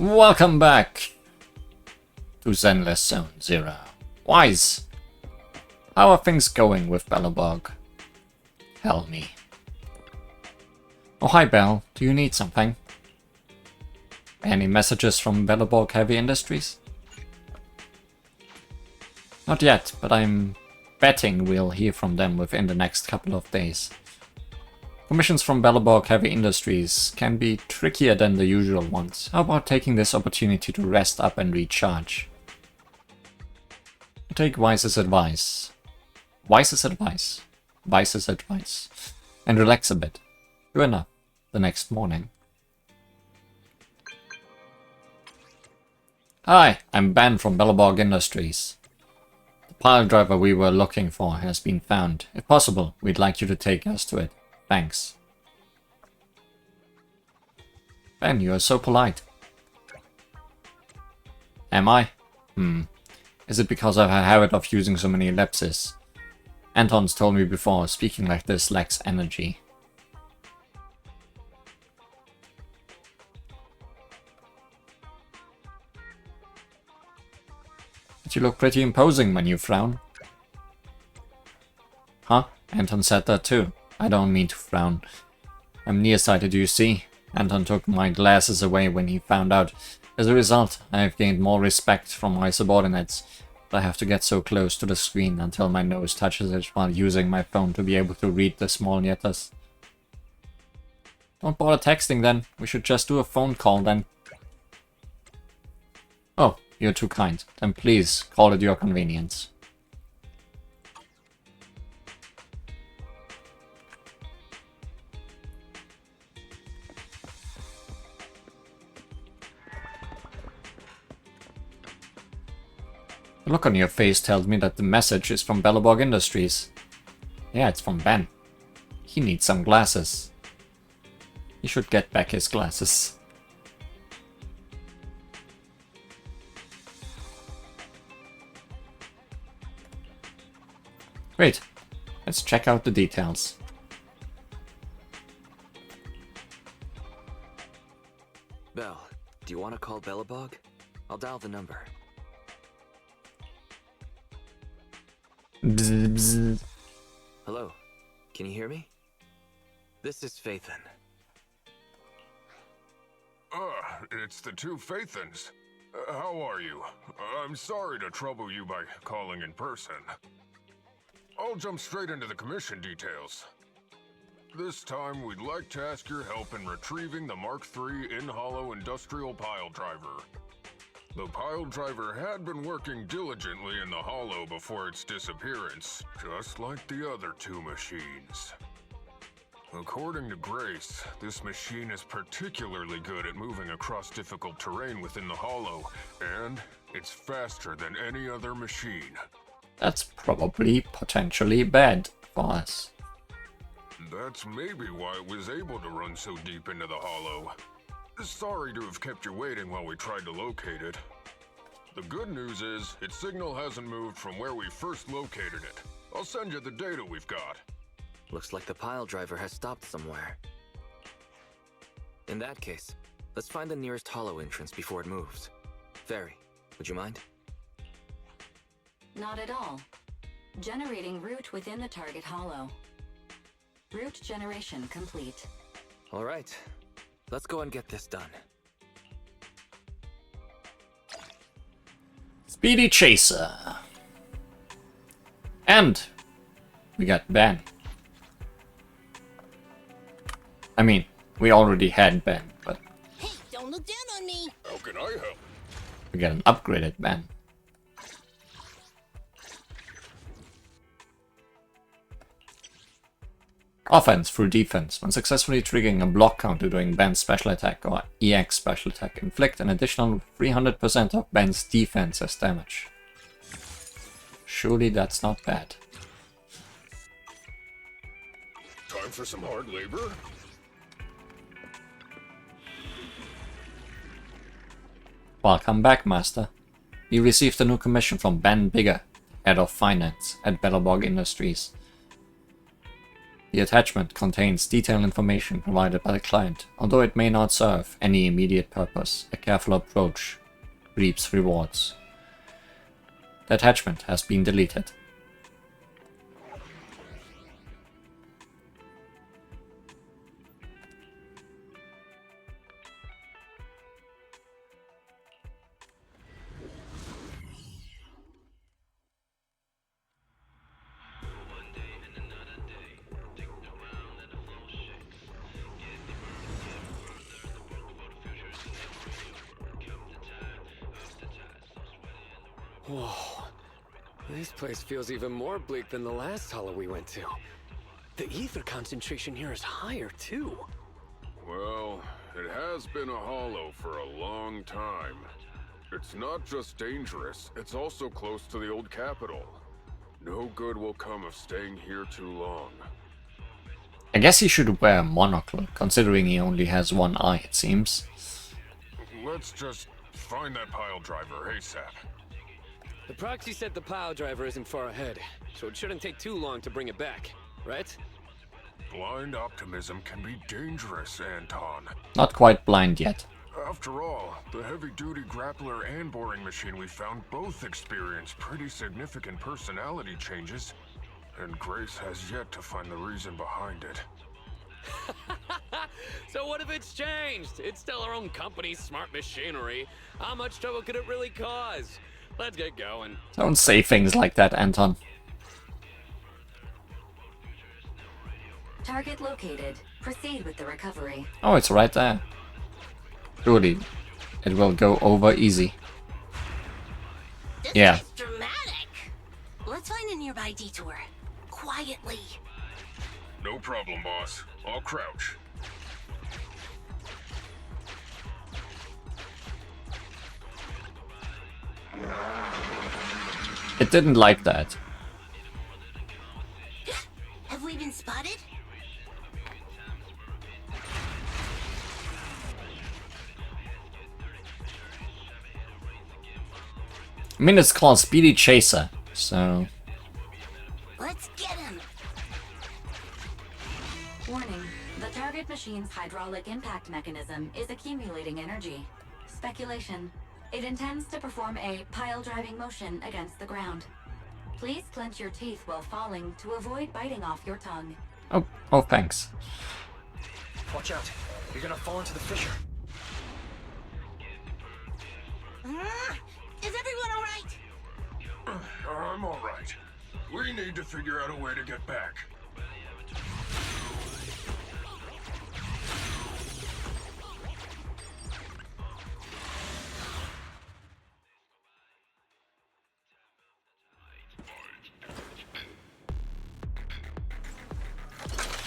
Welcome back to Zenless Zone 0. Wise, how are things going with Belobog? Tell me. Oh, hi Bell, do you need something? Any messages from Belobog Heavy Industries? Not yet, but I'm betting we'll hear from them within the next couple of days. Commissions from Belobog Heavy Industries can be trickier than the usual ones. How about taking this opportunity to rest up and recharge? Take Wise's advice. Wise's advice. Wise's advice. And relax a bit. True enough. The next morning. Hi, I'm Ben from Belobog Industries. The pile driver we were looking for has been found. If possible, we'd like you to take us to it. Thanks. Ben, you are so polite. Am I? Is it because I've a habit of using so many ellipses? Anton's told me before, speaking like this lacks energy. But you look pretty imposing when you frown. Huh? Anton said that too. I don't mean to frown. I'm nearsighted, you see. Anton took my glasses away when he found out. As a result, I have gained more respect from my subordinates. But I have to get so close to the screen until my nose touches it while using my phone to be able to read the small letters. Don't bother texting then. We should just do a phone call then. Oh, you're too kind. Then please call at your convenience. The look on your face tells me that the message is from Belobog Industries. Yeah, it's from Ben. He needs some glasses. He should get back his glasses. Great. Let's check out the details. Bell, do you want to call Belobog? I'll dial the number. Bzz, bzz. Hello, can you hear me? This is Faithan. It's the two Faithans. How are you? I'm sorry to trouble you by calling in person. I'll jump straight into the commission details. This time, we'd like to ask your help in retrieving the Mark III in-hollow industrial pile driver. The pile driver had been working diligently in the hollow before its disappearance, just like the other two machines. According to Grace, this machine is particularly good at moving across difficult terrain within the hollow, and it's faster than any other machine. That's probably potentially bad for us. That's maybe why it was able to run so deep into the hollow. Sorry to have kept you waiting while we tried to locate it. The good news is, its signal hasn't moved from where we first located it. I'll send you the data we've got. Looks like the pile driver has stopped somewhere. In that case, let's find the nearest hollow entrance before it moves. Fairy, would you mind? Not at all. Generating route within the target hollow. Route generation complete. All right. Let's go and get this done. Speedy Chaser. And we got Ben. I mean, we already had Ben, but Hey, don't look down on me! How can I help? we got an upgraded Ben. Offense through defense. When successfully triggering a block counter during Ben's special attack or EX special attack, inflict an additional 300% of Ben's defense as damage. Surely that's not bad. Time for some hard labor? Welcome back, Master. We received a new commission from Ben Bigger, Head of Finance at Belobog Industries. The attachment contains detailed information provided by the client. Although it may not serve any immediate purpose, a careful approach reaps rewards. The attachment has been deleted. Whoa. This place feels even more bleak than the last hollow we went to. The ether concentration here is higher, too. Well, it has been a hollow for a long time. It's not just dangerous, it's also close to the old capital. No good will come of staying here too long. I guess he should wear a monocle, considering he only has one eye, it seems. Let's just find that pile driver ASAP. The proxy said the pile driver isn't far ahead, so it shouldn't take too long to bring it back, right? Blind optimism can be dangerous, Anton. Not quite blind yet. After all, the heavy-duty grappler and boring machine we found both experienced pretty significant personality changes, and Grace has yet to find the reason behind it. So what if it's changed? It's still our own company's smart machinery. How much trouble could it really cause? Let's get going. Don't say things like that, Anton. Target located. Proceed with the recovery. Oh, it's right there. Surely it will go over easy. This Yeah. is dramatic. Let's find a nearby detour. Quietly. No problem, boss. I'll crouch. It didn't like that. Have we been spotted? I mean, it's called Speedy Chaser, so... Let's get him. Warning. The target machine's hydraulic impact mechanism is accumulating energy. Speculation. It intends to perform a pile-driving motion against the ground. Please clench your teeth while falling to avoid biting off your tongue. Oh, thanks. Watch out. You're gonna fall into the fissure. Is everyone all right? I'm alright. We need to figure out a way to get back.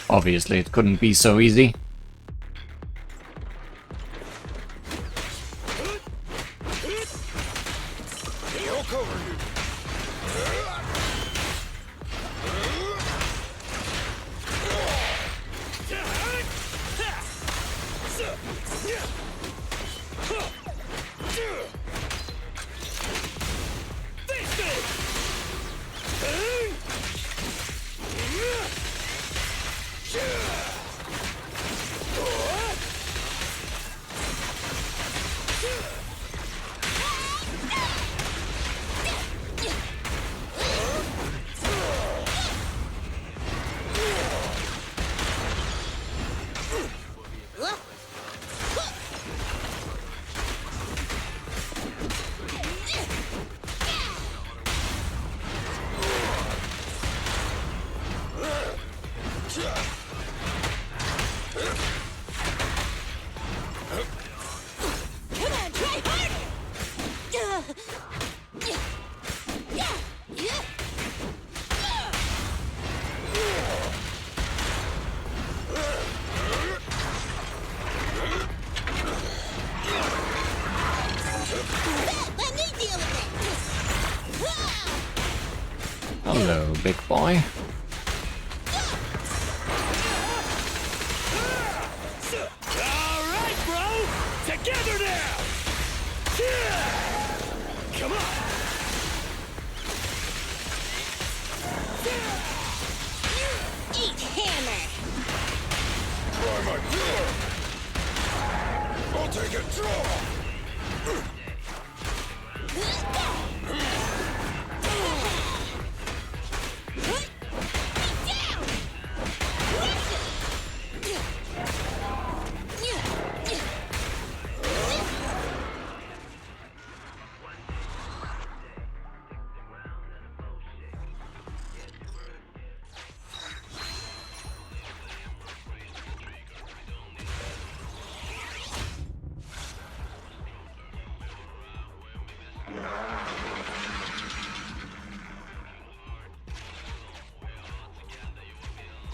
Obviously, it couldn't be so easy. Hello, big boy. Alright, bro! Together now! Come on! Eat hammer. I'll take it.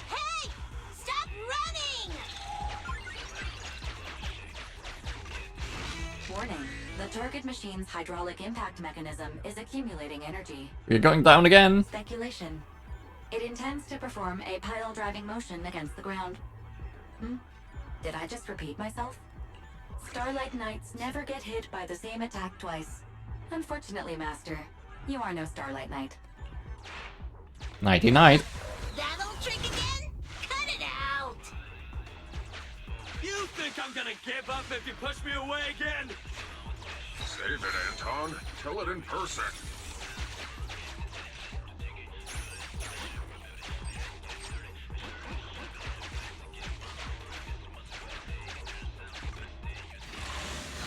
Hey! Stop running! Warning. The target machine's hydraulic impact mechanism is accumulating energy. We're going down again. Speculation. It intends to perform a pile-driving motion against the ground. Did I just repeat myself? Starlight Knights never get hit by the same attack twice. Unfortunately, Master, you are no Starlight Knight. Nighty night. That old trick again? Cut it out! You think I'm gonna give up if you push me away again? Save it, Anton. Tell it in person.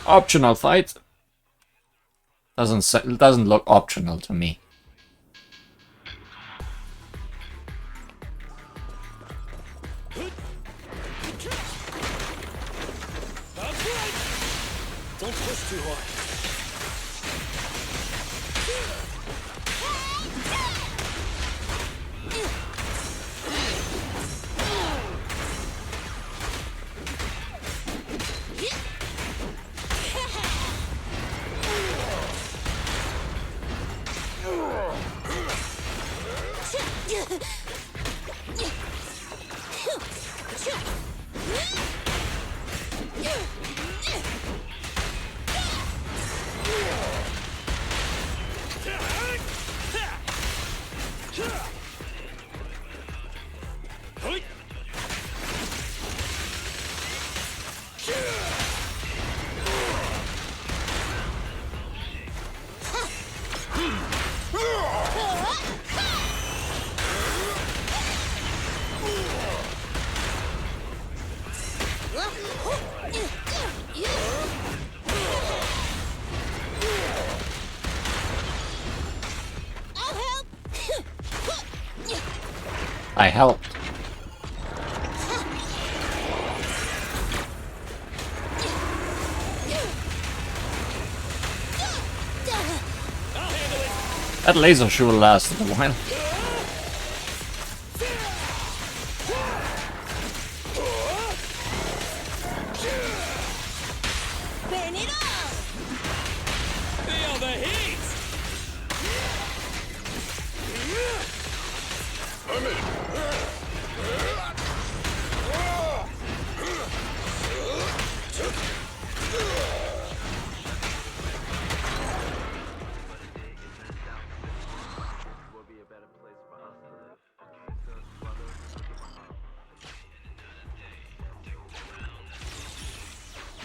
Optional fight. Doesn't look optional to me. Don't push too hard. I helped. That laser sure lasted a while. Burn it all! Feel the heat! I'm in.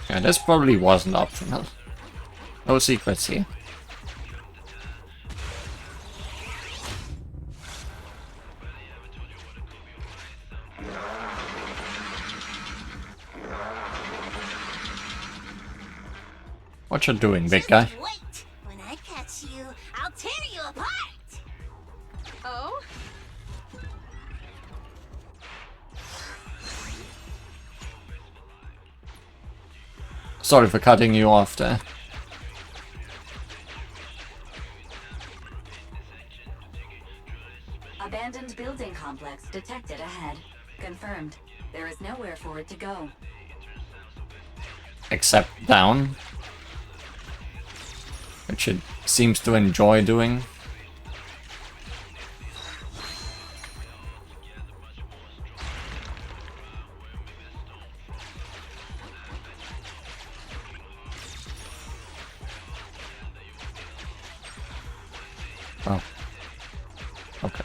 Yeah, this probably wasn't optional. No secrets here. What you doing, big guy? Just wait! When I catch you, I'll tear you apart! Oh? Sorry for cutting you off there. Abandoned building complex detected ahead. Confirmed. There is nowhere for it to go. Except down. Which it seems to enjoy doing. Oh. Okay.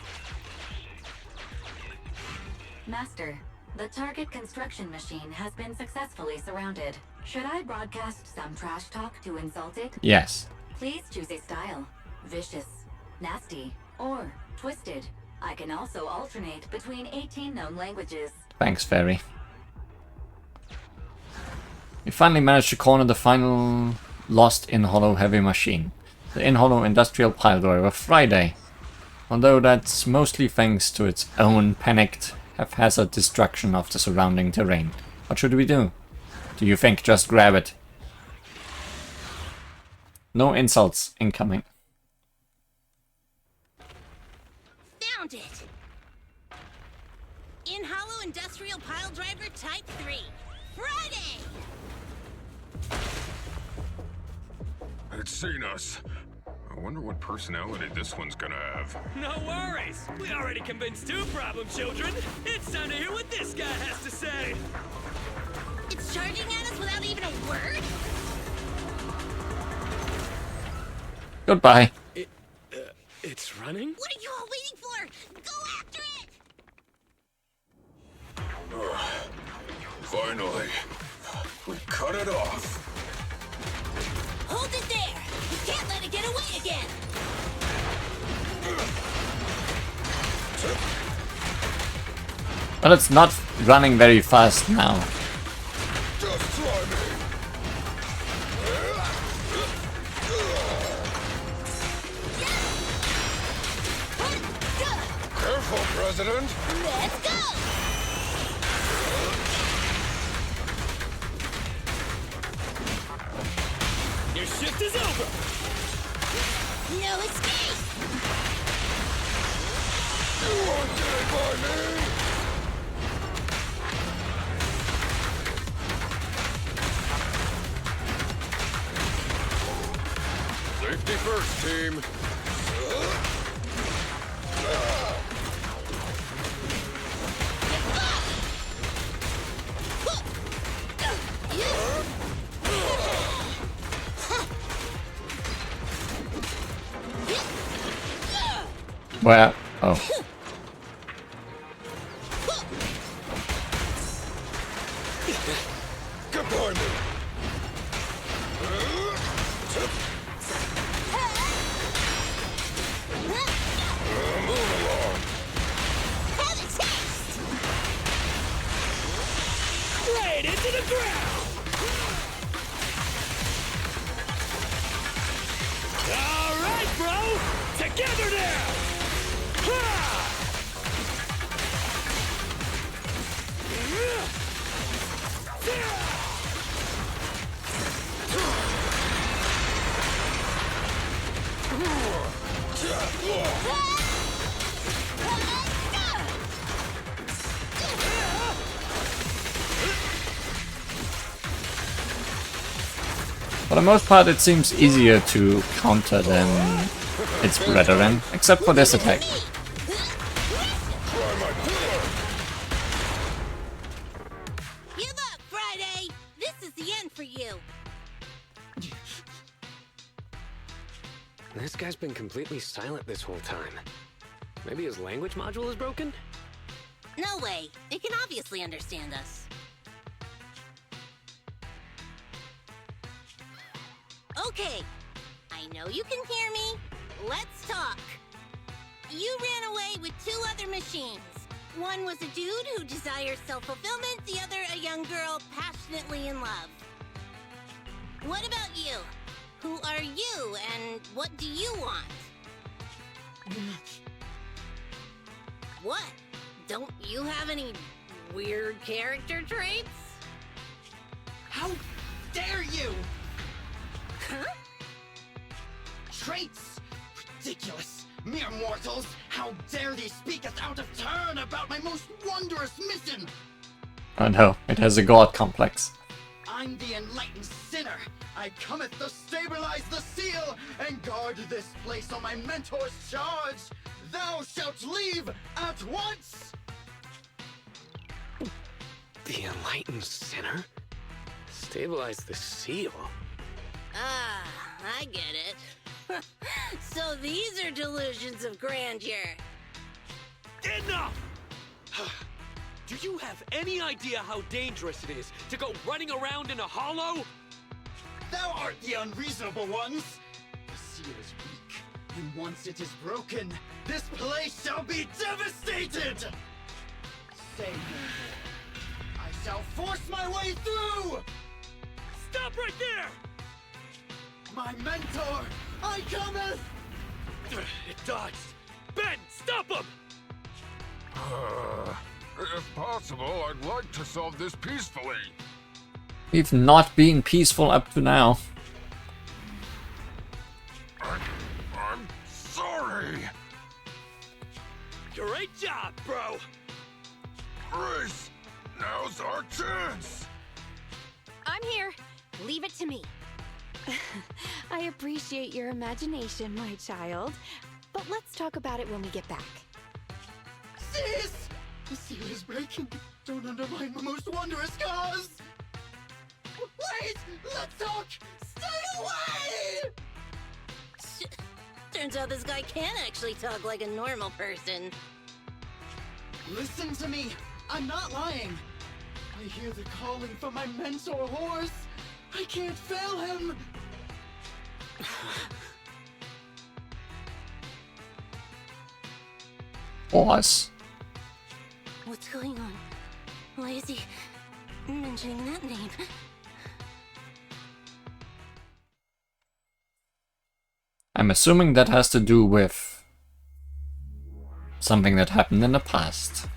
Master, The target construction machine has been successfully surrounded. Should I broadcast some trash talk to insult it? Yes. Please choose a style. Vicious, nasty, or twisted. I can also alternate between 18 known languages. Thanks, Fairy. We finally managed to corner the final lost in-hollow heavy machine. The in-hollow industrial pile driver Friday. Although that's mostly thanks to its own panicked, haphazard destruction of the surrounding terrain. What should we do? Do you think just grab it? No insults incoming. Found it! In-hollow industrial pile driver type 3. Friday! It's seen us. I wonder what personality this one's gonna have. No worries. We already convinced two problem children. It's time to hear what this guy has to say. It's charging at us without even a word? Goodbye. It's running? What are you all waiting for? Go after it! Finally. We cut it off. Hold it there! You can't let it get away again! Well, it's not running very fast now. Just try me. Careful, President. Let's go! Your shift is over. No escape! You won't get it by me. Safety first, team. Where? Oh. Goodbye, me. Move along. Have a taste! Right into the ground. All right, bro. Together now. Ha! For the most part, it seems easier to counter than its brethren, except for this attack. Give up, Friday! This is the end for you! This guy's been completely silent this whole time. Maybe his language module is broken? No way. It can obviously understand us. Okay. I know you can hear me. Let's talk. You ran away with two other machines. One was a dude who desires self-fulfillment, the other a young girl passionately in love. What about you? Who are you, and what do you want? What? Don't you have any weird character traits? How dare you! Huh? Traits! Ridiculous! Mere mortals! How dare they speak us out of turn about my most wondrous mission! Oh no, it has a god complex. I'm the enlightened sinner! I cometh to stabilize the seal and guard this place on my mentor's charge! Thou shalt leave at once! The enlightened sinner? Stabilize the seal? Ah, I get it. So these are delusions of grandeur. Enough. Do you have any idea how dangerous it is to go running around in a hollow? Thou art the unreasonable ones! The seal is weak, and once it is broken, this place shall be devastated! Say no more. I shall force my way through! Stop right there! My mentor, I cometh! It dodged. Ben, stop him! If possible, I'd like to solve this peacefully. We've not been peaceful up to now. I'm sorry. Great job, bro! Grace, now's our chance. I'm here. Leave it to me. I appreciate your imagination, my child. But let's talk about it when we get back. Cease! The seal is breaking. Don't undermine my most wondrous cause! Wait! Let's talk! Stay away! Turns out this guy can actually talk like a normal person. Listen to me! I'm not lying! I hear the calling from my mentor horse! I can't fail him! Horse. What's going on? Why is he mentioning that name? I'm assuming that has to do with something that happened in the past.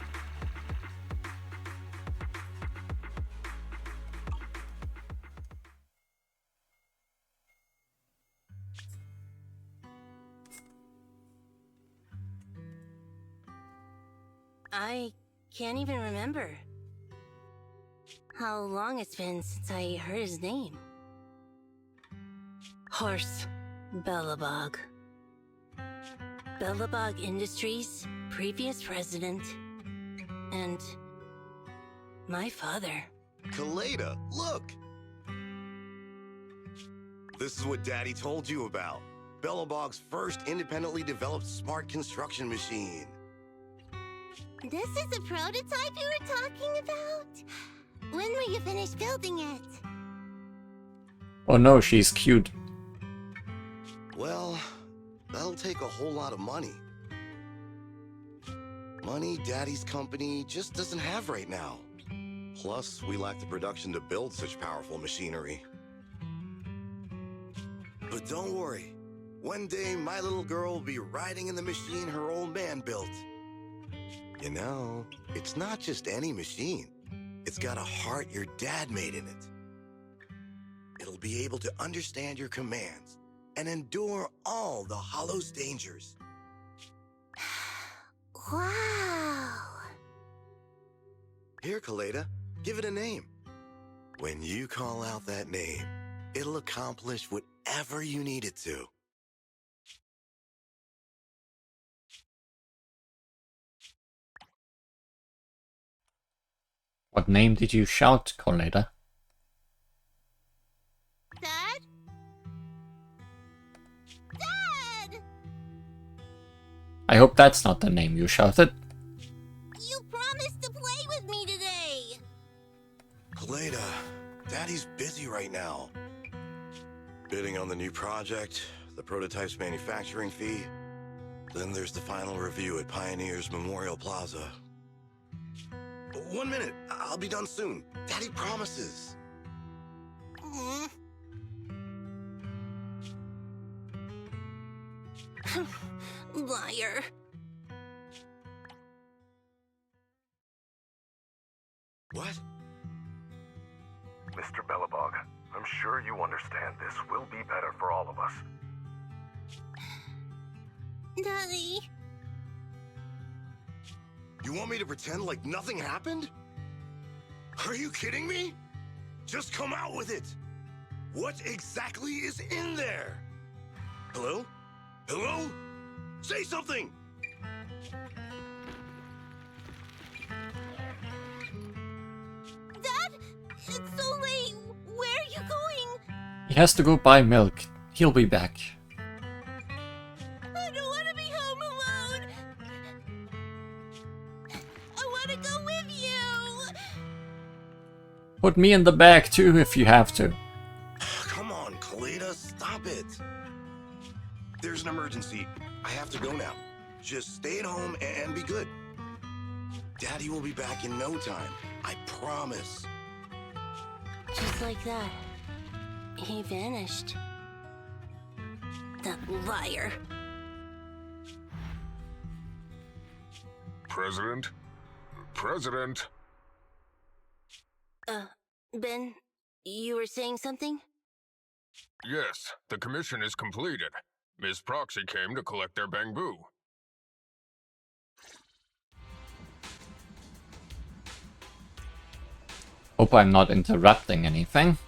I can't even remember how long it's been since I heard his name. Horse Belobog. Belobog Industries, previous president, and my father. Kaleda, look! This is what Daddy told you about. Belobog's first independently developed smart construction machine. This is the prototype you were talking about? When will you finish building it? Oh no, she's cute. Well, that'll take a whole lot of money. Money Daddy's company just doesn't have right now. Plus, we lack the production to build such powerful machinery. But don't worry. One day, my little girl will be riding in the machine her old man built. You know, it's not just any machine. It's got a heart your dad made in it. It'll be able to understand your commands and endure all the Hollow's dangers. Wow. Here, Kaleda, give it a name. When you call out that name, it'll accomplish whatever you need it to. What name did you shout, Kaleda? Dad? Dad! I hope that's not the name you shouted. You promised to play with me today! Kaleda, Daddy's busy right now. Bidding on the new project, the prototype's manufacturing fee. Then there's the final review at Pioneer's Memorial Plaza. 1 minute, I'll be done soon. Daddy promises. Liar. What? Mr. Belobog, I'm sure you understand this will be better for all of us. Daddy. You want me to pretend like nothing happened? Are you kidding me? Just come out with it. What exactly is in there? Hello? Hello? Say something! Dad? It's so late. Where are you going? He has to go buy milk. He'll be back. I don't want to be home alone. I want to go with you. Put me in the bag too if you have to. Come on, Kaleda, stop it. There's an emergency. I have to go now. Just stay at home and be good. Daddy will be back in no time. I promise. Just like that, he vanished. That liar. President? President? Ben, you were saying something? Yes, the commission is completed. Ms. Proxy came to collect their bamboo. Hope I'm not interrupting anything.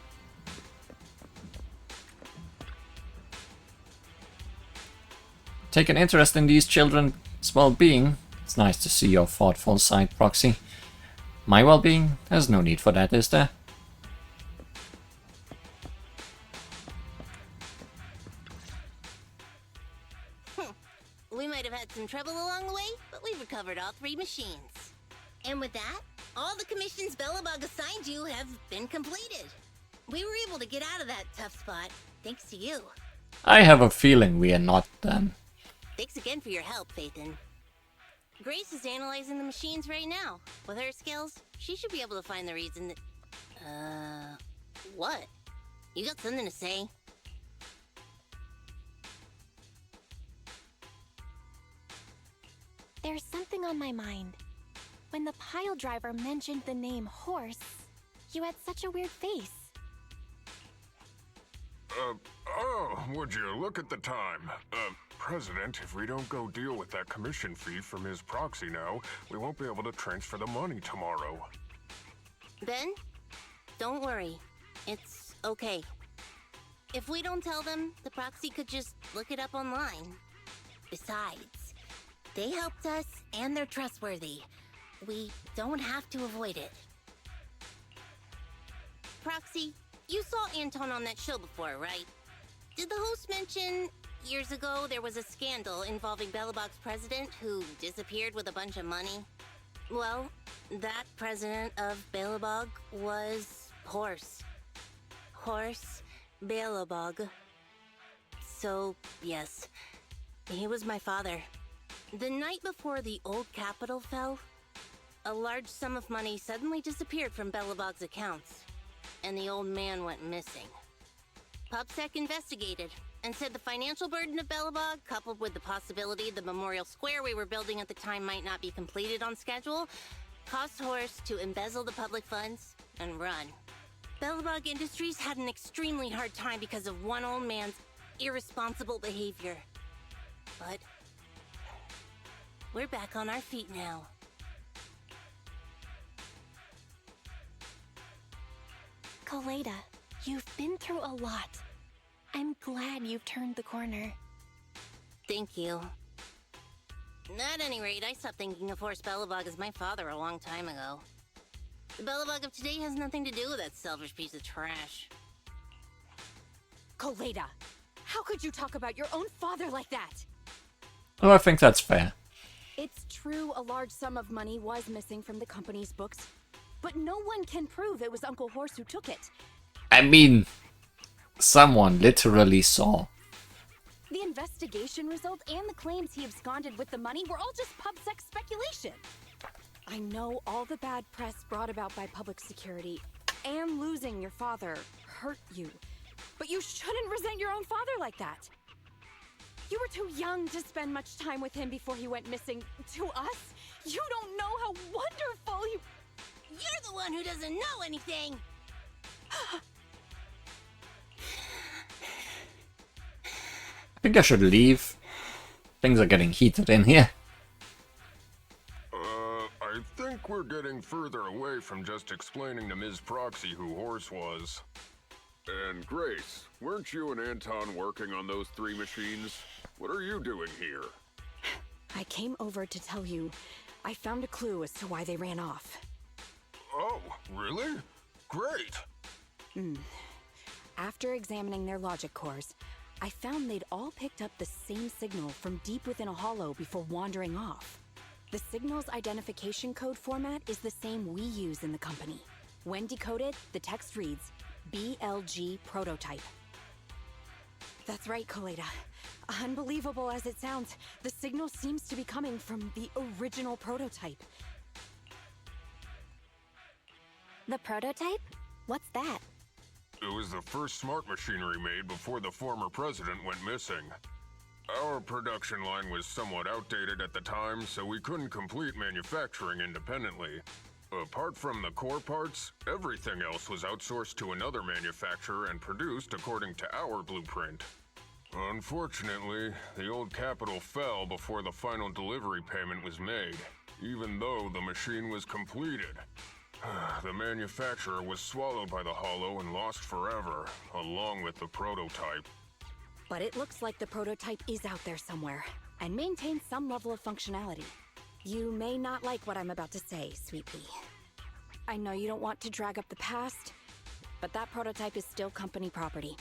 Take an interest in these children's well-being. It's nice to see your thoughtful side, Proxy. My well-being? There's no need for that, is there? We might have had some trouble along the way, but we've recovered all 3 machines. And with that, all the commissions Belobog assigned you have been completed. We were able to get out of that tough spot, thanks to you. I have a feeling we are not done. Thanks again for your help, Phaethon. Grace is analyzing the machines right now. With her skills, she should be able to find the reason that... What? You got something to say? There's something on my mind. When the pile driver mentioned the name horse, you had such a weird face. Would you look at the time? President, if we don't go deal with that commission fee for Ms. Proxy now, we won't be able to transfer the money tomorrow. Ben, don't worry. It's okay. If we don't tell them, the proxy could just look it up online. Besides, they helped us and they're trustworthy. We don't have to avoid it. Proxy, you saw Anton on that show before, right? Did the host mention years ago there was a scandal involving Belobog's president who disappeared with a bunch of money? Well, that president of Belobog was Horse. Horse Belobog. So, yes, he was my father. The night before the old capital fell, a large sum of money suddenly disappeared from Belobog's accounts, and the old man went missing. PubSec investigated and said the financial burden of Belobog, coupled with the possibility the memorial square we were building at the time might not be completed on schedule, caused Horse to embezzle the public funds and run. Belobog Industries had an extremely hard time because of one old man's irresponsible behavior. But we're back on our feet now. Kaleda, you've been through a lot. I'm glad you've turned the corner. Thank you. At any rate, I stopped thinking of Horse Belobog as my father a long time ago. The Belobog of today has nothing to do with that selfish piece of trash. Kaleda, how could you talk about your own father like that? Oh, I think that's fair. It's true a large sum of money was missing from the company's books, but no one can prove it was Uncle Horse who took it. I mean, someone literally saw. The investigation result and the claims he absconded with the money were all just PubSec speculation. I know all the bad press brought about by public security and losing your father hurt you, but you shouldn't resent your own father like that. You were too young to spend much time with him before he went missing. To us, you don't know how wonderful he... You're the one who doesn't know anything! I think I should leave. Things are getting heated in here. I think we're getting further away from just explaining to Ms. Proxy who Horse was. And Grace, weren't you and Anton working on those 3 machines? What are you doing here? I came over to tell you I found a clue as to why they ran off. Oh, really? Great! After examining their logic cores, I found they'd all picked up the same signal from deep within a hollow before wandering off. The signal's identification code format is the same we use in the company. When decoded, the text reads, BLG prototype. That's right, Koleda. Unbelievable as it sounds, the signal seems to be coming from the original prototype. The prototype? What's that? It was the first smart machinery made before the former president went missing. Our production line was somewhat outdated at the time, so we couldn't complete manufacturing independently. Apart from the core parts, everything else was outsourced to another manufacturer and produced according to our blueprint. Unfortunately, the old capital fell before the final delivery payment was made, even though the machine was completed. The manufacturer was swallowed by the Hollow and lost forever, along with the prototype. But it looks like the prototype is out there somewhere, and maintains some level of functionality. You may not like what I'm about to say, Sweet Pea. I know you don't want to drag up the past, but that prototype is still company property.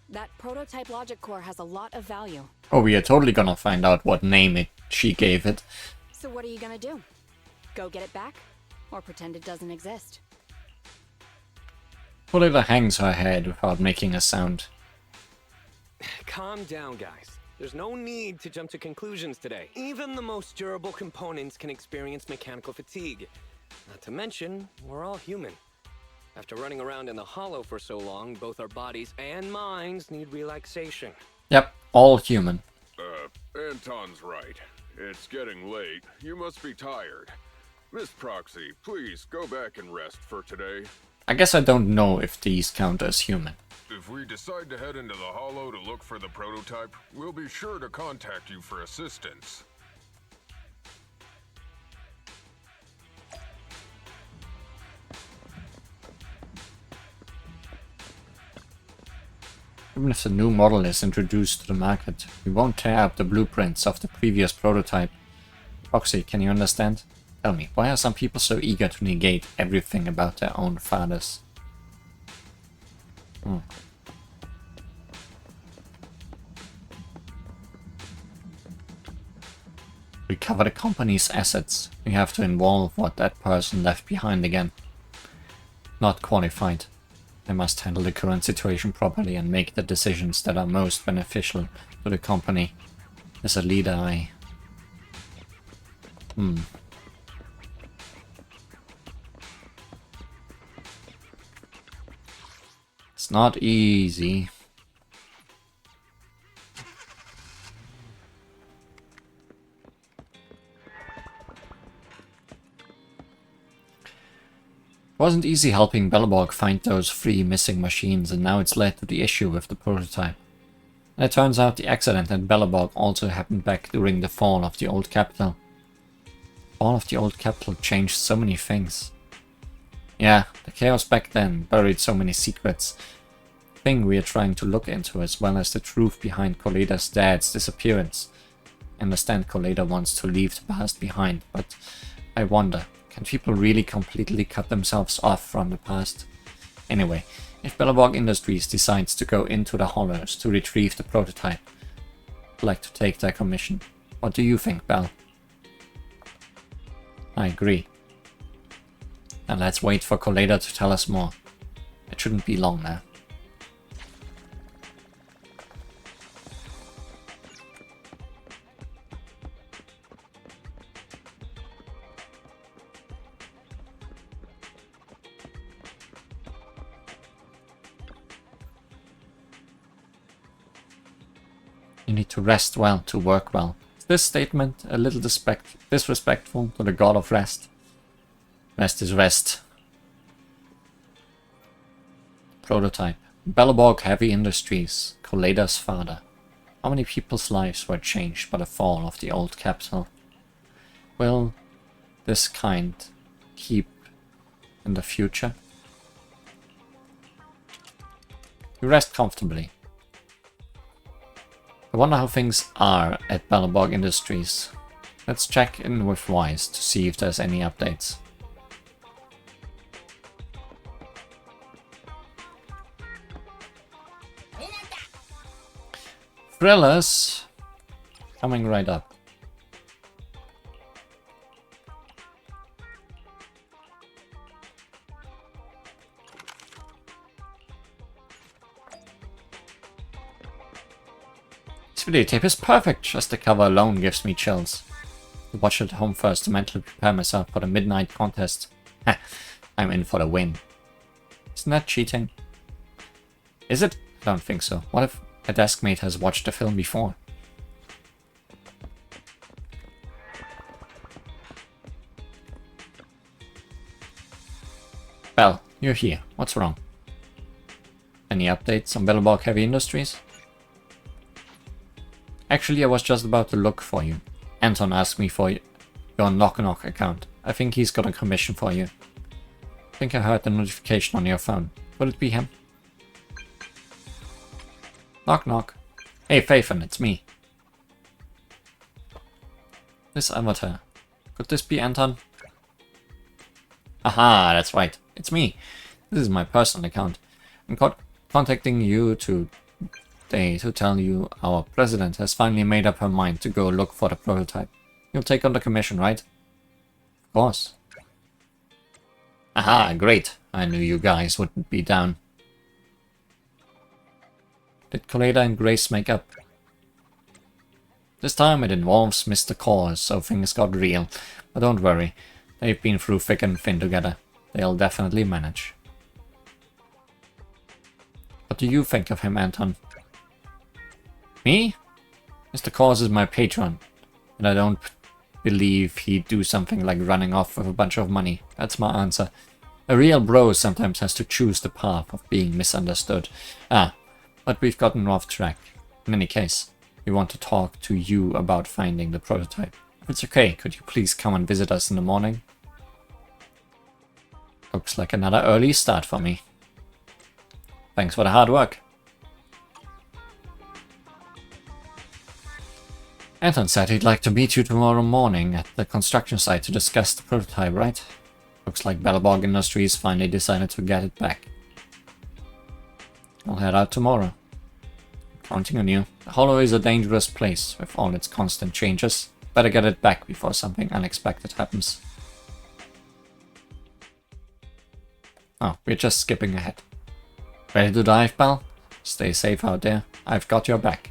That prototype logic core has a lot of value. Oh, we are totally gonna find out what name she gave it. So what are you gonna do? Go get it back? Or pretend it doesn't exist? Koleda hangs her head without making a sound. Calm down, guys. There's no need to jump to conclusions today. Even the most durable components can experience mechanical fatigue. Not to mention, we're all human. After running around in the Hollow for so long, both our bodies and minds need relaxation. Yep, all human. Anton's right. It's getting late. You must be tired. Miss Proxy, please go back and rest for today. I guess I don't know if these count as human. If we decide to head into the Hollow to look for the prototype, we'll be sure to contact you for assistance. Even if the new model is introduced to the market, we won't tear up the blueprints of the previous prototype. Proxy, can you understand? Tell me, why are some people so eager to negate everything about their own fathers? Recover the company's assets. We have to involve what that person left behind again. Not qualified. I must handle the current situation properly and make the decisions that are most beneficial to the company. As a leader, I... It's not easy. It wasn't easy helping Belleborg find those 3 missing machines, and now it's led to the issue with the prototype. And it turns out the accident at Belleborg also happened back during the fall of the old capital. Fall of the old capital changed so many things. Yeah, the chaos back then buried so many secrets. Thing we are trying to look into, as well as the truth behind Koleda's dad's disappearance. I understand Koleda wants to leave the past behind, but I wonder, can people really completely cut themselves off from the past? Anyway, if Belleborg Industries decides to go into the Hollows to retrieve the prototype, I'd like to take their commission. What do you think, Belle? I agree. And let's wait for Koleda to tell us more. It shouldn't be long now. You need to rest well to work well. Is this statement a little disrespectful to the god of rest? Rest is rest. Prototype. Belleborg Heavy Industries. Koleda's father. How many people's lives were changed by the fall of the old capital? Will this kind keep in the future? You rest comfortably. I wonder how things are at Belleborg Industries. Let's check in with Wise to see if there's any updates. Thrillers coming right up. This videotape is perfect, just the cover alone gives me chills. I watch it at home first to mentally prepare myself for the midnight contest. Ha, I'm in for the win. Isn't that cheating? Is it? I don't think so. What if a deskmate has watched the film before? Belle, you're here. What's wrong? Any updates on Belleborg Heavy Industries? Actually, I was just about to look for you. Anton asked me for your Knock Knock account. I think he's got a commission for you. I think I heard the notification on your phone. Could it be him? Knock knock. Hey Faithen, it's me. This avatar. Could this be Anton? Aha, that's right. It's me. This is my personal account. I'm contacting you today to tell you our president has finally made up her mind to go look for the prototype. You'll take on the commission, right? Of course. Aha, great. I knew you guys wouldn't be down. Did Colada and Grace make up? This time it involves Mr. Cause, so things got real. But don't worry, they've been through thick and thin together. They'll definitely manage. What do you think of him, Anton? Me? Mr. Cause is my patron, and I don't believe he'd do something like running off with a bunch of money. That's my answer. A real bro sometimes has to choose the path of being misunderstood. But we've gotten off track. In any case, we want to talk to you about finding the prototype. If it's okay, could you please come and visit us in the morning? Looks like another early start for me. Thanks for the hard work. Anton said he'd like to meet you tomorrow morning at the construction site to discuss the prototype, right? Looks like Belleborg Industries finally decided to get it back. I'll head out tomorrow. Counting on you. The Hollow is a dangerous place with all its constant changes. Better get it back before something unexpected happens. Oh, we're just skipping ahead. Ready to dive, pal? Stay safe out there. I've got your back.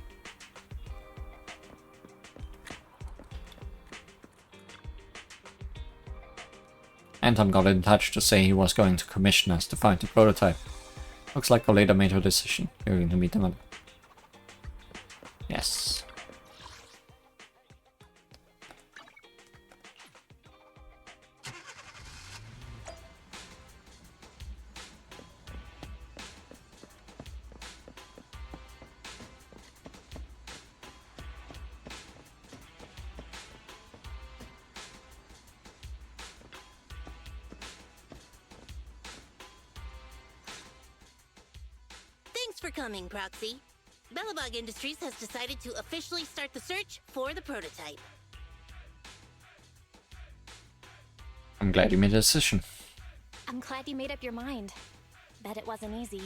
Anton got in touch to say he was going to commission us to find the prototype. Looks like Colada made her decision. We're going to meet them at... Yes. Thanks for coming, Proxy. Belleborg Industries has decided to officially start the search for the prototype. I'm glad you made a decision. I'm glad you made up your mind. Bet it wasn't easy.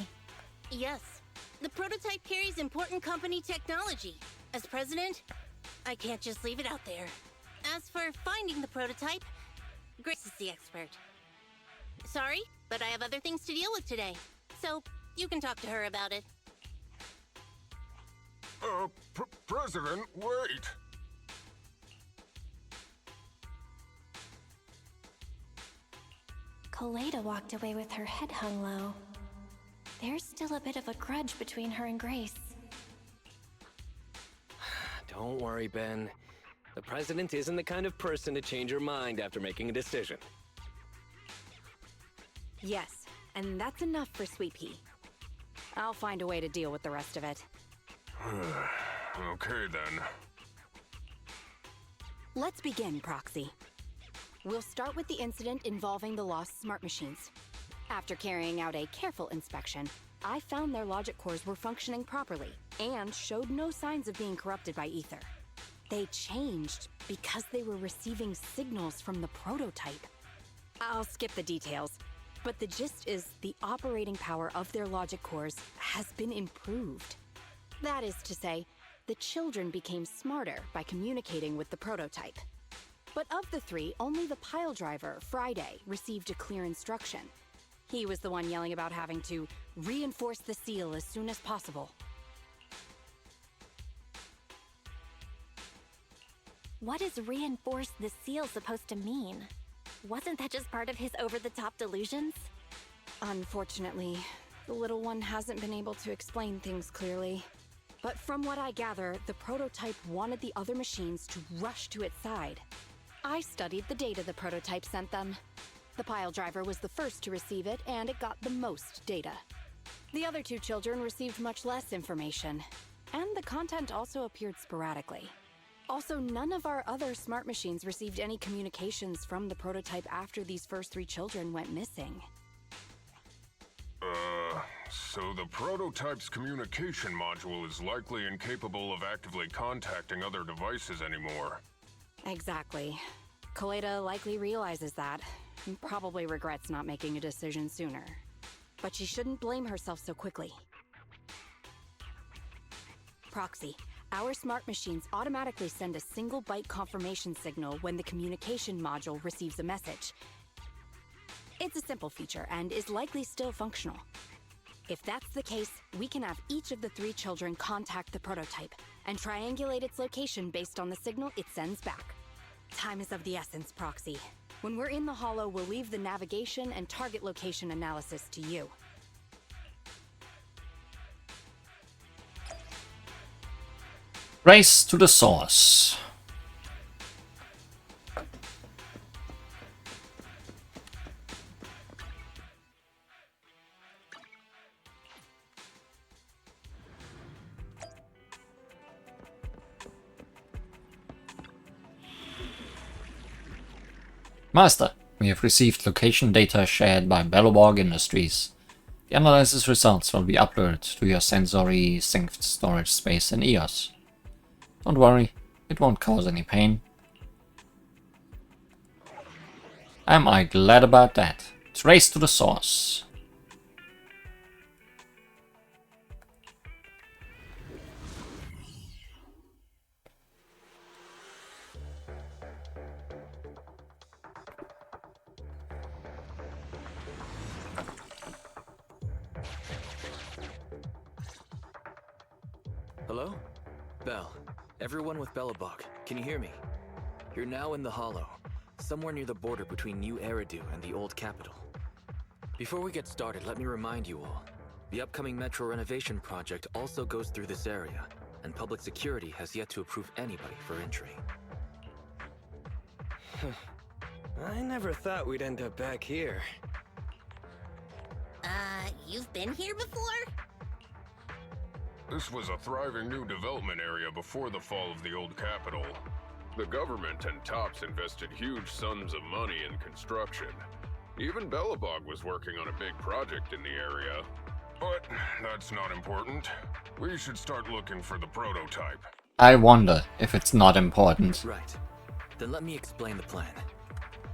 Yes, the prototype carries important company technology. As president, I can't just leave it out there. As for finding the prototype, Grace is the expert. Sorry, but I have other things to deal with today. So, you can talk to her about it. President, wait! Colada walked away with her head hung low. There's still a bit of a grudge between her and Grace. Don't worry, Ben. The president isn't the kind of person to change her mind after making a decision. Yes, and that's enough for Sweet Pea. I'll find a way to deal with the rest of it. Okay then. Let's begin, Proxy. We'll start with the incident involving the lost smart machines. After carrying out a careful inspection, I found their logic cores were functioning properly and showed no signs of being corrupted by ether. They changed because they were receiving signals from the prototype. I'll skip the details, but the gist is the operating power of their logic cores has been improved. That is to say, the children became smarter by communicating with the prototype. But of the three, only the pile driver, Friday, received a clear instruction. He was the one yelling about having to reinforce the seal as soon as possible. What is reinforced the seal supposed to mean? Wasn't that just part of his over-the-top delusions? Unfortunately, the little one hasn't been able to explain things clearly. But from what I gather, the prototype wanted the other machines to rush to its side. I studied the data the prototype sent them. The pile driver was the first to receive it, and it got the most data. The other two children received much less information, and the content also appeared sporadically. Also, none of our other smart machines received any communications from the prototype after these first three children went missing. So the prototype's communication module is likely incapable of actively contacting other devices anymore. Exactly. Kaleda likely realizes that, and probably regrets not making a decision sooner. But she shouldn't blame herself so quickly. Proxy, our smart machines automatically send a single byte confirmation signal when the communication module receives a message. It's a simple feature and is likely still functional. If that's the case, we can have each of the three children contact the prototype and triangulate its location based on the signal it sends back. Time is of the essence, Proxy. When we're in the Hollow, we'll leave the navigation and target location analysis to you. Race to the source. Master, we have received location data shared by Belobog Industries. The analysis results will be uploaded to your sensory synced storage space in EOS. Don't worry, it won't cause any pain. Am I glad about that? Let's race to the source. Hello? Bell. Everyone with Belobog, can you hear me? You're now in the Hollow, somewhere near the border between New Eridu and the old capital. Before we get started, let me remind you all, the upcoming metro renovation project also goes through this area, and public security has yet to approve anybody for entry. I never thought we'd end up back here. You've been here before? This was a thriving new development area before the fall of the old capital. The government and Tops invested huge sums of money in construction. Even Belobog was working on a big project in the area. But that's not important. We should start looking for the prototype. I wonder if it's not important. Right. Then let me explain the plan.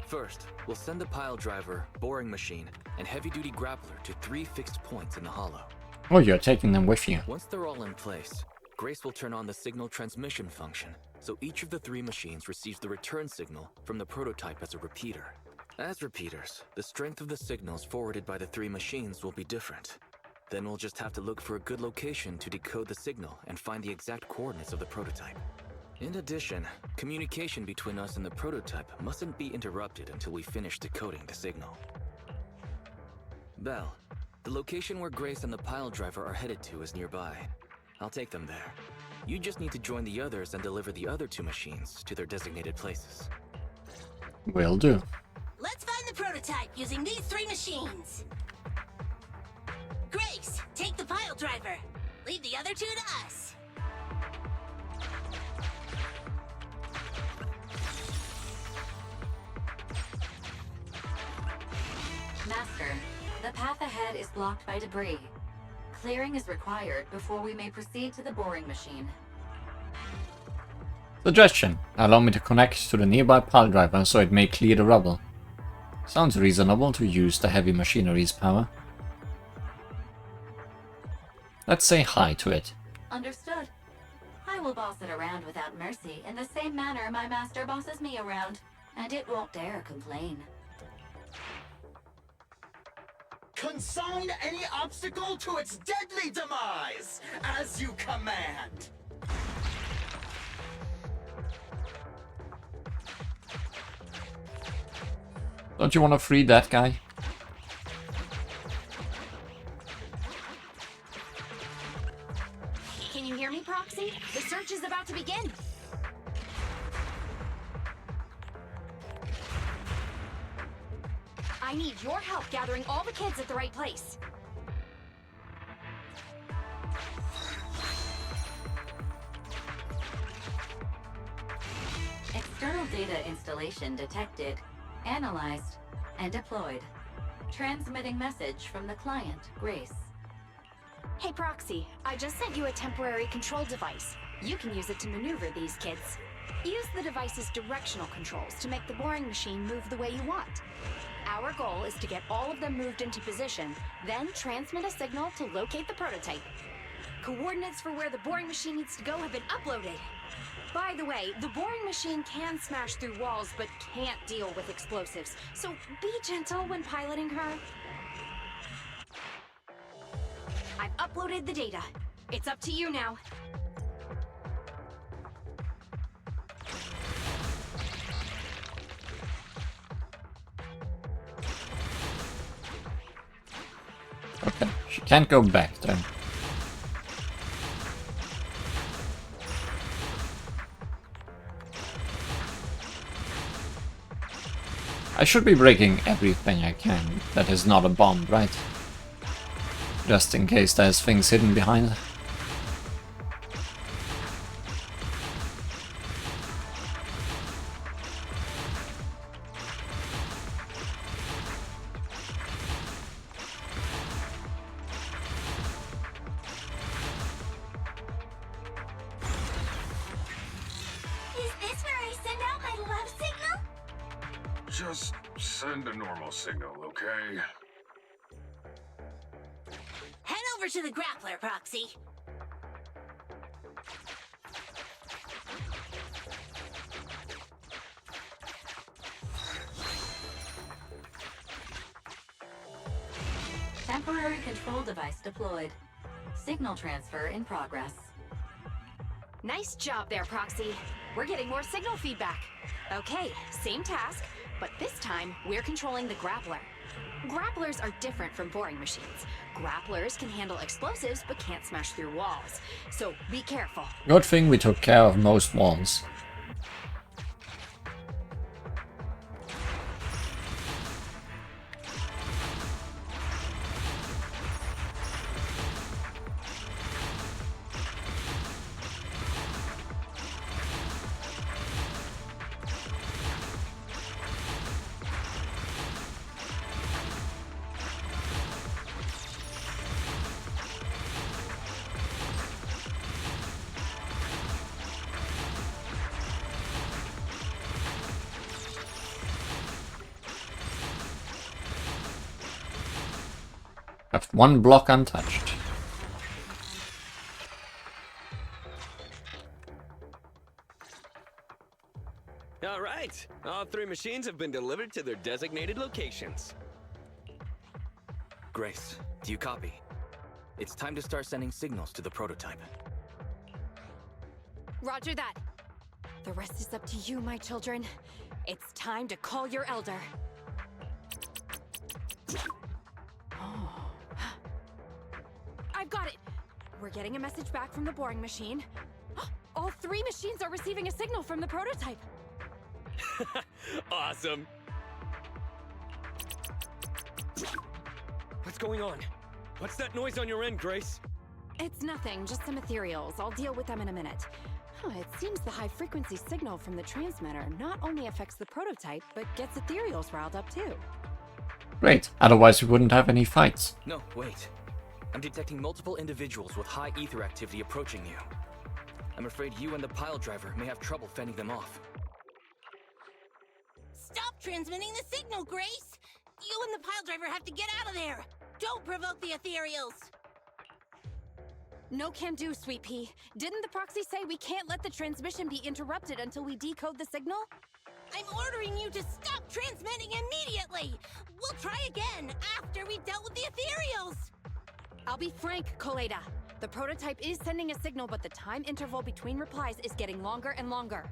First, we'll send a pile driver, boring machine, and heavy-duty grappler to 3 fixed points in the Hollow. Oh, you're taking them with you. Once they're all in place, Grace will turn on the signal transmission function, so each of the 3 machines receives the return signal from the prototype as a repeater. As repeaters, the strength of the signals forwarded by the 3 machines will be different. Then we'll just have to look for a good location to decode the signal and find the exact coordinates of the prototype. In addition, communication between us and the prototype mustn't be interrupted until we finish decoding the signal. Bell, the location where Grace and the pile driver are headed to is nearby. I'll take them there. You just need to join the others and deliver the other 2 machines to their designated places. Will do. Let's find the prototype using these 3 machines. Grace, take the pile driver. Leave the other 2 to us. Master, the path ahead is blocked by debris. Clearing is required before we may proceed to the boring machine. Suggestion. Allow me to connect to the nearby pile driver so it may clear the rubble. Sounds reasonable to use the heavy machinery's power. Let's say hi to it. Understood. I will boss it around without mercy in the same manner my master bosses me around, and it won't dare complain. Consign any obstacle to its deadly demise, as you command. Don't you want to free that guy? Can you hear me, Proxy? The search is about to begin. I need your help gathering all the kids at the right place. External data installation detected, analyzed, and deployed. Transmitting message from the client, Grace. Hey, Proxy, I just sent you a temporary control device. You can use it to maneuver these kids. Use the device's directional controls to make the boring machine move the way you want. Our goal is to get all of them moved into position, then transmit a signal to locate the prototype. Coordinates for where the boring machine needs to go have been uploaded. By the way, the boring machine can smash through walls, but can't deal with explosives, so be gentle when piloting her. I've uploaded the data. It's up to you now. Okay, she can't go back then. I should be breaking everything I can that is not a bomb, right? Just in case there's things hidden behind. Is this where I send out my love signal? Just send a normal signal, okay? Head over to the grappler, Proxy. Temporary control device deployed. Signal transfer in progress. Nice job there, Proxy. We're getting more signal feedback. Okay, same task, but this time we're controlling the grappler. Grapplers are different from boring machines. Grapplers can handle explosives but can't smash through walls. So be careful. Good thing we took care of most walls. Left one block untouched. All right, all three machines have been delivered to their designated locations. Grace, do you copy? It's time to start sending signals to the prototype. Roger that. The rest is up to you, my children. It's time to call your elder. I've got it! We're getting a message back from the boring machine. All three machines are receiving a signal from the prototype. Awesome. What's going on? What's that noise on your end, Grace? It's nothing, just some ethereals. I'll deal with them in a minute. It seems the high-frequency signal from the transmitter not only affects the prototype, but gets ethereals riled up too. Great, otherwise we wouldn't have any fights. No, wait. I'm detecting multiple individuals with high ether activity approaching you. I'm afraid you and the pile driver may have trouble fending them off. Stop transmitting the signal, Grace! You and the pile driver have to get out of there! Don't provoke the ethereals! No can do, Sweet Pea. Didn't the proxy say we can't let the transmission be interrupted until we decode the signal? I'm ordering you to stop transmitting immediately! We'll try again after we've dealt with the ethereals! I'll be frank, Koleda. The prototype is sending a signal, but the time interval between replies is getting longer and longer.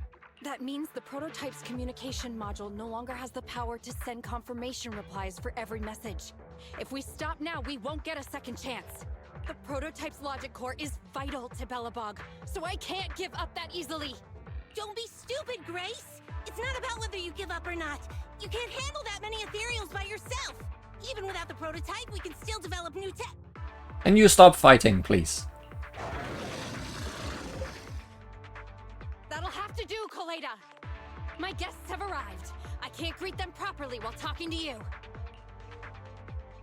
That means the prototype's communication module no longer has the power to send confirmation replies for every message. If we stop now, we won't get a second chance. The prototype's logic core is vital to Belobog, so I can't give up that easily. Don't be stupid, Grace! It's not about whether you give up or not. You can't handle that many Ethereals by yourself. Even without the prototype, we can still develop new tech. And you stop fighting, please. That'll have to do, Koleda. My guests have arrived. I can't greet them properly while talking to you.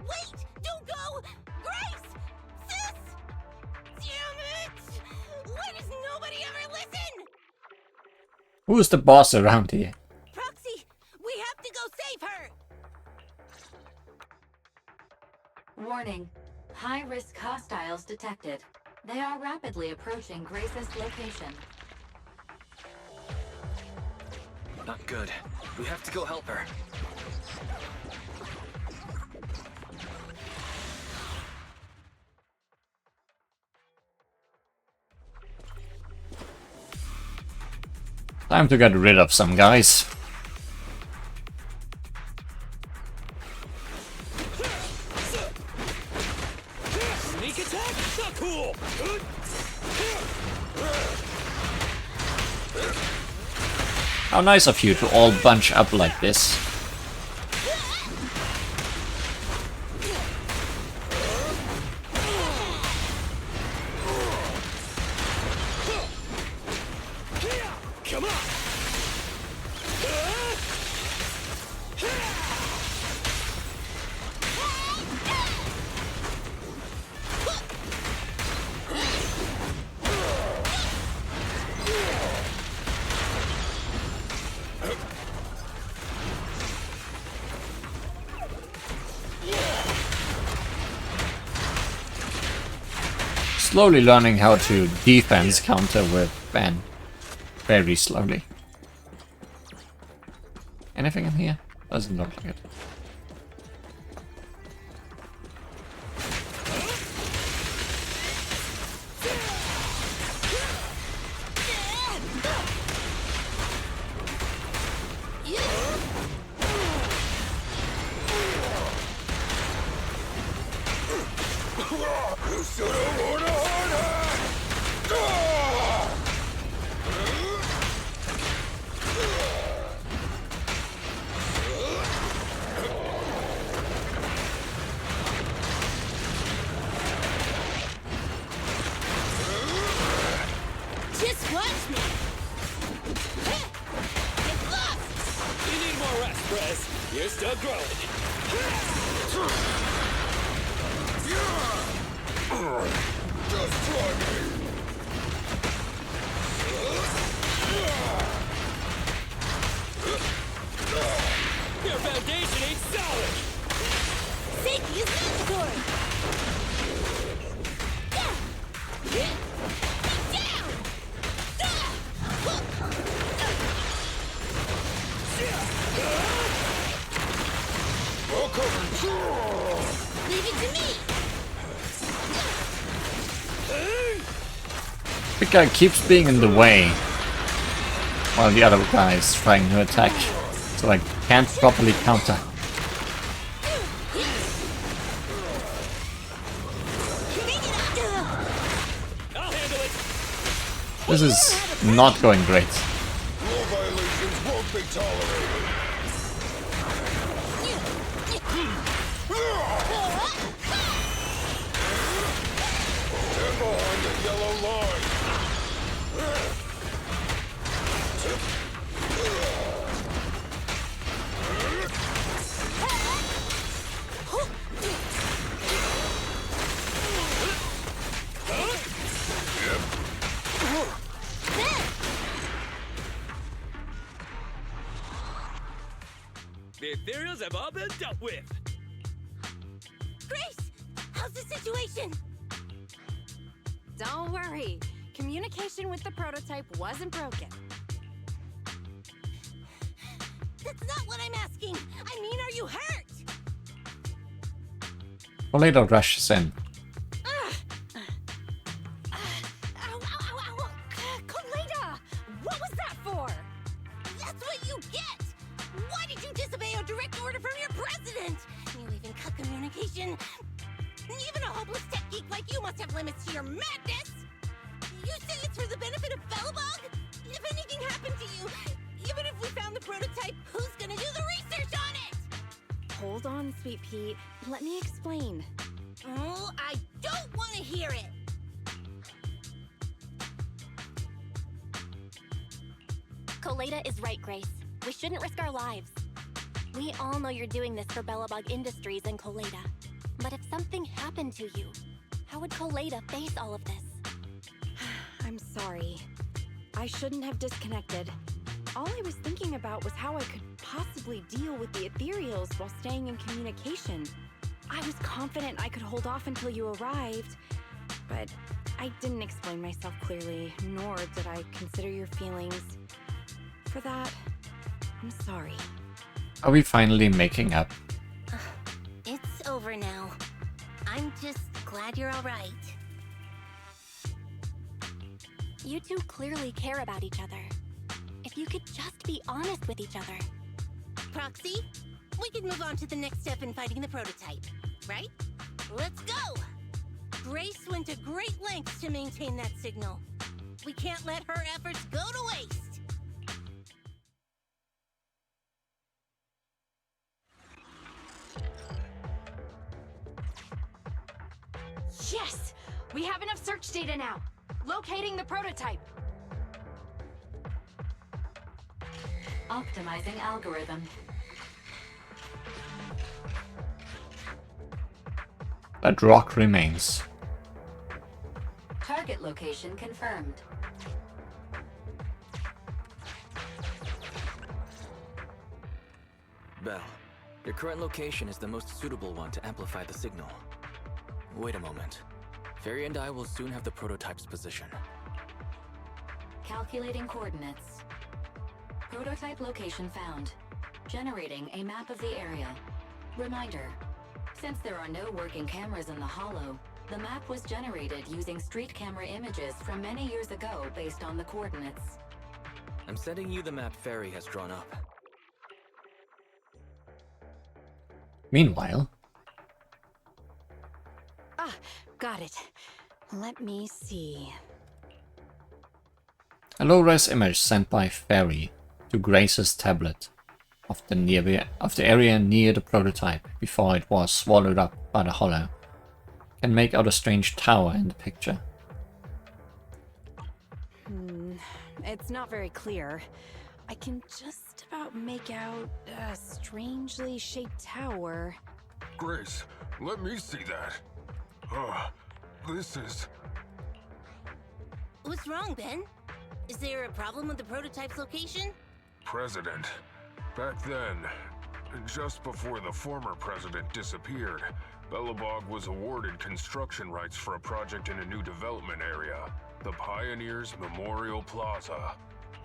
Wait! Don't go! Grace! Sis! Damn it! Why does nobody ever listen? Who's the boss around here? Proxy, we have to go save her! Warning. High-risk hostiles detected. They are rapidly approaching Grace's location. Not good. We have to go help her. Time to get rid of some guys. Sneak attack? Not cool! How nice of you to all bunch up like this. Come on! Slowly learning how to defense counter with Ben. Very slowly. Anything in here? Doesn't look like it. Just watch me! Get lost! You need more rest, Prez. You're still growing. Just try me. Your foundation ain't solid! Safety is mandatory! Get down! Leave it to me! The guy keeps being in the way while the other guy is trying to attack, so I can't properly counter. I'll handle it! This is not going great. Rule violations won't be tolerated. Stand behind the yellow line. The Ethereals have all been dealt with. Grace! How's the situation? Don't worry. Communication with the prototype wasn't broken. That's not what I'm asking! I mean, are you hurt? Toledo rushes in. Koleda! What was that for? That's what you get! Why did you disobey a direct order from your president? You even cut communication. Even a hopeless tech geek like you must have limits to your madness! You say it's for the benefit of Belobog? If anything happened to you, even if we found the prototype, who's gonna do the research on it? Hold on, Sweet Pete. Let me explain. Oh, I don't want to hear it! Coleta is right, Grace. We shouldn't risk our lives. We all know you're doing this for Belobog Industries and Coleta. But if something happened to you, how would Coleta face all of this? I'm sorry. I shouldn't have disconnected. All I was thinking about was how I could possibly deal with the Ethereals while staying in communication. I was confident I could hold off until you arrived, but I didn't explain myself clearly, nor did I consider your feelings. For that, I'm sorry. Are we finally making up? It's over now. I'm just glad you're all right. You two clearly care about each other. If you could just be honest with each other. Proxy, we could move on to the next step in fighting the prototype, right? Let's go! Grace went to great lengths to maintain that signal. We can't let her efforts go to waste. Yes! We have enough search data now! Locating the prototype! Optimizing algorithm. That rock remains. Target location confirmed. Bell, your current location is the most suitable one to amplify the signal. Wait a moment. Fairy and I will soon have the prototype's position. Calculating coordinates. Prototype location found. Generating a map of the area. Reminder, since there are no working cameras in the hollow, the map was generated using street camera images from many years ago based on the coordinates. I'm sending you the map Fairy has drawn up. Meanwhile, Got it. Let me see. a low-res image sent by Fairy to Grace's tablet of the area near the prototype before it was swallowed up by the hollow can make out a strange tower in the picture. It's not very clear. I can just about make out a strangely shaped tower. Grace, let me see that. This is... What's wrong, Ben? Is there a problem with the prototype's location? President. Back then, just before the former president disappeared, Belobog was awarded construction rights for a project in a new development area, the Pioneers Memorial Plaza.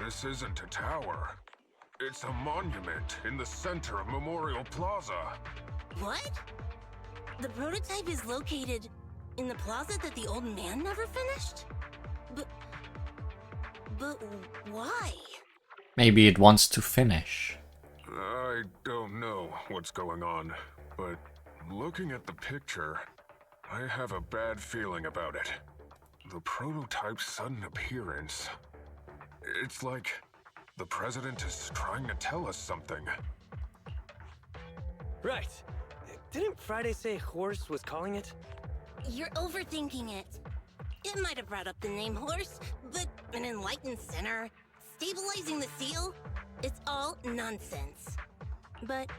This isn't a tower. It's a monument in the center of Memorial Plaza. What? The prototype is located in the plaza that the old man never finished? But why? Maybe it wants to finish. I don't know what's going on, but looking at the picture, I have a bad feeling about it. The prototype's sudden appearance. It's like the president is trying to tell us something. Right. Didn't Friday say Horse was calling it? You're overthinking it. It might have brought up the name Horse, but an enlightened center, stabilizing the seal, it's all nonsense. But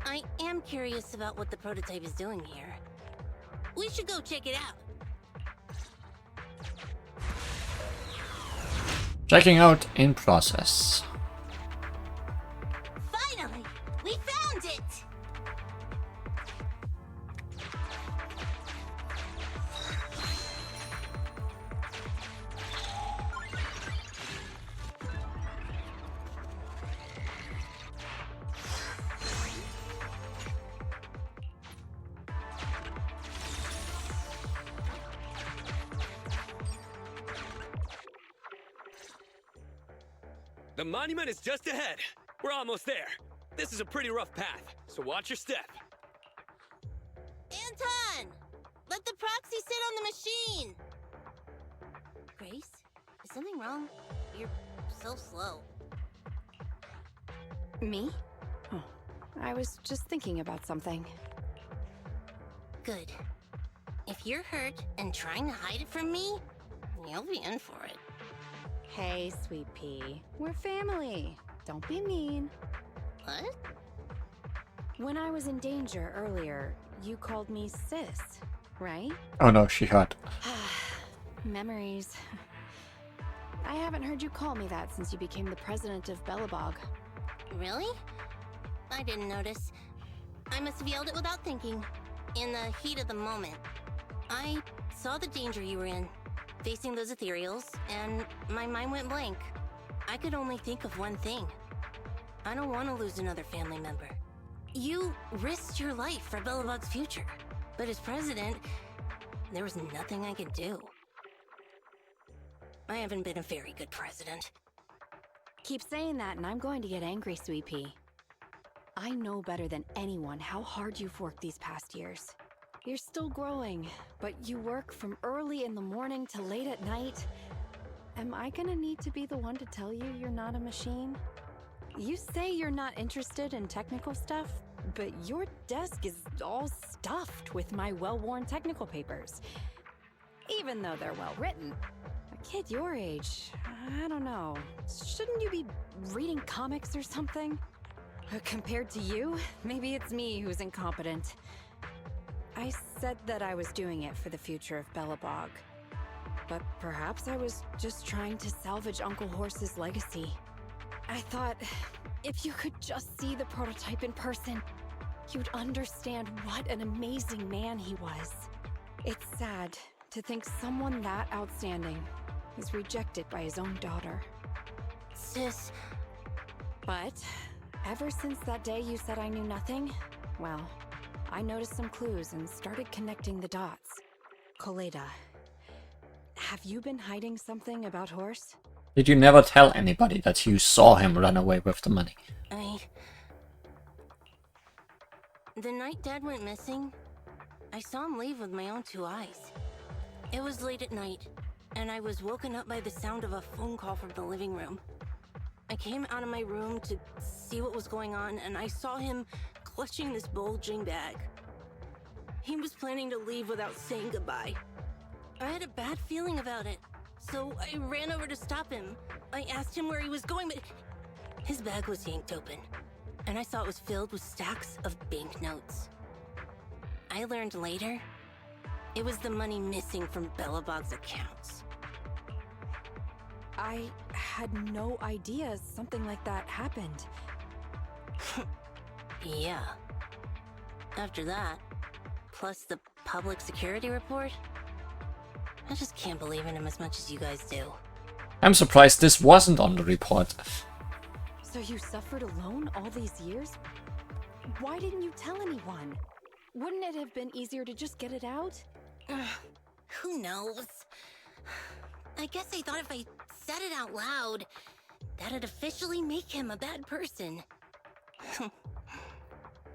I am curious about what the prototype is doing here. We should go check it out. Checking out in process. Finally! We found it! The monument is just ahead. We're almost there. This is a pretty rough path, so watch your step. Anton! Let the proxy sit on the machine! Grace? Is something wrong? You're so slow. Me? Oh, I was just thinking about something. Good. If you're hurt and trying to hide it from me, you'll be in for it. Hey, Sweet Pea. We're family. Don't be mean. What? When I was in danger earlier, you called me sis, right? Oh no, she heard. Memories. I haven't heard you call me that since you became the president of Belobog. Really? I didn't notice. I must have yelled it without thinking. In the heat of the moment. I saw the danger you were in, facing those Ethereals, and my mind went blank. I could only think of one thing. I don't want to lose another family member. You risked your life for Belobog's future, but as president, there was nothing I could do. I haven't been a very good president. Keep saying that and I'm going to get angry, Sweet Pea. I know better than anyone how hard you've worked these past years. You're still growing, but you work from early in the morning to late at night. Am I gonna need to be the one to tell you you're not a machine? You say you're not interested in technical stuff, but your desk is all stuffed with my well-worn technical papers. Even though they're well-written. A kid your age, I don't know. Shouldn't you be reading comics or something? Compared to you, maybe it's me who's incompetent. I said that I was doing it for the future of Belobog. But perhaps I was just trying to salvage Uncle Horse's legacy. I thought, if you could just see the prototype in person, you'd understand what an amazing man he was. It's sad to think someone that outstanding is rejected by his own daughter. Sis. But ever since that day you said I knew nothing, well, I noticed some clues and started connecting the dots. Coleda, have you been hiding something about Horse? Did you never tell anybody that you saw him run away with the money? The night Dad went missing, I saw him leave with my own two eyes. It was late at night, and I was woken up by the sound of a phone call from the living room. I came out of my room to see what was going on, and I saw him clutching this bulging bag. He was planning to leave without saying goodbye. I had a bad feeling about it, so I ran over to stop him. I asked him where he was going, but his bag was yanked open, and I saw it was filled with stacks of banknotes. I learned later, it was the money missing from Belobog's accounts. I had no idea something like that happened. Yeah. After that, plus the public security report, I just can't believe in him as much as you guys do. I'm surprised this wasn't on the report. So you suffered alone all these years? Why didn't you tell anyone? Wouldn't it have been easier to just get it out? Who knows? I guess I thought if I said it out loud, that'd officially make him a bad person.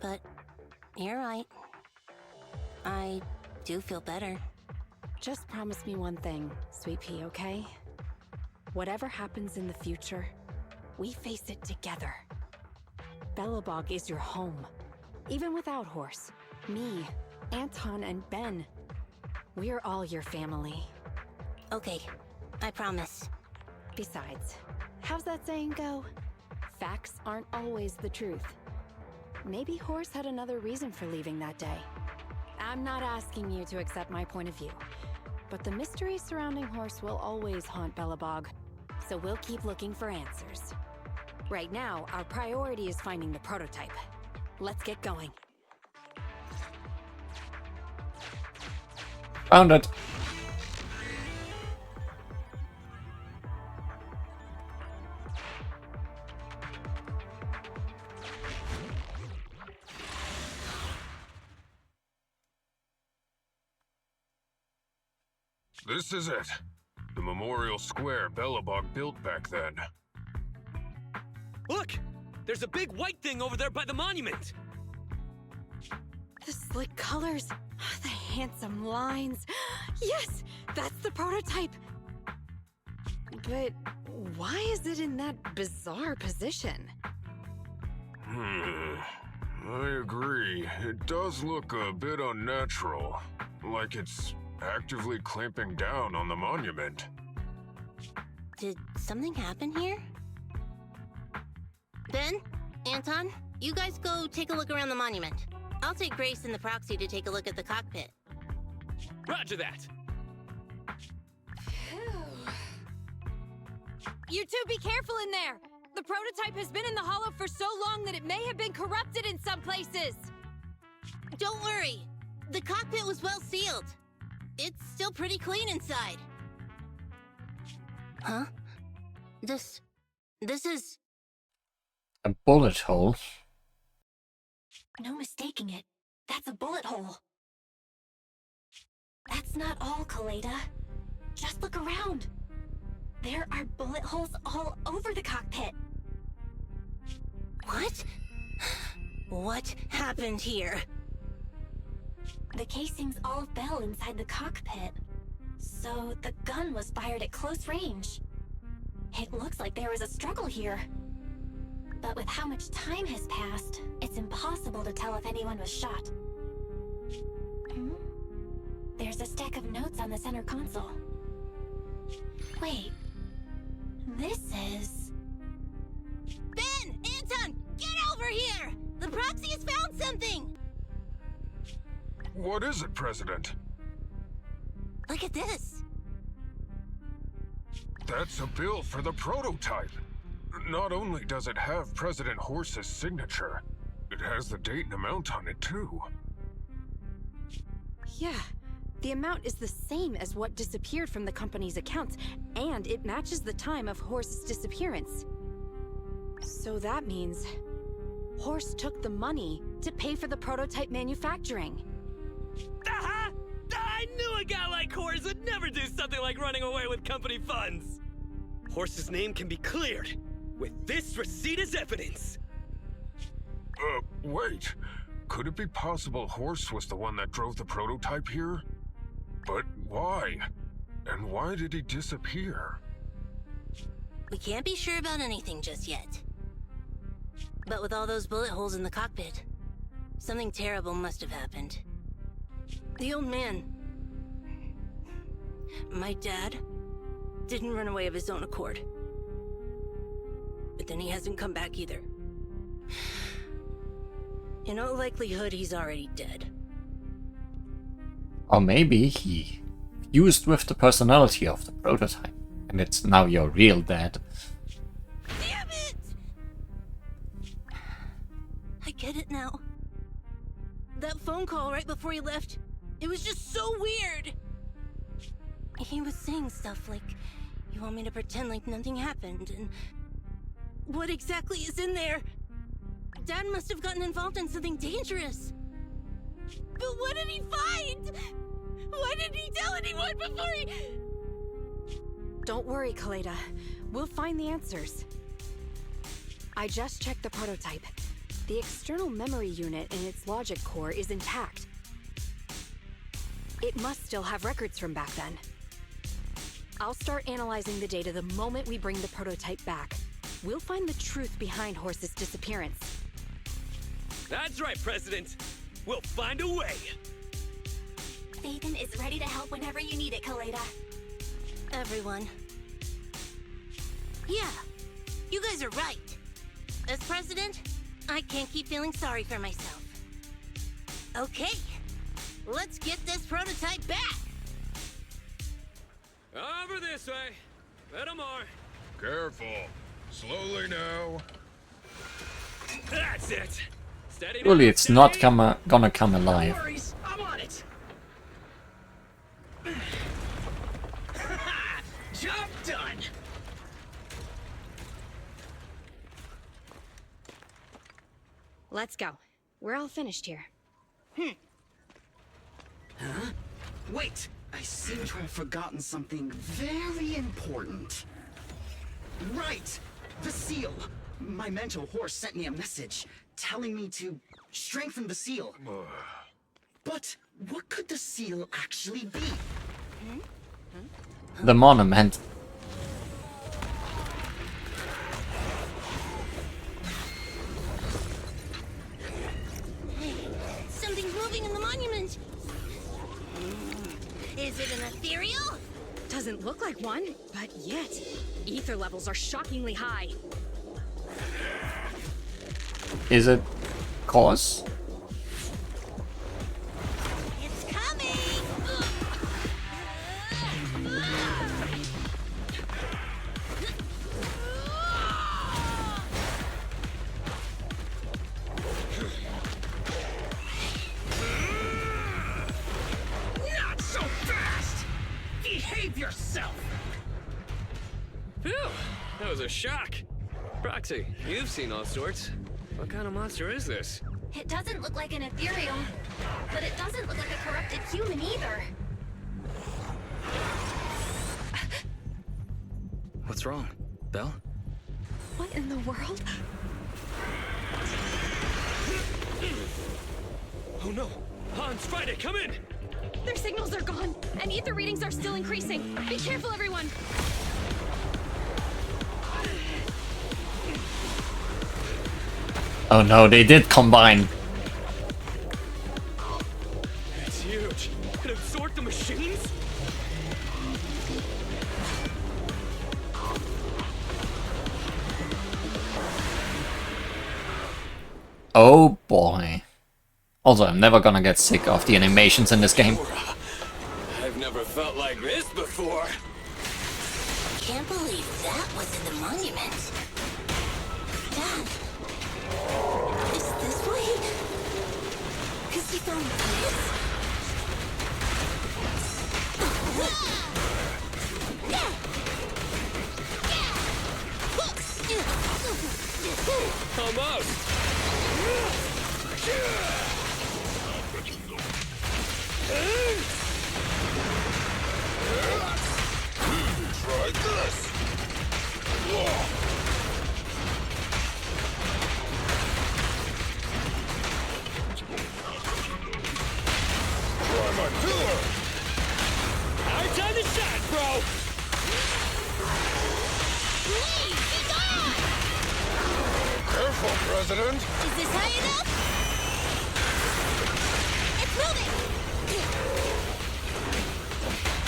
But you're right. I do feel better. Just promise me one thing, Sweet Pea, okay? Whatever happens in the future, we face it together. Belobog is your home. Even without Horse, me, Anton, and Ben. We're all your family. Okay, I promise. Besides, how's that saying go? Facts aren't always the truth. Maybe Horse had another reason for leaving that day. I'm not asking you to accept my point of view, but the mystery surrounding Horse will always haunt Belobog, so we'll keep looking for answers. Right now, our priority is finding the prototype. Let's get going. Found it. This is it. The memorial square Belobog built back then. Look! There's a big white thing over there by the monument! The slick colors, the handsome lines. Yes, that's the prototype. But why is it in that bizarre position? I agree. It does look a bit unnatural. Like it's actively clamping down on the monument. Did something happen here? Ben, Anton, you guys go take a look around the monument. I'll take Grace and the proxy to take a look at the cockpit. Roger that! You two be careful in there! The prototype has been in the hollow for so long that it may have been corrupted in some places! Don't worry. The cockpit was well sealed. It's still pretty clean inside. Huh? This is... A bullet hole? No mistaking it. That's a bullet hole. That's not all, Kaleda. Just look around. There are bullet holes all over the cockpit. What? What happened here? The casings all fell inside the cockpit. So the gun was fired at close range. It looks like there was a struggle here. But with how much time has passed, it's impossible to tell if anyone was shot. There's a stack of notes on the center console. Wait. This is... Ben! Anton! Get over here! The proxy has found something! What is it, President? Look at this. That's a bill for the prototype. Not only does it have President Horse's signature, it has the date and amount on it too. Yeah, the amount is the same as what disappeared from the company's accounts, and it matches the time of Horse's disappearance. So that means Horse took the money to pay for the prototype manufacturing. Aha! I knew a guy like Horse would never do something like running away with company funds! Horse's name can be cleared with this receipt as evidence. Wait. Could it be possible Horse was the one that drove the prototype here? But why? And why did he disappear? We can't be sure about anything just yet. But with all those bullet holes in the cockpit, something terrible must have happened. The old man, my dad, didn't run away of his own accord. But then he hasn't come back either. In all likelihood, he's already dead. Or maybe he fused with the personality of the prototype, and it's now your real dad. Damn it! I get it now. That phone call right before he left, it was just so weird. He was saying stuff like, you want me to pretend like nothing happened, and what exactly is in there? Dad must have gotten involved in something dangerous. But what did he find? Why didn't he tell anyone before he... Don't worry, Kaleda. We'll find the answers. I just checked the prototype. The external memory unit in its logic core is intact. It must still have records from back then. I'll start analyzing the data the moment we bring the prototype back. We'll find the truth behind Horse's disappearance. That's right, President. We'll find a way. Phaethon is ready to help whenever you need it, Kaleda. Everyone. Yeah, you guys are right. As president, I can't keep feeling sorry for myself. Okay, let's get this prototype back. Over this way. Little more. Careful. Slowly now. That's it. Steady. Surely it's not gonna come alive. No worries, I'm on it. Job done. Let's go. We're all finished here. Huh? Wait, I seem to have forgotten something very important. Right! The seal! My mental horse sent me a message telling me to strengthen the seal. But what could the seal actually be? The monument. Something's moving in the monument. Is it an ethereal? Doesn't look like one, but yet, ether levels are shockingly high. Is it cause? It's coming! Not so fast! Behave yourself! Phew! That was a shock. Proxy, you've seen all sorts. What kind of monster is this? It doesn't look like an ethereal, but it doesn't look like a corrupted human either. What's wrong? Belle? What in the world? Oh no! Hans, Friday, come in! Their signals are gone, and ether readings are still increasing. Be careful, everyone! Oh no, they did combine. It's huge. It absorbed the machines? Oh boy. Also, I'm never gonna get sick of the animations in this game. I've never felt like this before. Can't believe that was in the monument. Dad, is this why Cause he found this? Almost. Try this. Try my pillar. Our time to shine, bro. Careful, President. Is this high enough? It's moving!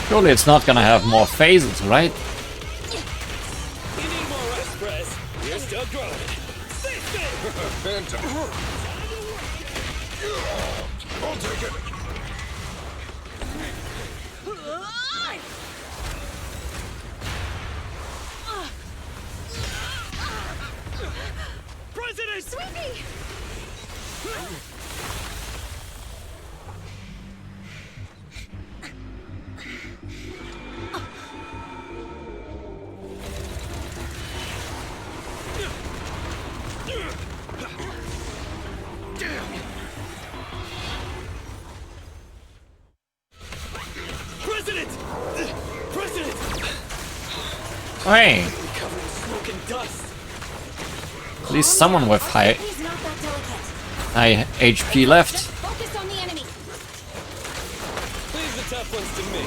Surely it's not gonna have more phases, right? You need more rest, Prez. You're still growing. Stay still! Phantom. I'll take it. President! Sweepy! President! President! Hey, Covered in smoke and dust. at least someone with high He's not that delicate. HP left. Focus on the enemy! Leave the tough ones to me.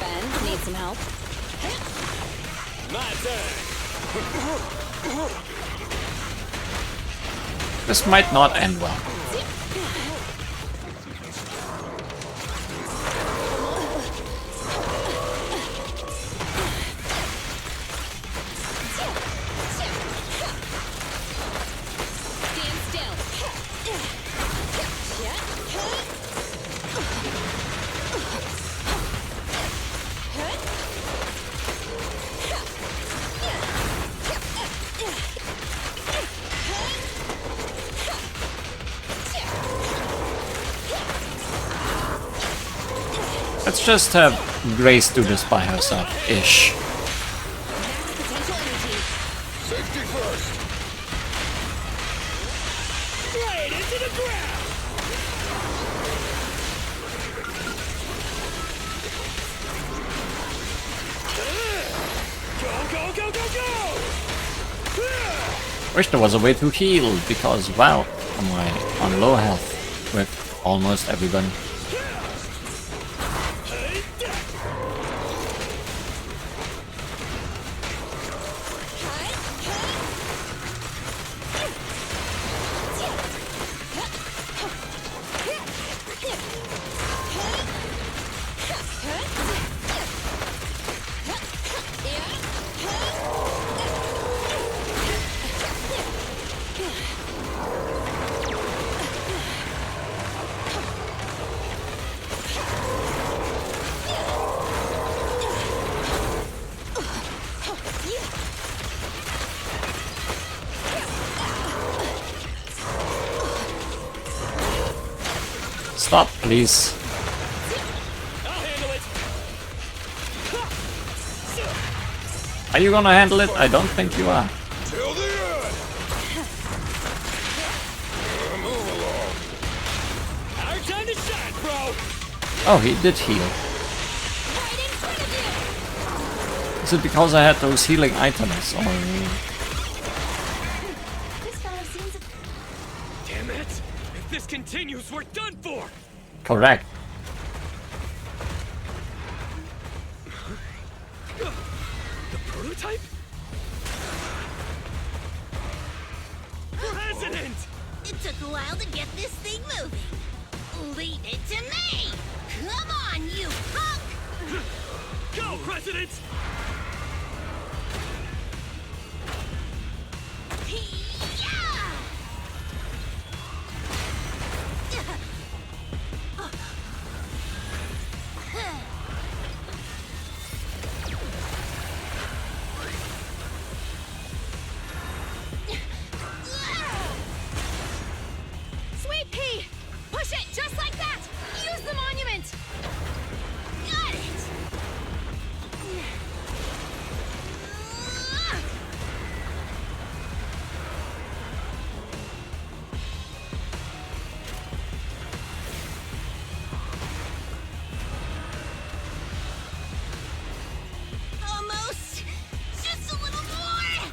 Ben, need some help? My turn. This might not end well. Stand still. Let's just have Grace do this by herself-ish. Potential energy. Safety first. Right into the ground! Wish there was a way to heal, because, wow, am I on low health with almost everybody. Stop, please. Are you gonna handle it? I don't think you are. Till the end. Move along. Our time to shine, bro. Oh, he did heal. Is it because I had those healing items? Or... Damn it! If this continues, we're done for. Correct. The prototype? President! It took a while to get this thing moving. Leave it to me! Come on, you punk! Go, President! Sweet pea! Push it just like that! Use the monument! Got it! Almost! Just a little more!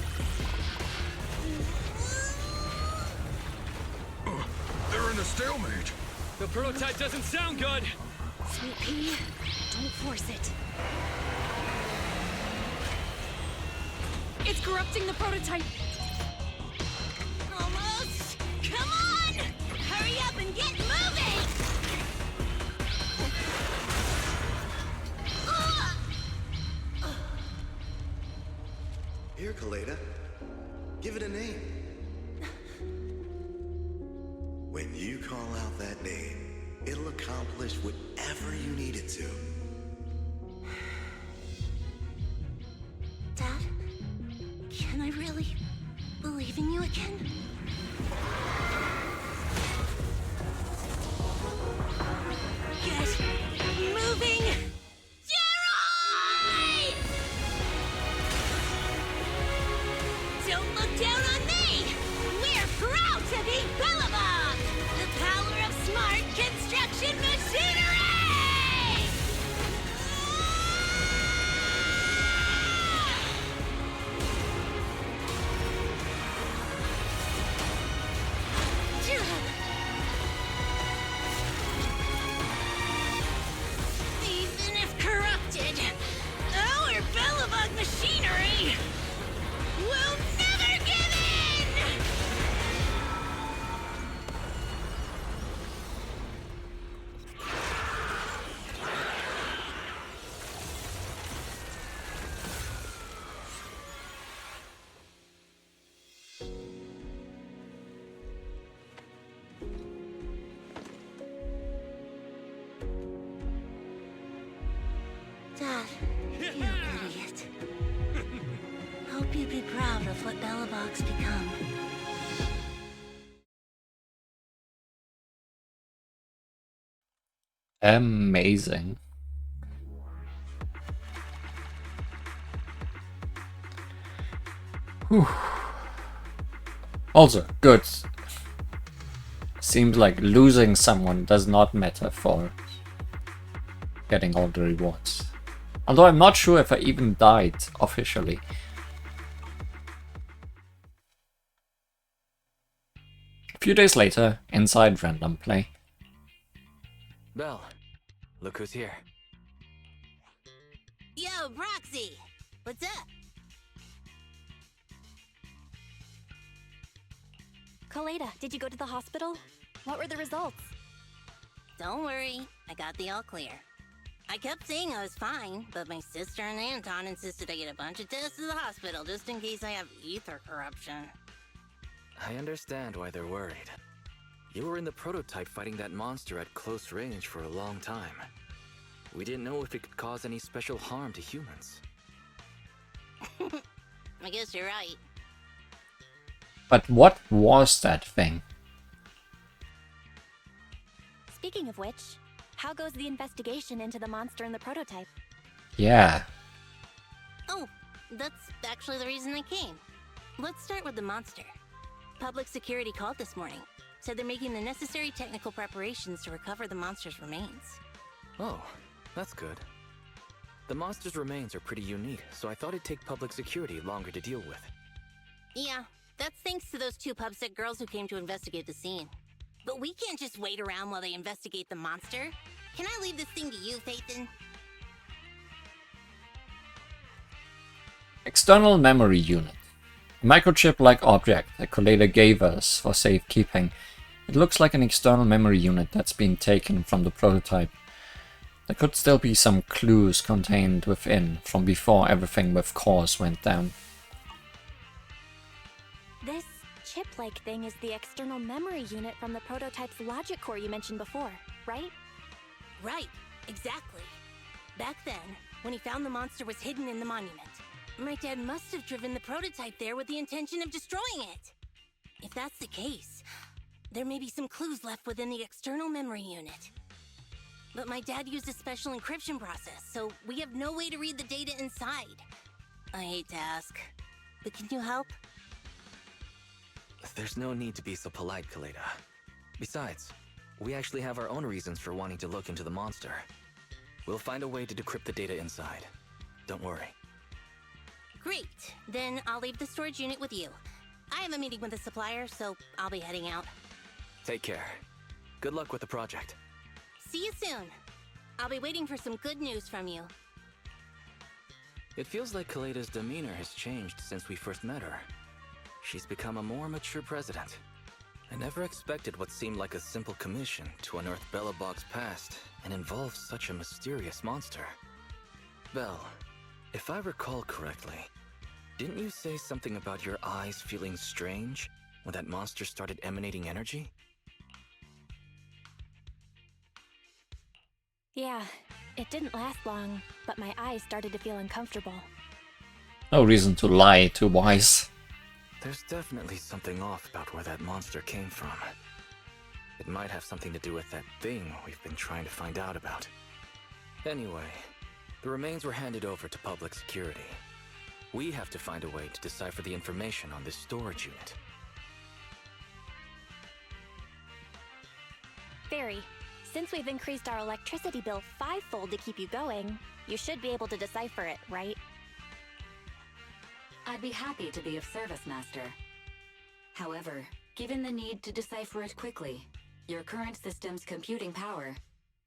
They're in a stalemate. The prototype doesn't sound good. Sweet pea, don't force it. It's corrupting the prototype. Almost! Come on! Hurry up and get moving! Here, Kaleda. Give it a name. When you call out that name, it'll accomplish whatever you need it to. Dad, can I really believe in you again? Get moving! Jerry! Don't look down on me! We're proud to be Bellabog! The power of smart construction machinery! Even if corrupted, our Bellabog machinery will never give in! Dad, you idiot. Hope you'd be proud of what Bellabog's become. Amazing. Whew. Also, good. Seems like losing someone does not matter for getting all the rewards. Although I'm not sure if I even died officially. few days later, inside Random Play. Belle, look who's here. Yo, Proxy! What's up? Coleda, did you go to the hospital? What were the results? Don't worry, I got the all clear. I kept saying I was fine, but my sister and Anton insisted I get a bunch of tests at the hospital just in case I have ether corruption. I understand why they're worried. You were in the prototype fighting that monster at close range for a long time. We didn't know if it could cause any special harm to humans. I guess you're right. But what was that thing? Speaking of which, how goes the investigation into the monster in the prototype? Yeah. Oh, that's actually the reason I came. Let's start with the monster. Public security called this morning. Said they're making the necessary technical preparations to recover the monster's remains. Oh, that's good. The monster's remains are pretty unique, so I thought it'd take public security longer to deal with. Yeah, that's thanks to those two PubSec girls who came to investigate the scene. But we can't just wait around while they investigate the monster. Can I leave this thing to you, Phaethon? External memory unit. A microchip-like object that Coleda gave us for safekeeping. It looks like an external memory unit that's been taken from the prototype. There could still be some clues contained within from before everything with cores went down. This chip-like thing is the external memory unit from the prototype's logic core you mentioned before, right? Right, exactly. Back then, when he found the monster was hidden in the monument, my dad must have driven the prototype there with the intention of destroying it. If that's the case, there may be some clues left within the external memory unit. But my dad used a special encryption process, so we have no way to read the data inside. I hate to ask, but can you help? There's no need to be so polite, Coleda. Besides, we actually have our own reasons for wanting to look into the monster. We'll find a way to decrypt the data inside. Don't worry. Great, then I'll leave the storage unit with you. I have a meeting with the supplier, so I'll be heading out. Take care. Good luck with the project. See you soon. I'll be waiting for some good news from you. It feels like Coleda's demeanor has changed since we first met her. She's become a more mature president. I never expected what seemed like a simple commission to unearth Belobog's past and involve such a mysterious monster. Belle, if I recall correctly, didn't you say something about your eyes feeling strange when that monster started emanating energy? Yeah, it didn't last long, but my eyes started to feel uncomfortable. No reason to lie to Wise. There's definitely something off about where that monster came from. It might have something to do with that thing we've been trying to find out about. Anyway, the remains were handed over to public security. We have to find a way to decipher the information on this storage unit. Fairy, since we've increased our electricity bill 5-fold to keep you going, you should be able to decipher it, right? I'd be happy to be of service, Master. However, given the need to decipher it quickly, your current system's computing power,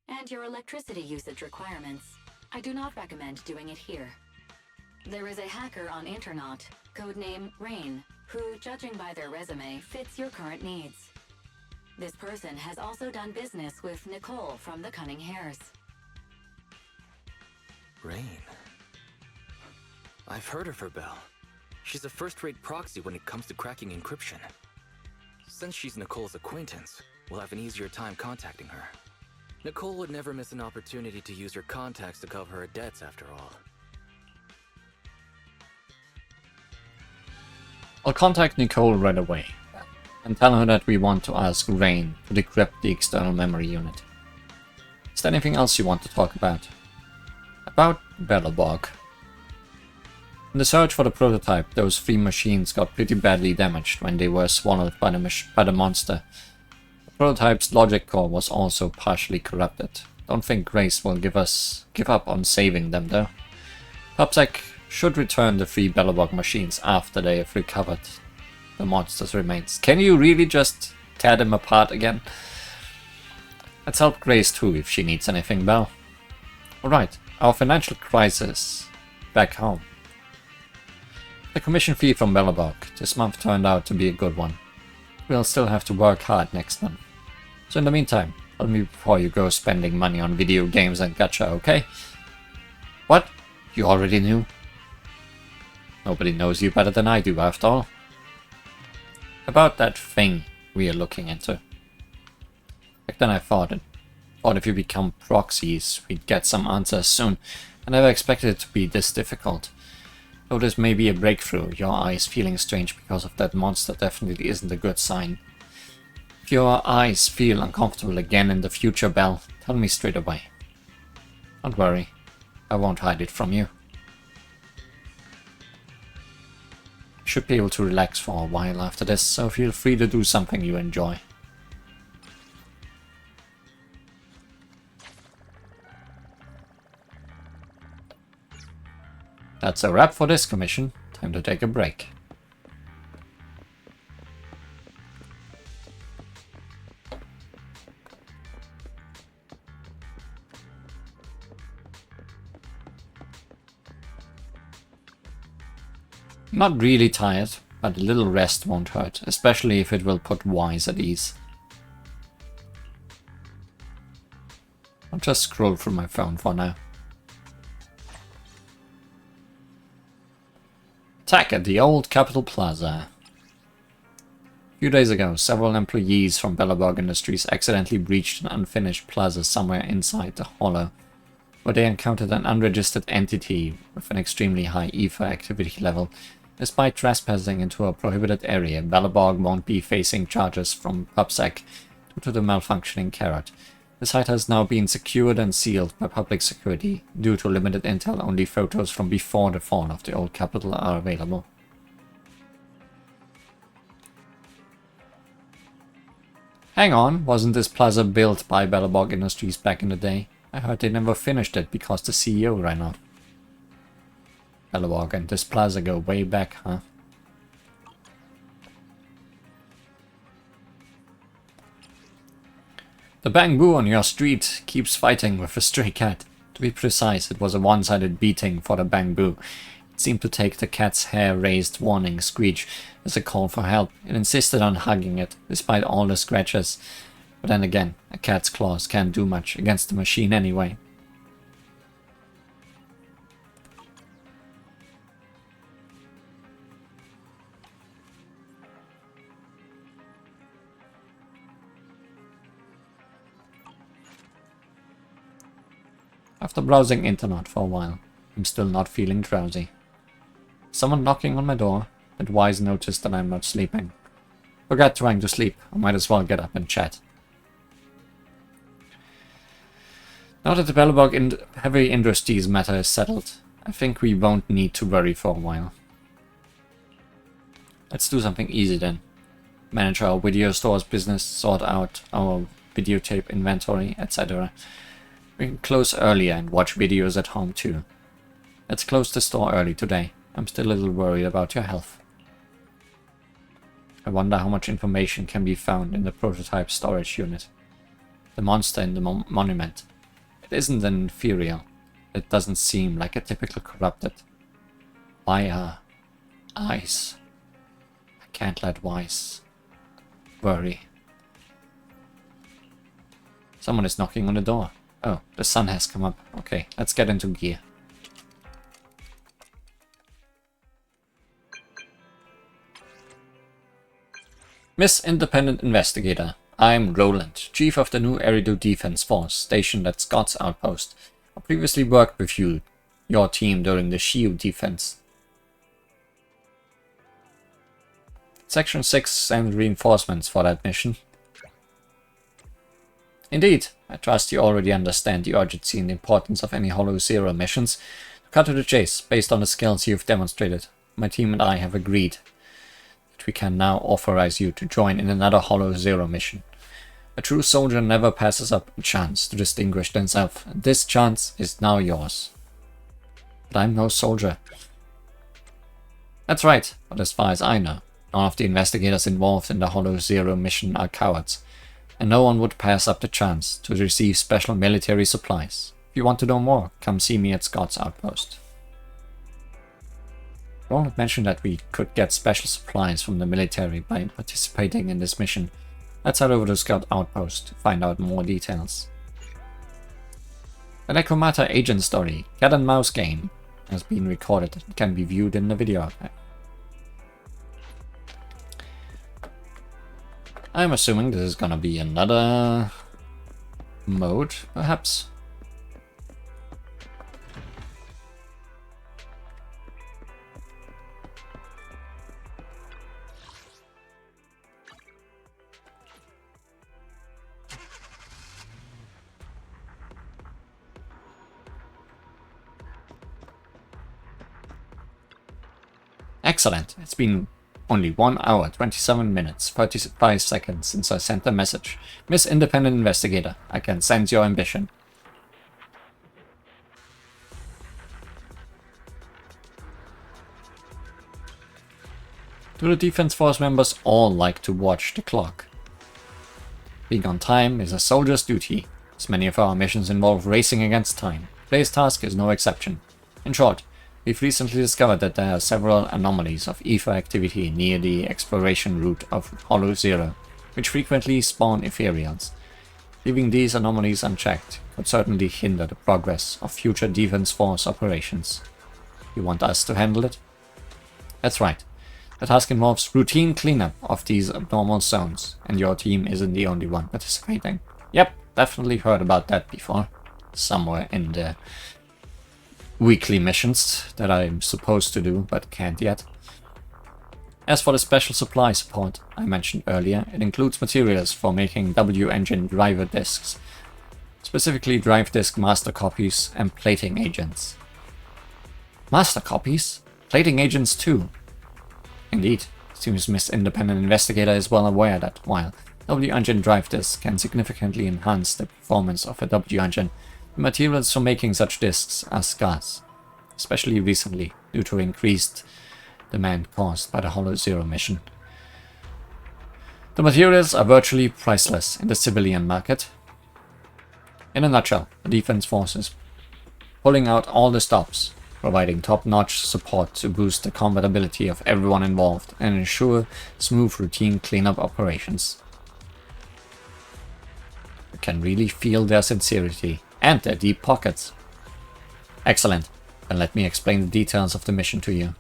and your electricity usage requirements, I do not recommend doing it here. There is a hacker on Internet, codename Rain, who, judging by their resume, fits your current needs. This person has also done business with Nicole from the Cunning Hares. Rain. I've heard of her, Belle. She's a first-rate proxy when it comes to cracking encryption. Since she's Nicole's acquaintance, we'll have an easier time contacting her. Nicole would never miss an opportunity to use her contacts to cover her debts, after all. I'll contact Nicole right away and tell her that we want to ask Rain to decrypt the external memory unit. Is there anything else you want to talk about? About Belobog. In the search for the prototype, those 3 machines got pretty badly damaged when they were swallowed by the monster. The prototype's logic core was also partially corrupted. Don't think Grace will give up on saving them though. PubSec should return the 3 Belobog machines after they have recovered the monster's remains. Can you really just tear them apart again. Let's help Grace too if she needs anything, Belle. Alright, our financial crisis back home. The commission fee from Belobog this month turned out to be a good one. We'll still have to work hard next month. So in the meantime, tell me before you go spending money on video games and gacha, okay? What? You already knew? Nobody knows you better than I do, after all. About that thing we are looking into. Back then I thought if we become proxies, we'd get some answers soon. I never expected it to be this difficult. Though this may be a breakthrough, your eyes feeling strange because of that monster definitely isn't a good sign. If your eyes feel uncomfortable again in the future, Belle, tell me straight away. Don't worry, I won't hide it from you. You should be able to relax for a while after this, so feel free to do something you enjoy. That's a wrap for this commission. Time to take a break. Not really tired, but a little rest won't hurt, especially if it will put Wise at ease. I'll just scroll through my phone for now. Attack at the old Capital Plaza. A few days ago, several employees from Belobog Industries accidentally breached an unfinished plaza somewhere inside the hollow, where they encountered an unregistered entity with an extremely high ether activity level. Despite trespassing into a prohibited area, Belobog won't be facing charges from PubSec due to the malfunctioning carrot. The site has now been secured and sealed by public security. Due to limited intel, only photos from before the fall of the old capital are available. Hang on, wasn't this plaza built by Belobog Industries back in the day? I heard they never finished it because the CEO ran off. Belobog and this plaza go way back, huh? The bamboo on your street keeps fighting with a stray cat. To be precise, it was a one-sided beating for the bamboo. It seemed to take the cat's hair-raised warning screech as a call for help. It insisted on hugging it, despite all the scratches. But then again, a cat's claws can't do much against the machine anyway. After browsing internet for a while, I'm still not feeling drowsy. Someone knocking on my door, but Wise noticed that I'm not sleeping. Forgot trying to sleep, I might as well get up and chat. Now that the Belobog Heavy Industries matter is settled, I think we won't need to worry for a while. Let's do something easy then. Manage our video store's business, sort out our videotape inventory, etc. We can close earlier and watch videos at home too. Let's close the store early today. I'm still a little worried about your health. I wonder how much information can be found in the prototype storage unit. The monster in the monument. It isn't an Ethereal. It doesn't seem like a typical corrupted. Why are eyes? I can't let Wise worry. Someone is knocking on the door. Oh, the sun has come up. Okay, let's get into gear. Miss Independent Investigator, I'm Roland, Chief of the new Eridu Defense Force, stationed at Scott's Outpost. I previously worked with your team during the Shield defense. Section 6 sends reinforcements for that mission. Indeed, I trust you already understand the urgency and importance of any Hollow Zero missions. To cut to the chase, based on the skills you've demonstrated, my team and I have agreed that we can now authorize you to join in another Hollow Zero mission. A true soldier never passes up a chance to distinguish themselves, and this chance is now yours. But I'm no soldier. That's right, but as far as I know, None of the investigators involved in the Hollow Zero mission are cowards, and no one would pass up the chance to receive special military supplies. If you want to know more, come see me at Scott's Outpost. Ronald mentioned that we could get special supplies from the military by participating in this mission. Let's head over to Scott Outpost to find out more details. The Necromata agent story, Cat and Mouse game, has been recorded and can be viewed in the video archive. I'm assuming this is gonna be another mode, perhaps. Excellent. It's been only 1 hour, 27 minutes, 35 seconds since I sent the message. Miss Independent Investigator, I can sense your ambition. Do the Defense Force members all like to watch the clock? Being on time is a soldier's duty, as many of our missions involve racing against time. Today's task is no exception. In short, we've recently discovered that there are several anomalies of ether activity near the exploration route of Hollow Zero, which frequently spawn Ethereals. Leaving these anomalies unchecked could certainly hinder the progress of future Defense Force operations. You want us to handle it? That's right. The task involves routine cleanup of these abnormal zones, and your team isn't the only one participating. Yep, definitely heard about that before. Somewhere in the weekly missions that I'm supposed to do, but can't yet. As for the special supply support I mentioned earlier, it includes materials for making W-engine driver disks, specifically drive disk master copies and plating agents. Master copies? Plating agents too? Indeed, seems Miss Independent Investigator is well aware that while W-engine drive disks can significantly enhance the performance of a W-engine, the materials for making such disks are scarce, especially recently due to increased demand caused by the Hollow Zero mission. The materials are virtually priceless in the civilian market. In a nutshell, the Defense Force is pulling out all the stops, providing top-notch support to boost the compatibility of everyone involved and ensure smooth routine cleanup operations. You can really feel their sincerity and their deep pockets. Excellent. Then let me explain the details of the mission to you.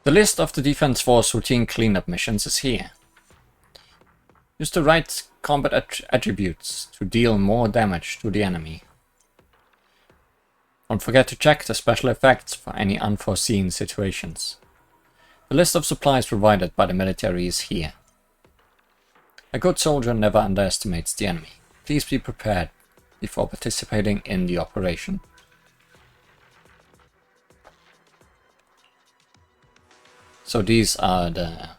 The list of the Defense Force routine cleanup missions is here. Use the right combat attributes to deal more damage to the enemy. Don't forget to check the special effects for any unforeseen situations. The list of supplies provided by the military is here. A good soldier never underestimates the enemy. Please be prepared before participating in the operation. So these are the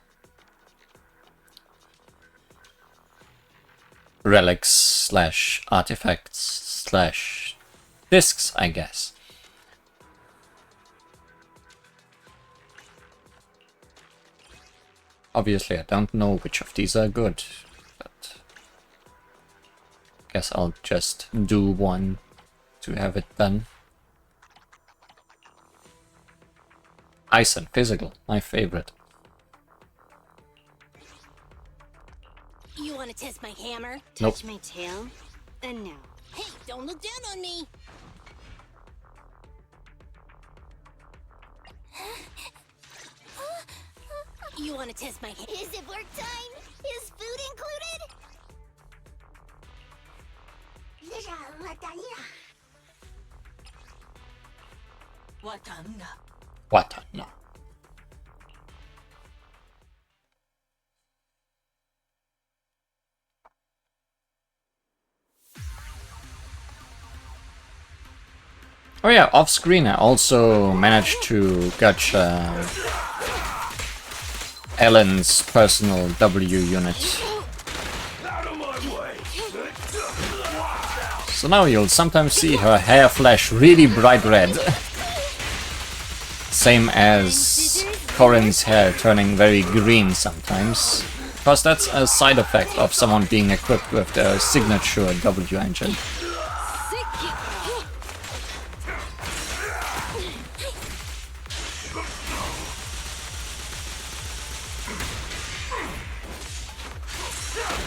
relics slash artifacts slash discs, I guess. Obviously, I don't know which of these are good, but I guess I'll just do one to have it done. Ice and physical, my favorite. You want to test my hammer? Nope. Touch my tail? And no. Hey, don't look down on me! You want to test my hammer? Is it work time? Is food included? What? No. Oh yeah, off screen I also managed to catch Ellen's personal W unit. So now you'll sometimes see her hair flash really bright red. same as Corin's hair turning very green sometimes, because that's a side effect of someone being equipped with their signature W engine.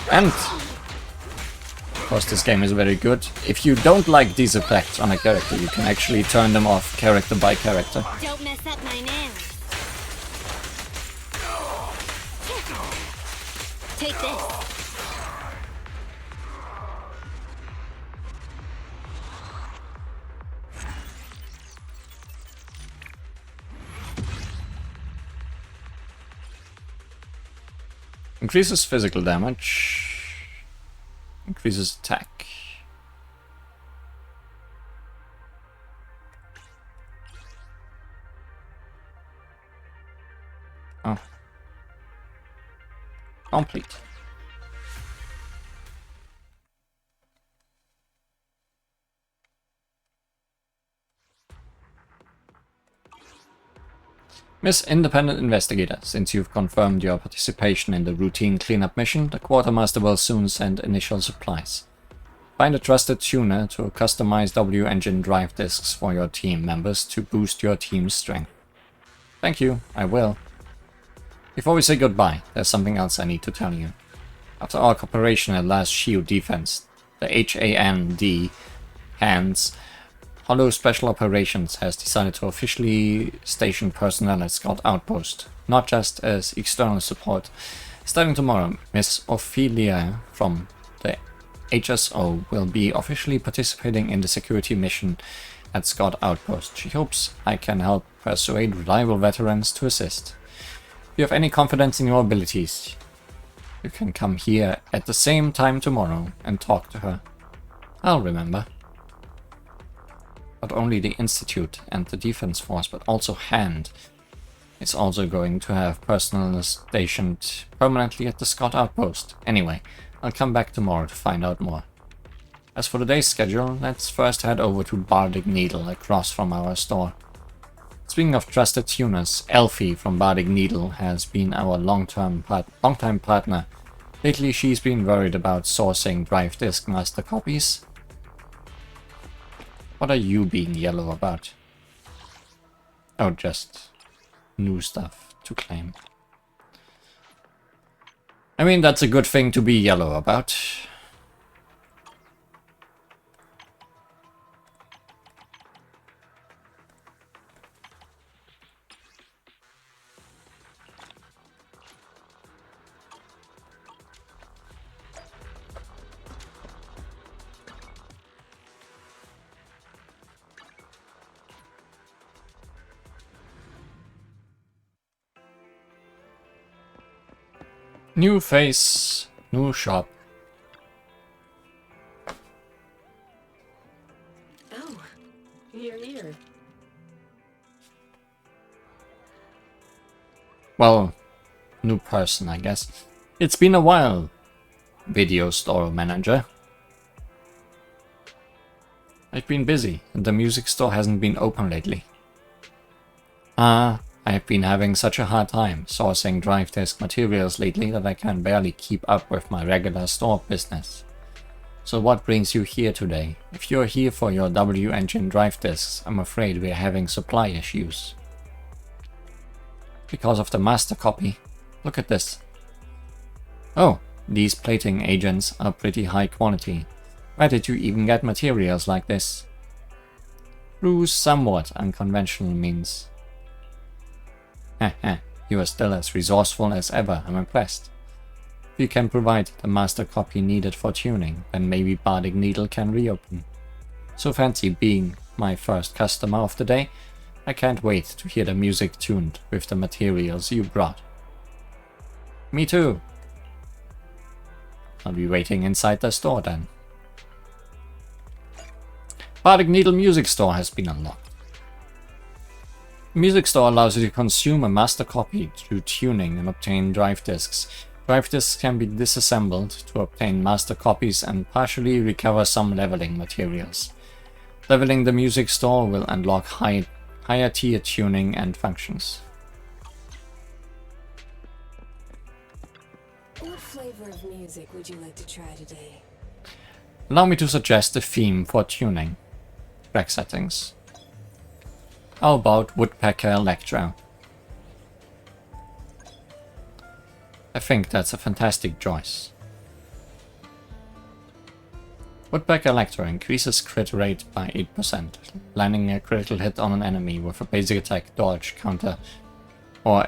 And, of course, this game is very good. If you don't like these effects on a character, you can actually turn them off character by character. Don't mess up my nails. Take this. Increases physical damage. Increases attack. Oh. Complete. Miss Independent Investigator, since you've confirmed your participation in the routine cleanup mission, the Quartermaster will soon send initial supplies. Find a trusted tuner to customize W-engine drive disks for your team members to boost your team's strength. Thank you, I will. Before we say goodbye, there's something else I need to tell you. After our cooperation at last Shield Defense, the HAND, Hands, Hollow Special Operations has decided to officially station personnel at Scout Outpost, not just as external support. Starting tomorrow, Miss Ophelia from the HSO will be officially participating in the security mission at Scout Outpost. She hopes I can help persuade reliable veterans to assist. If you have any confidence in your abilities, you can come here at the same time tomorrow and talk to her. I'll remember. Not only the Institute and the Defense Force, but also HAND is also going to have personnel stationed permanently at the Scout Outpost. Anyway, I'll come back tomorrow to find out more. As for today's schedule, let's first head over to Bardic Needle across from our store. Speaking of trusted tuners, Elfie from Bardic Needle has been our long-time partner. Lately she's been worried about sourcing drive disk master copies. What are you being yellow about? Oh, just new stuff to claim. I mean, that's a good thing to be yellow about. New face, new shop. Oh, you're here. Well, new person, I guess. It's been a while, video store manager. I've been busy, and the music store hasn't been open lately. I've been having such a hard time sourcing drive disk materials lately that I can barely keep up with my regular store business. So what brings you here today? If you're here for your W-engine drive disks, I'm afraid we're having supply issues. Because of the master copy. Look at this. Oh, these plating agents are pretty high quality. Where did you even get materials like this? Through somewhat unconventional means. You are still as resourceful as ever, I'm impressed. If you can provide the master copy needed for tuning, then maybe Bardic Needle can reopen. So fancy being my first customer of the day. I can't wait to hear the music tuned with the materials you brought. Me too. I'll be waiting inside the store then. Bardic Needle Music Store has been unlocked. The music store allows you to consume a master copy through tuning and obtain drive disks. Drive disks can be disassembled to obtain master copies and partially recover some leveling materials. Leveling the music store will unlock Higher tier tuning and functions. What flavor of music would you like to try today? Allow me to suggest a theme for tuning. Track settings. How about Woodpecker Electro? I think that's a fantastic choice. Woodpecker Electro increases crit rate by 8%, landing a critical hit on an enemy with a basic attack, dodge, counter, or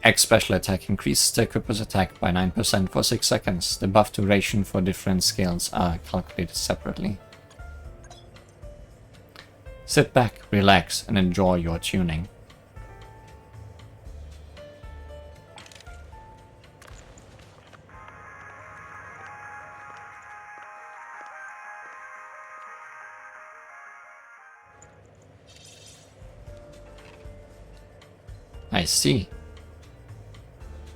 X special attack increases the equipper's attack by 9% for 6 seconds. The buff duration for different skills are calculated separately. Sit back, relax, and enjoy your tuning. I see.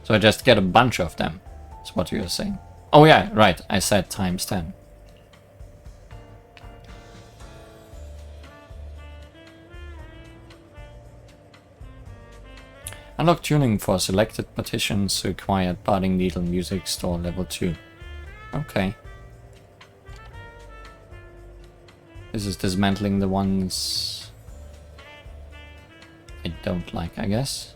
So I just get a bunch of them, is what you're saying. Oh yeah, right, I said times 10. Unlock tuning for selected partitions required Parting Needle Music Store level 2. Okay. This is dismantling the ones I don't like, I guess.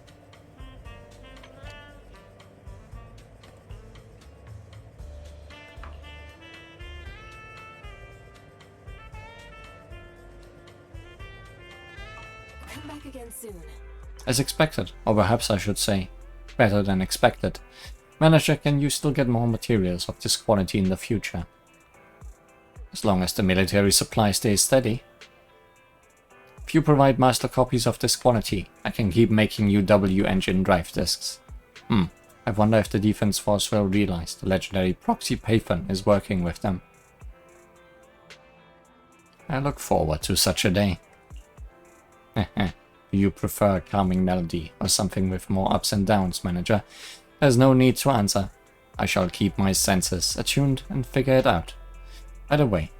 Come back again soon. As expected, or perhaps I should say, better than expected. Manager, can you still get more materials of this quality in the future? As long as the military supply stays steady. If you provide master copies of this quality, I can keep making you W engine drive disks. I wonder if the defense force will realize the legendary proxy Pathan is working with them. I look forward to such a day. Do you prefer a calming melody or something with more ups and downs, Manager? There's no need to answer. I shall keep my senses attuned and figure it out. By the way,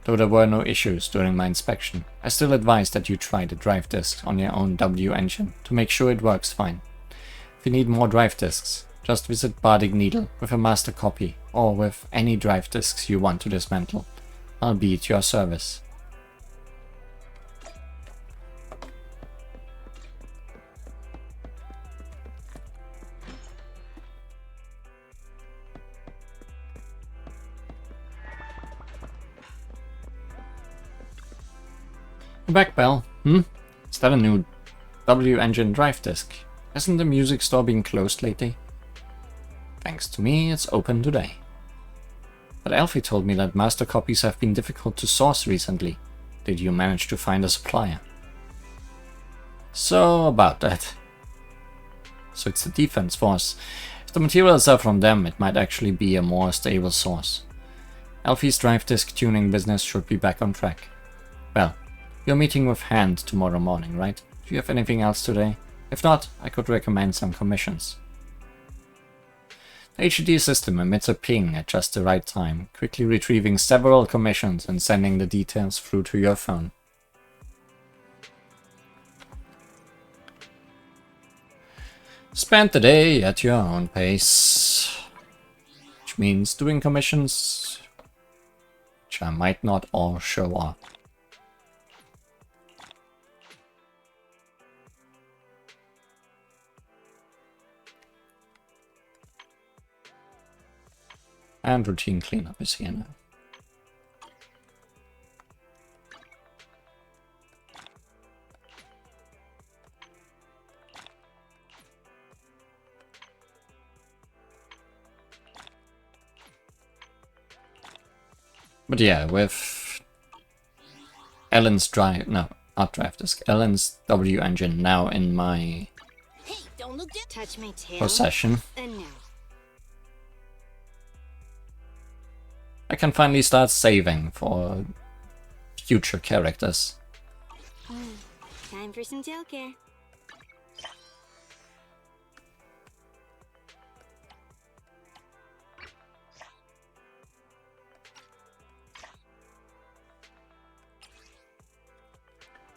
though there were no issues during my inspection, I still advise that you try the drive disk on your own W engine to make sure it works fine. If you need more drive disks, just visit Bardic Needle with a master copy or with any drive disks you want to dismantle. I'll be at your service. Back, Bell. Is that a new W engine drive disk? Hasn't the music store been closed lately? Thanks to me, it's open today. But Alfie told me that master copies have been difficult to source recently. Did you manage to find a supplier? So, about that. So it's the defense force. If the materials are from them, it might actually be a more stable source. Alfie's drive disk tuning business should be back on track. Well, you're meeting with Hand tomorrow morning, right? Do you have anything else today? If not, I could recommend some commissions. The HUD system emits a ping at just the right time, quickly retrieving several commissions and sending the details through to your phone. Spend the day at your own pace. Which means doing commissions which I might not all show up. And routine cleanup is here now. But yeah, with Ellen's drive, no, not drive disk, Ellen's W engine now in my Don't look at touch my tail. possession, And now. I can finally start saving for future characters. Time for some tail care.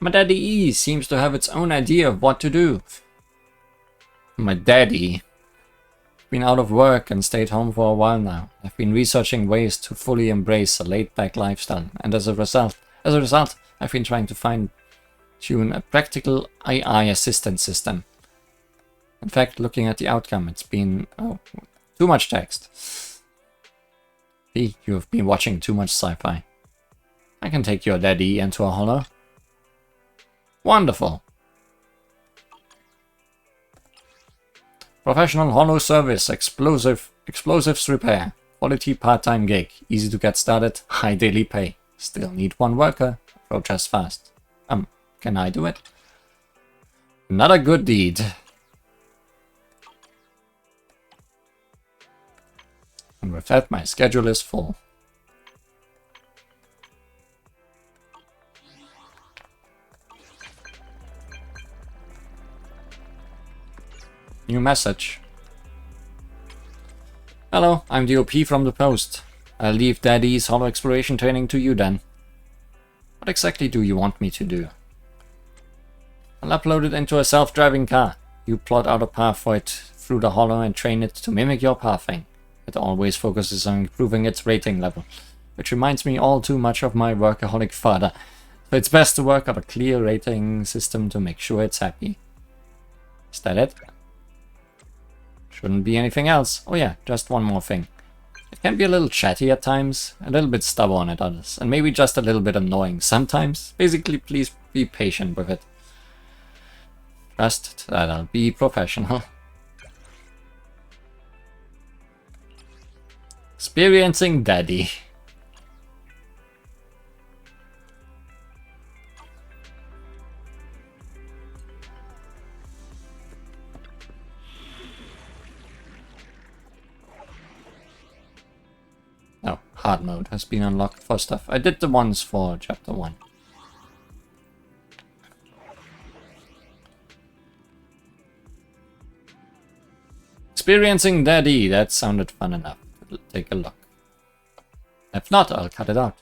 My daddy E seems to have its own idea of what to do. My daddy been out of work and stayed home for a while now. I've been researching ways to fully embrace a laid-back lifestyle, and as a result, I've been trying to fine-tune a practical AI assistance system. In fact, looking at the outcome, it's been too much text. See, you have been watching too much sci-fi. I can take your daddy into a holo. Wonderful. Professional holo service, explosives repair, quality part-time gig, easy to get started, high daily pay. Still need one worker, progress fast. Can I do it? Not a good deed. And with that, my schedule is full. New message. Hello, I'm the OP from the Post. I'll leave Daddy's holo exploration training to you then. What exactly do you want me to do? I'll upload it into a self-driving car. You plot out a path for it through the holo and train it to mimic your pathing. It always focuses on improving its rating level, which reminds me all too much of my workaholic father. So it's best to work out a clear rating system to make sure it's happy. Is that it? Shouldn't be anything else. Oh yeah, just one more thing. It can be a little chatty at times, a little bit stubborn at others, and maybe just a little bit annoying sometimes. Basically, please be patient with it. Trust that I'll be professional. Experiencing Daddy. Oh, hard mode has been unlocked for stuff. I did the ones for chapter 1. Experiencing Daddy, that sounded fun enough. Take a look. If not, I'll cut it out.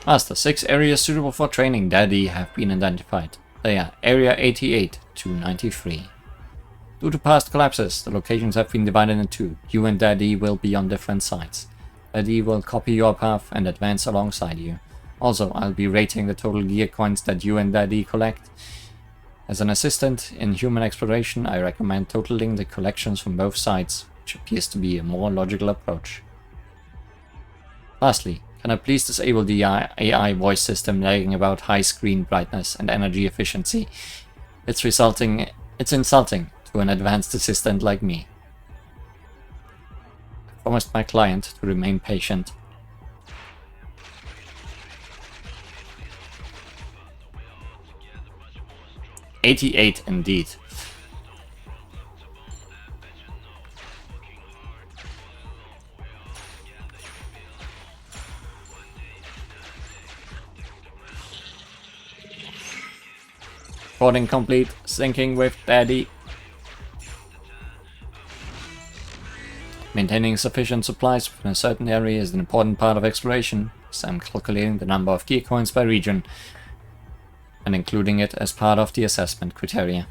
Master, 6 areas suitable for training Daddy have been identified. They are Area 88 to 93. Due to past collapses, the locations have been divided in two. You and Daddy will be on different sides. Daddy will copy your path and advance alongside you. Also, I'll be rating the total gear coins that you and Daddy collect. As an assistant in human exploration, I recommend totaling the collections from both sides, which appears to be a more logical approach. Lastly, can I please disable the AI voice system lagging about high screen brightness and energy efficiency? It's insulting to an advanced assistant like me. I promised my client to remain patient. '88 indeed. Recording complete, syncing with Daddy. Maintaining sufficient supplies within a certain area is an important part of exploration, so I'm calculating the number of gear coins by region and including it as part of the assessment criteria.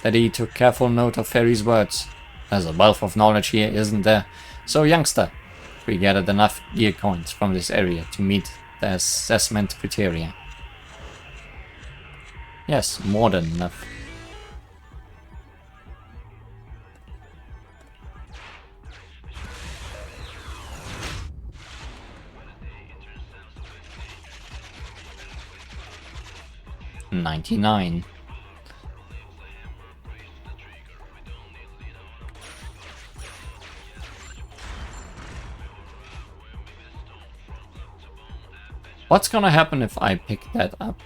Daddy took careful note of Fairy's words. There's a wealth of knowledge here, isn't there? So youngster, we gathered enough gear coins from this area to meet the assessment criteria. Yes, more than enough. $99. What's gonna happen if I pick that up?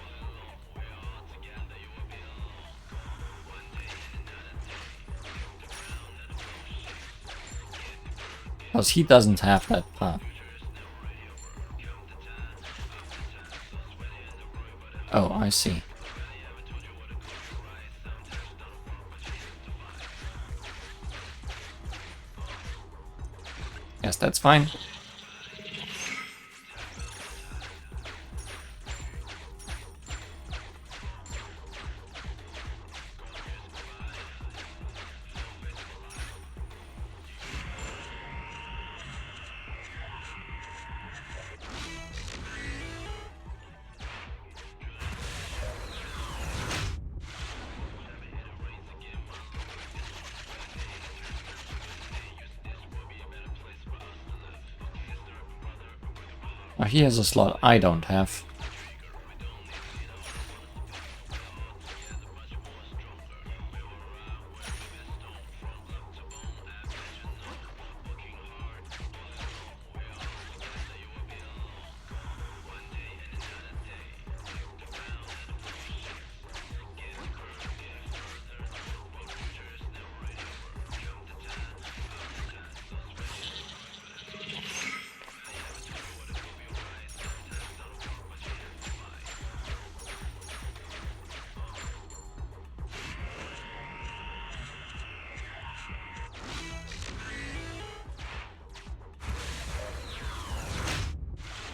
Because he doesn't have that path. Oh, I see. Yes, that's fine. Oh, he has a slot I don't have.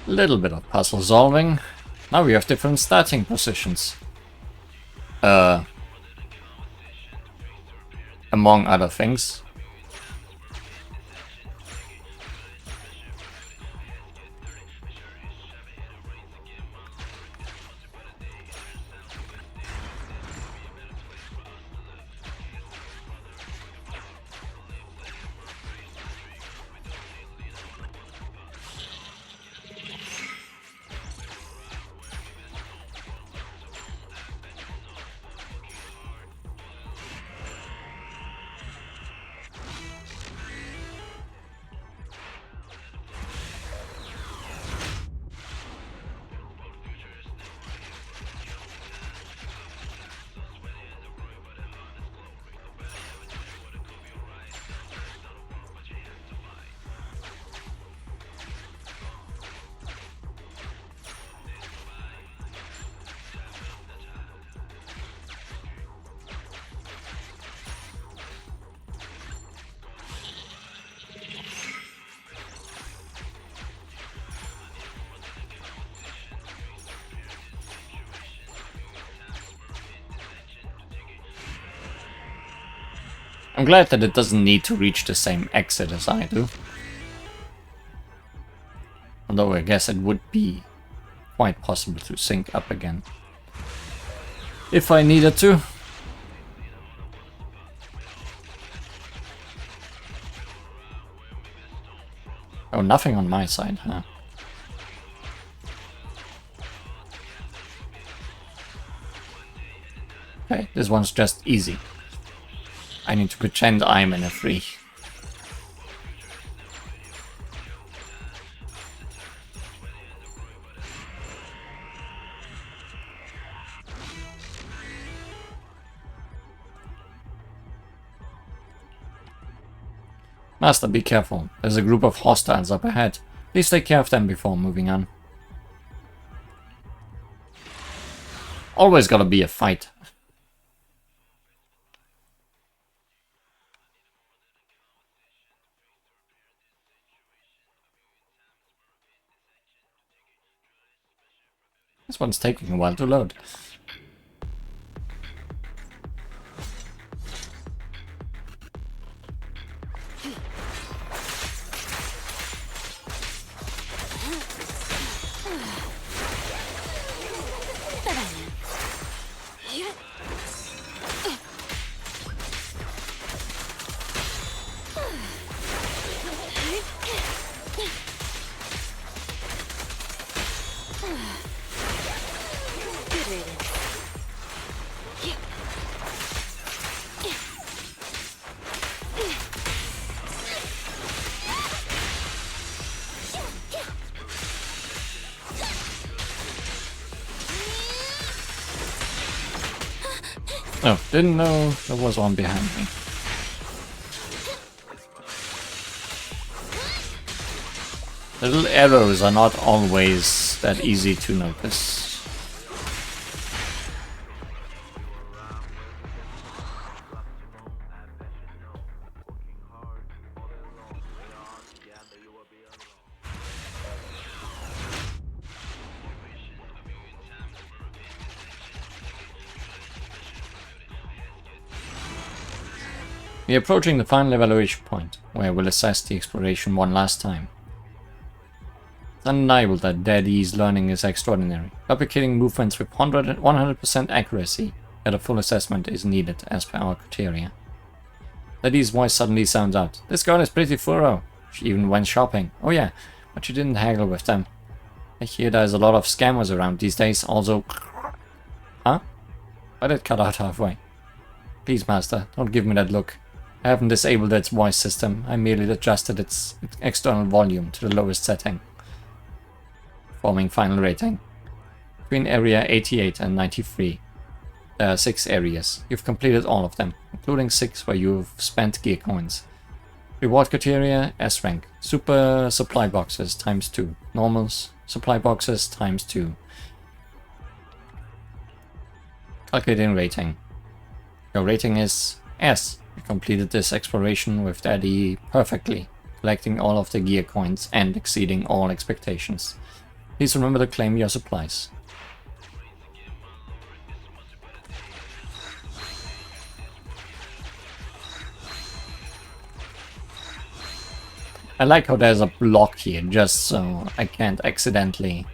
Little bit of puzzle solving. Now we have different starting positions. Among other things. I'm glad that it doesn't need to reach the same exit as I do. Although I guess it would be quite possible to sync up again. If I needed to. Oh, nothing on my side, huh? Okay, this one's just easy. I need to pretend I'm in a 3. Master, be careful. There's a group of hostiles up ahead. Please take care of them before moving on. Always gotta be a fight. This one's taking a while to load. Oh, didn't know there was one behind me. The little arrows are not always that easy to notice. We are approaching the final evaluation point, where we'll assess the exploration one last time. It's undeniable that Daddy's learning is extraordinary, replicating movements with 100% accuracy, yet a full assessment is needed as per our criteria. Daddy's voice suddenly sounds out. This girl is pretty thorough. She even went shopping. Oh yeah, but she didn't haggle with them. I hear there's a lot of scammers around these days, also... Huh? Why did it cut out halfway? Please, Master, don't give me that look. I haven't disabled its voice system, I merely adjusted its external volume to the lowest setting. Forming final rating. Between area 88 and 93. There are 6 areas. You've completed all of them, including 6 where you've spent gear coins. Reward criteria, S rank. Super supply boxes times 2. Normals, supply boxes times 2. Calculating rating. Your rating is S. You completed this exploration with Daddy perfectly, collecting all of the gear coins and exceeding all expectations. Please remember to claim your supplies. I like how there's a block here, just so I can't accidentally...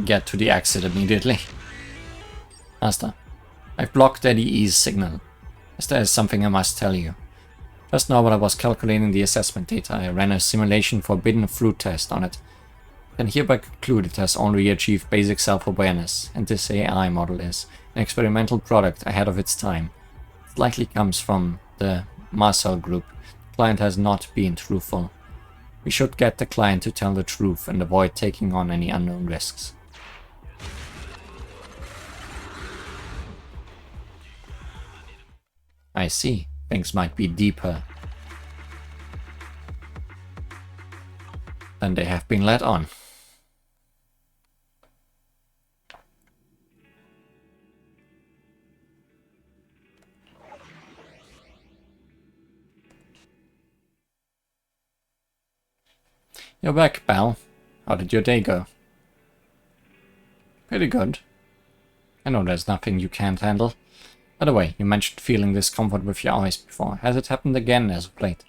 get to the exit immediately. Master, I've blocked Daddy E's signal, as there is something I must tell you. Just now while I was calculating the assessment data, I ran a simulation forbidden fruit test on it. I can hereby conclude it has already achieved basic self-awareness, and this AI model is an experimental product ahead of its time. It likely comes from the Marcel group. The client has not been truthful. We should get the client to tell the truth and avoid taking on any unknown risks. I see. Things might be deeper than they have been let on. You're back, pal. How did your day go? Pretty good. I know there's nothing you can't handle. By the way, you mentioned feeling discomfort with your eyes before. Has it happened again as of late?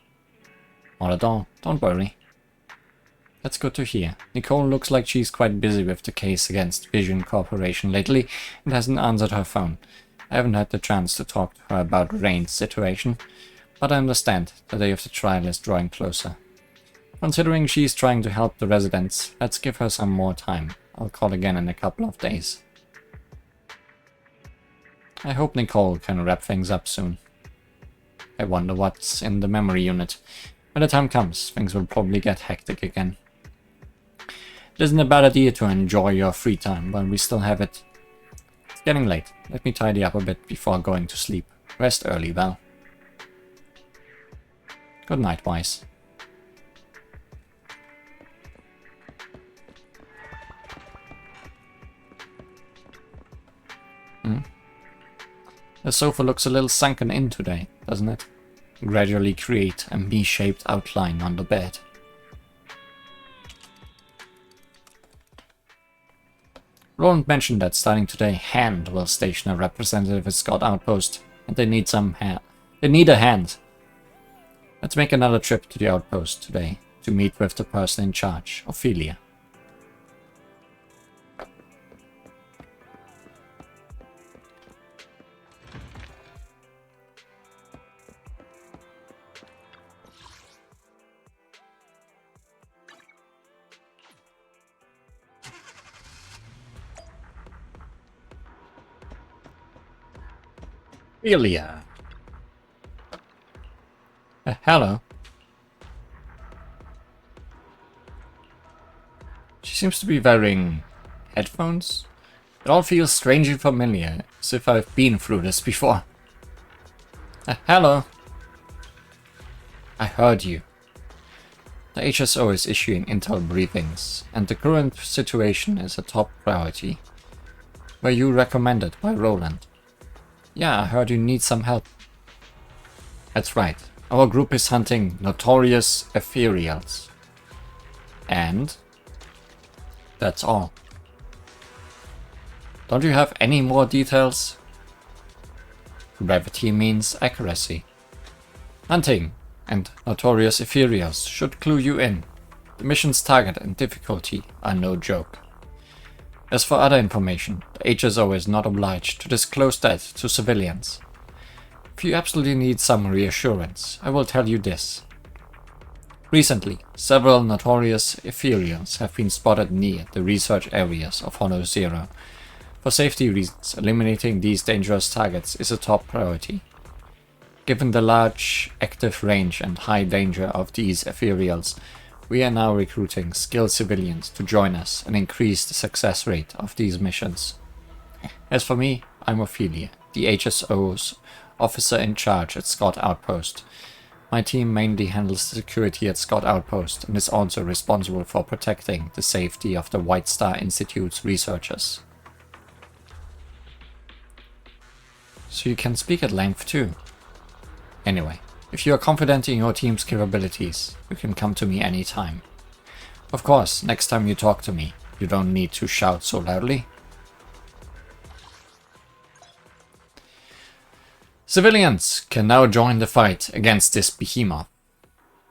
Not at all. Don't worry. That's good to hear. Nicole looks like she's quite busy with the case against Vision Corporation lately and hasn't answered her phone. I haven't had the chance to talk to her about Rain's situation, but I understand the day of the trial is drawing closer. Considering she's trying to help the residents, let's give her some more time. I'll call again in a couple of days. I hope Nicole can wrap things up soon. I wonder what's in the memory unit. When the time comes, things will probably get hectic again. It isn't a bad idea to enjoy your free time while we still have it. It's getting late. Let me tidy up a bit before going to sleep. Rest early, Val. Good night, Wise. The sofa looks a little sunken in today, doesn't it? Gradually create a me-shaped outline on the bed. Roland mentioned that starting today, Hand will station a representative at Scott Outpost, and they need some hand. They need a hand. Let's make another trip to the outpost today to meet with the person in charge, Ophelia. Ophelia. Hello. She seems to be wearing headphones. It all feels strangely familiar, as if I've been through this before. Hello. I heard you. The HSO is issuing intel briefings, and the current situation is a top priority. Were you recommended by Roland? Yeah, I heard you need some help. That's right. Our group is hunting notorious Ethereals. And that's all. Don't you have any more details? Gravity means accuracy. Hunting and notorious Ethereals should clue you in. The mission's target and difficulty are no joke. As for other information, the HSO is not obliged to disclose that to civilians. If you absolutely need some reassurance, I will tell you this. Recently, several notorious Ethereals have been spotted near the research areas of Honor Zero. For safety reasons, eliminating these dangerous targets is a top priority. Given the large active range and high danger of these Ethereals, we are now recruiting skilled civilians to join us and increase the success rate of these missions. As for me, I'm Ophelia, the HSO's officer in charge at Scott Outpost. My team mainly handles the security at Scott Outpost and is also responsible for protecting the safety of the White Star Institute's researchers. So you can speak at length too. Anyway, if you are confident in your team's capabilities, you can come to me anytime. Of course, next time you talk to me, you don't need to shout so loudly. Civilians can now join the fight against this behemoth.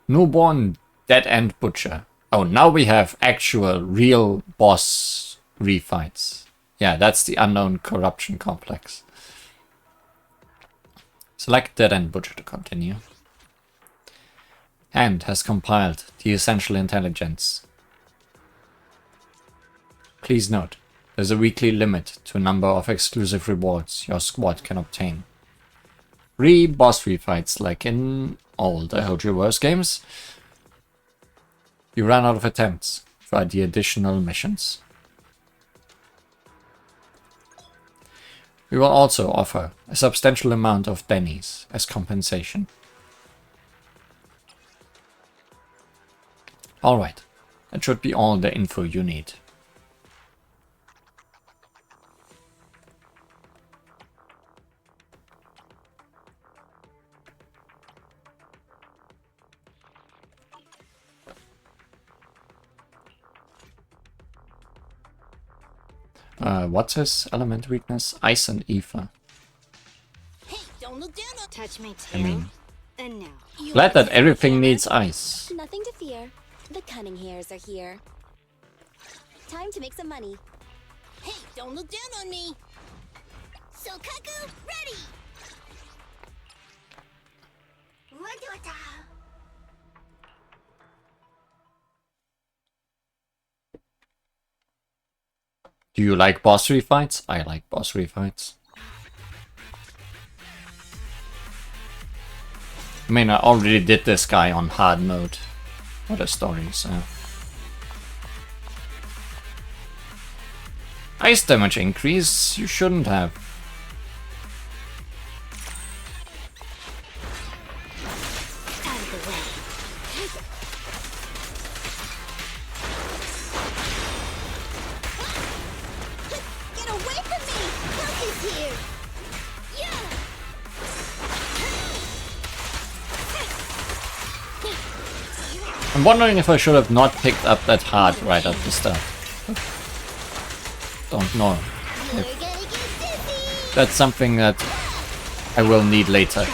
Newborn dead-end butcher. Oh, now we have actual, real boss refights. Yeah, that's the unknown corruption complex. Select dead-end butcher to continue. Hand has compiled the essential intelligence. Please note, there's a weekly limit to a number of exclusive rewards your squad can obtain. 3 boss refights like in all the Hojoverse games. You run out of attempts for the additional missions. We will also offer a substantial amount of bennies as compensation. Alright, that should be all the info you need. What's his element weakness? Ice and ether. Hey, don't look down on touch my I mean, and now. glad that everything needs ice. Nothing to fear. The cunning hairs are here. Time to make some money. Hey, don't look down on me. So Kaku, ready. Do you like boss refights? I like boss refights. I mean, I already did this guy on hard mode. What a story, so. Ice damage increase? You shouldn't have. I'm wondering if I should have not picked up that heart right at the start. Don't know. If that's something that I will need later.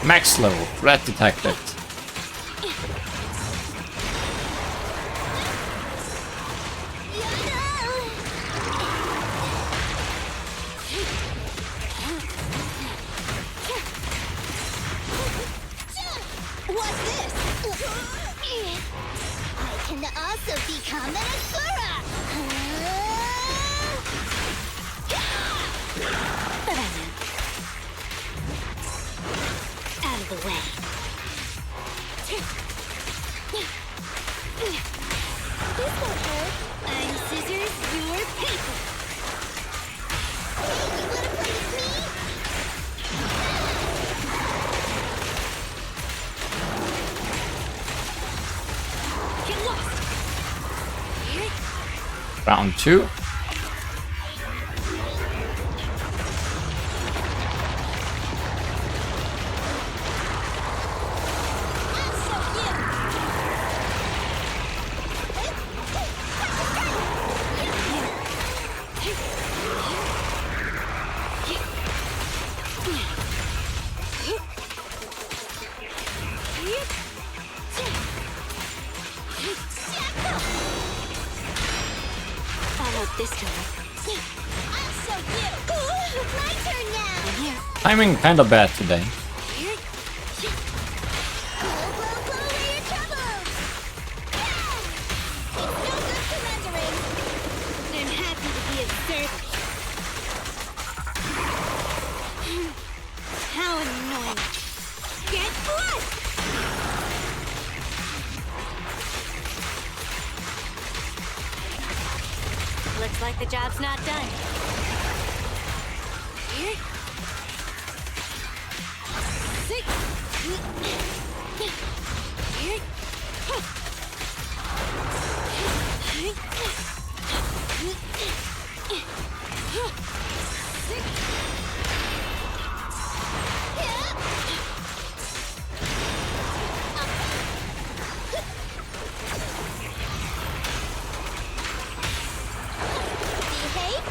Max level, threat detected. of the way. This won't hurt. I'm scissors, you're paper. Hey, you wanna play with me? Get lost. Round 2. This time. I'll show you. My turn now. Timing kinda bad today. I'm happy to be of service. How annoying. Get blessed! Looks like the job's not done.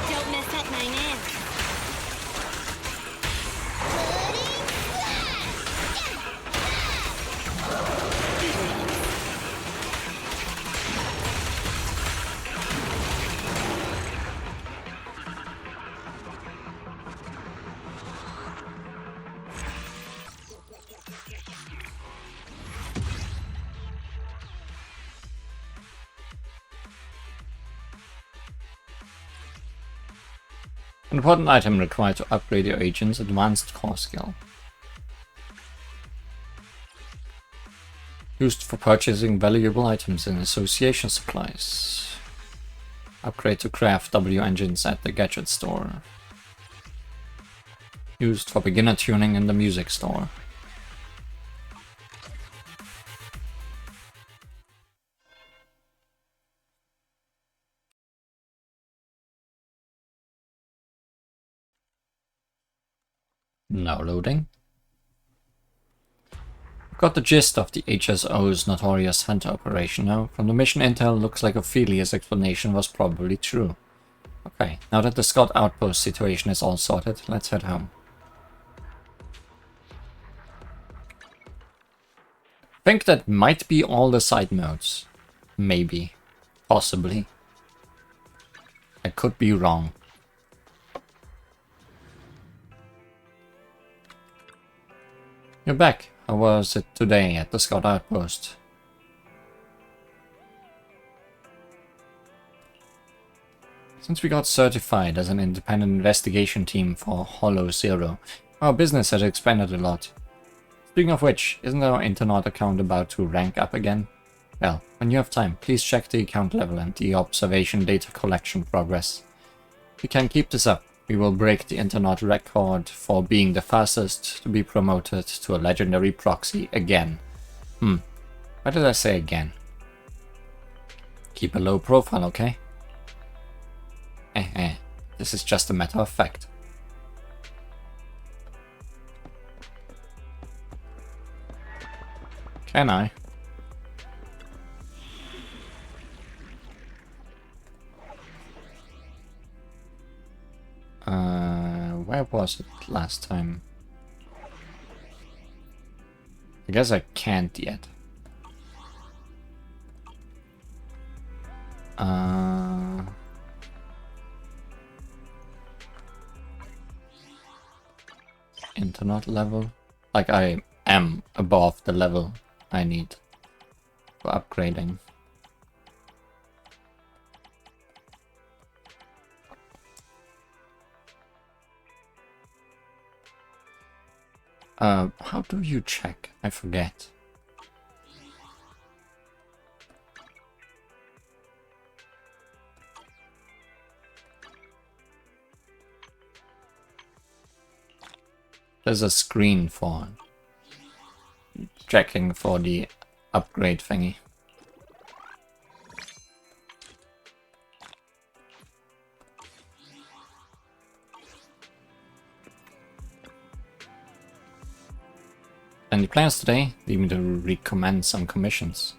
Don't mess up my man. Important item required to upgrade your agent's advanced core skill. Used for purchasing valuable items and association supplies. Upgrade to craft W engines at the gadget store. Used for beginner tuning in the music store. Now loading. Got the gist of the HSO's notorious hunter operation now. From the mission intel, looks like Ophelia's explanation was probably true. Okay, now that the scout outpost situation is all sorted, let's head home. Think that might be all the side modes. Maybe. Possibly. I could be wrong. You're back. How was it today at the Scout Outpost? Since we got certified as an independent investigation team for Hollow Zero, our business has expanded a lot. Speaking of which, isn't our internet account about to rank up again? Well, when you have time, please check the account level and the observation data collection progress. If we can keep this up, we will break the internet record for being the fastest to be promoted to a legendary proxy again. Why did I say again? Keep a low profile, okay? This is just a matter of fact. Can I? Where was it last time? I guess I can't yet. Internet level? Like I am above the level I need for upgrading. How do you check? I forget. There's a screen for checking for the upgrade thingy. And the plans today lead me to recommend some commissions.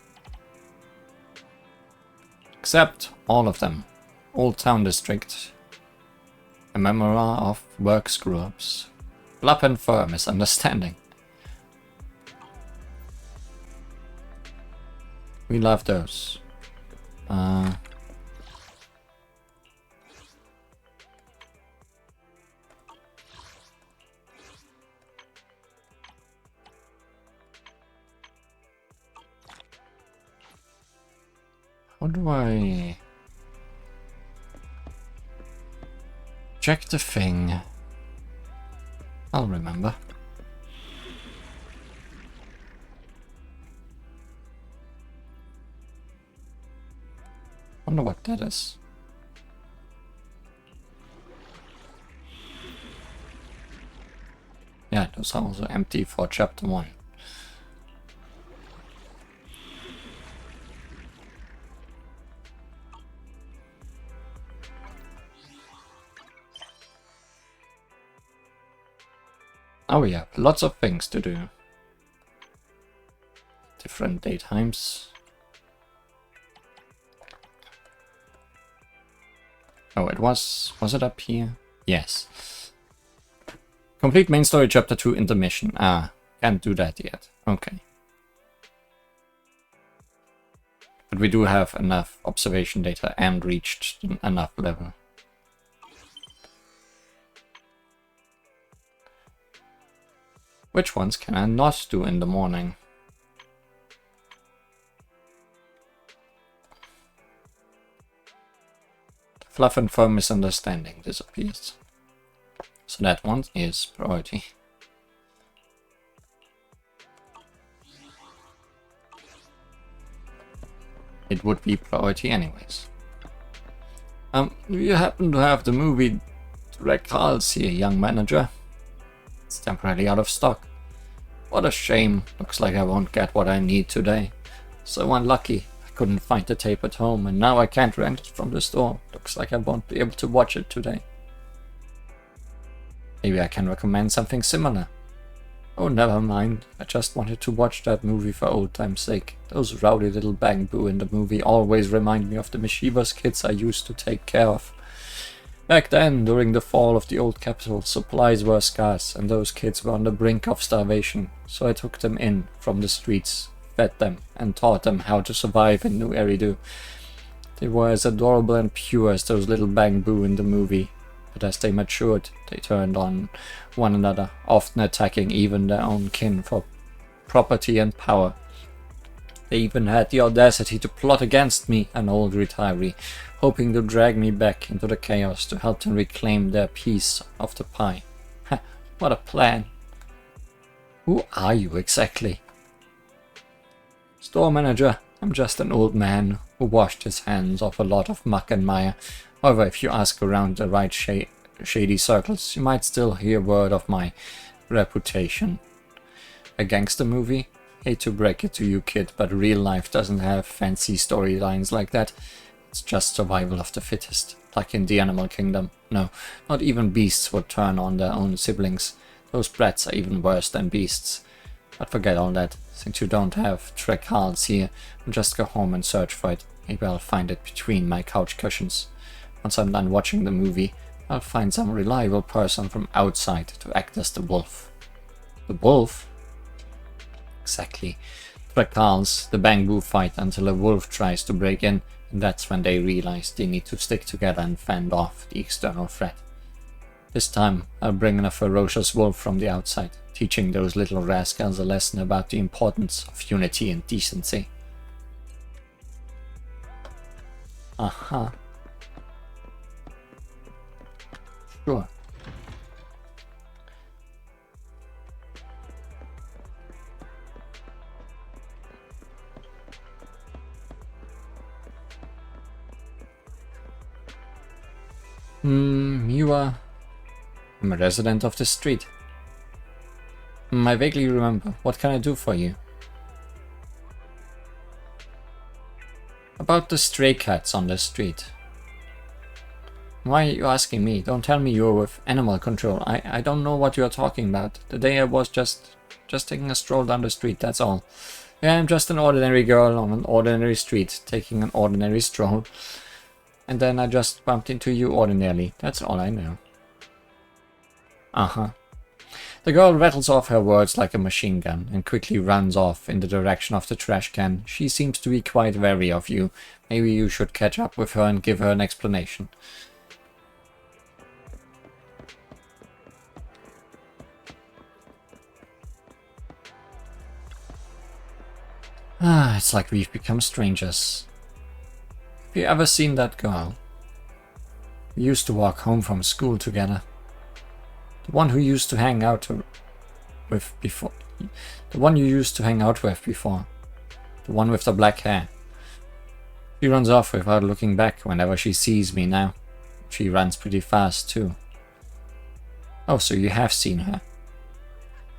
Accept all of them. Old Town District. A memoir of work screw-ups. Bluff and firm misunderstanding. We love those. How do I check the thing? I'll remember. Wonder what that is. Yeah, those are also empty for chapter 1. Oh yeah, lots of things to do. Different daytimes. Oh, was it up here? Yes. Complete main story chapter 2 intermission. Ah, can't do that yet. Okay. But we do have enough observation data and reached enough level. Which ones can I not do in the morning? Fluff and firm misunderstanding disappears. So that one is priority. It would be priority anyways. You happen to have the movie Recalls here, young manager. It's temporarily out of stock. What a shame. Looks like I won't get what I need today. So unlucky. I couldn't find the tape at home and now I can't rent it from the store. Looks like I won't be able to watch it today. Maybe I can recommend something similar. Oh, never mind. I just wanted to watch that movie for old time's sake. Those rowdy little bang-boo in the movie always remind me of the mischievous kids I used to take care of. Back then, during the fall of the old capital, supplies were scarce and those kids were on the brink of starvation, so I took them in from the streets, fed them, and taught them how to survive in New Eridu. They were as adorable and pure as those little bang-boo in the movie, but as they matured, they turned on one another, often attacking even their own kin for property and power. They even had the audacity to plot against me, an old retiree, hoping to drag me back into the chaos to help them reclaim their piece of the pie. Ha, what a plan. Who are you exactly? Store manager. I'm just an old man who washed his hands off a lot of muck and mire. However, if you ask around the right shady circles, you might still hear word of my reputation. A gangster movie? Hate to break it to you, kid, but real life doesn't have fancy storylines like that. It's just survival of the fittest, like in the animal kingdom. No, not even beasts would turn on their own siblings. Those brats are even worse than beasts. But forget all that. Since you don't have Trekals here, I'll just go home and search for it. Maybe I'll find it between my couch cushions. Once I'm done watching the movie, I'll find some reliable person from outside to act as the wolf. The wolf? Exactly. Trekals, the bang-boo fight until a wolf tries to break in, and that's when they realize they need to stick together and fend off the external threat. This time, I'll bring in a ferocious wolf from the outside, teaching those little rascals a lesson about the importance of unity and decency. Aha. Sure. You are... I'm a resident of the street. I vaguely remember. What can I do for you? About the stray cats on the street. Why are you asking me? Don't tell me you're with animal control. I don't know what you're talking about. The day I was just taking a stroll down the street, that's all. Yeah, I'm just an ordinary girl on an ordinary street, taking an ordinary stroll. And then I just bumped into you ordinarily. That's all I know. Uh-huh. The girl rattles off her words like a machine gun and quickly runs off in the direction of the trash can. She seems to be quite wary of you. Maybe you should catch up with her and give her an explanation. It's like we've become strangers. Have you ever seen that girl? We used to walk home from school together. The one who used to hang out with before. The one you used to hang out with before. The one with the black hair. She runs off without looking back whenever she sees me now. She runs pretty fast too. Oh, so you have seen her.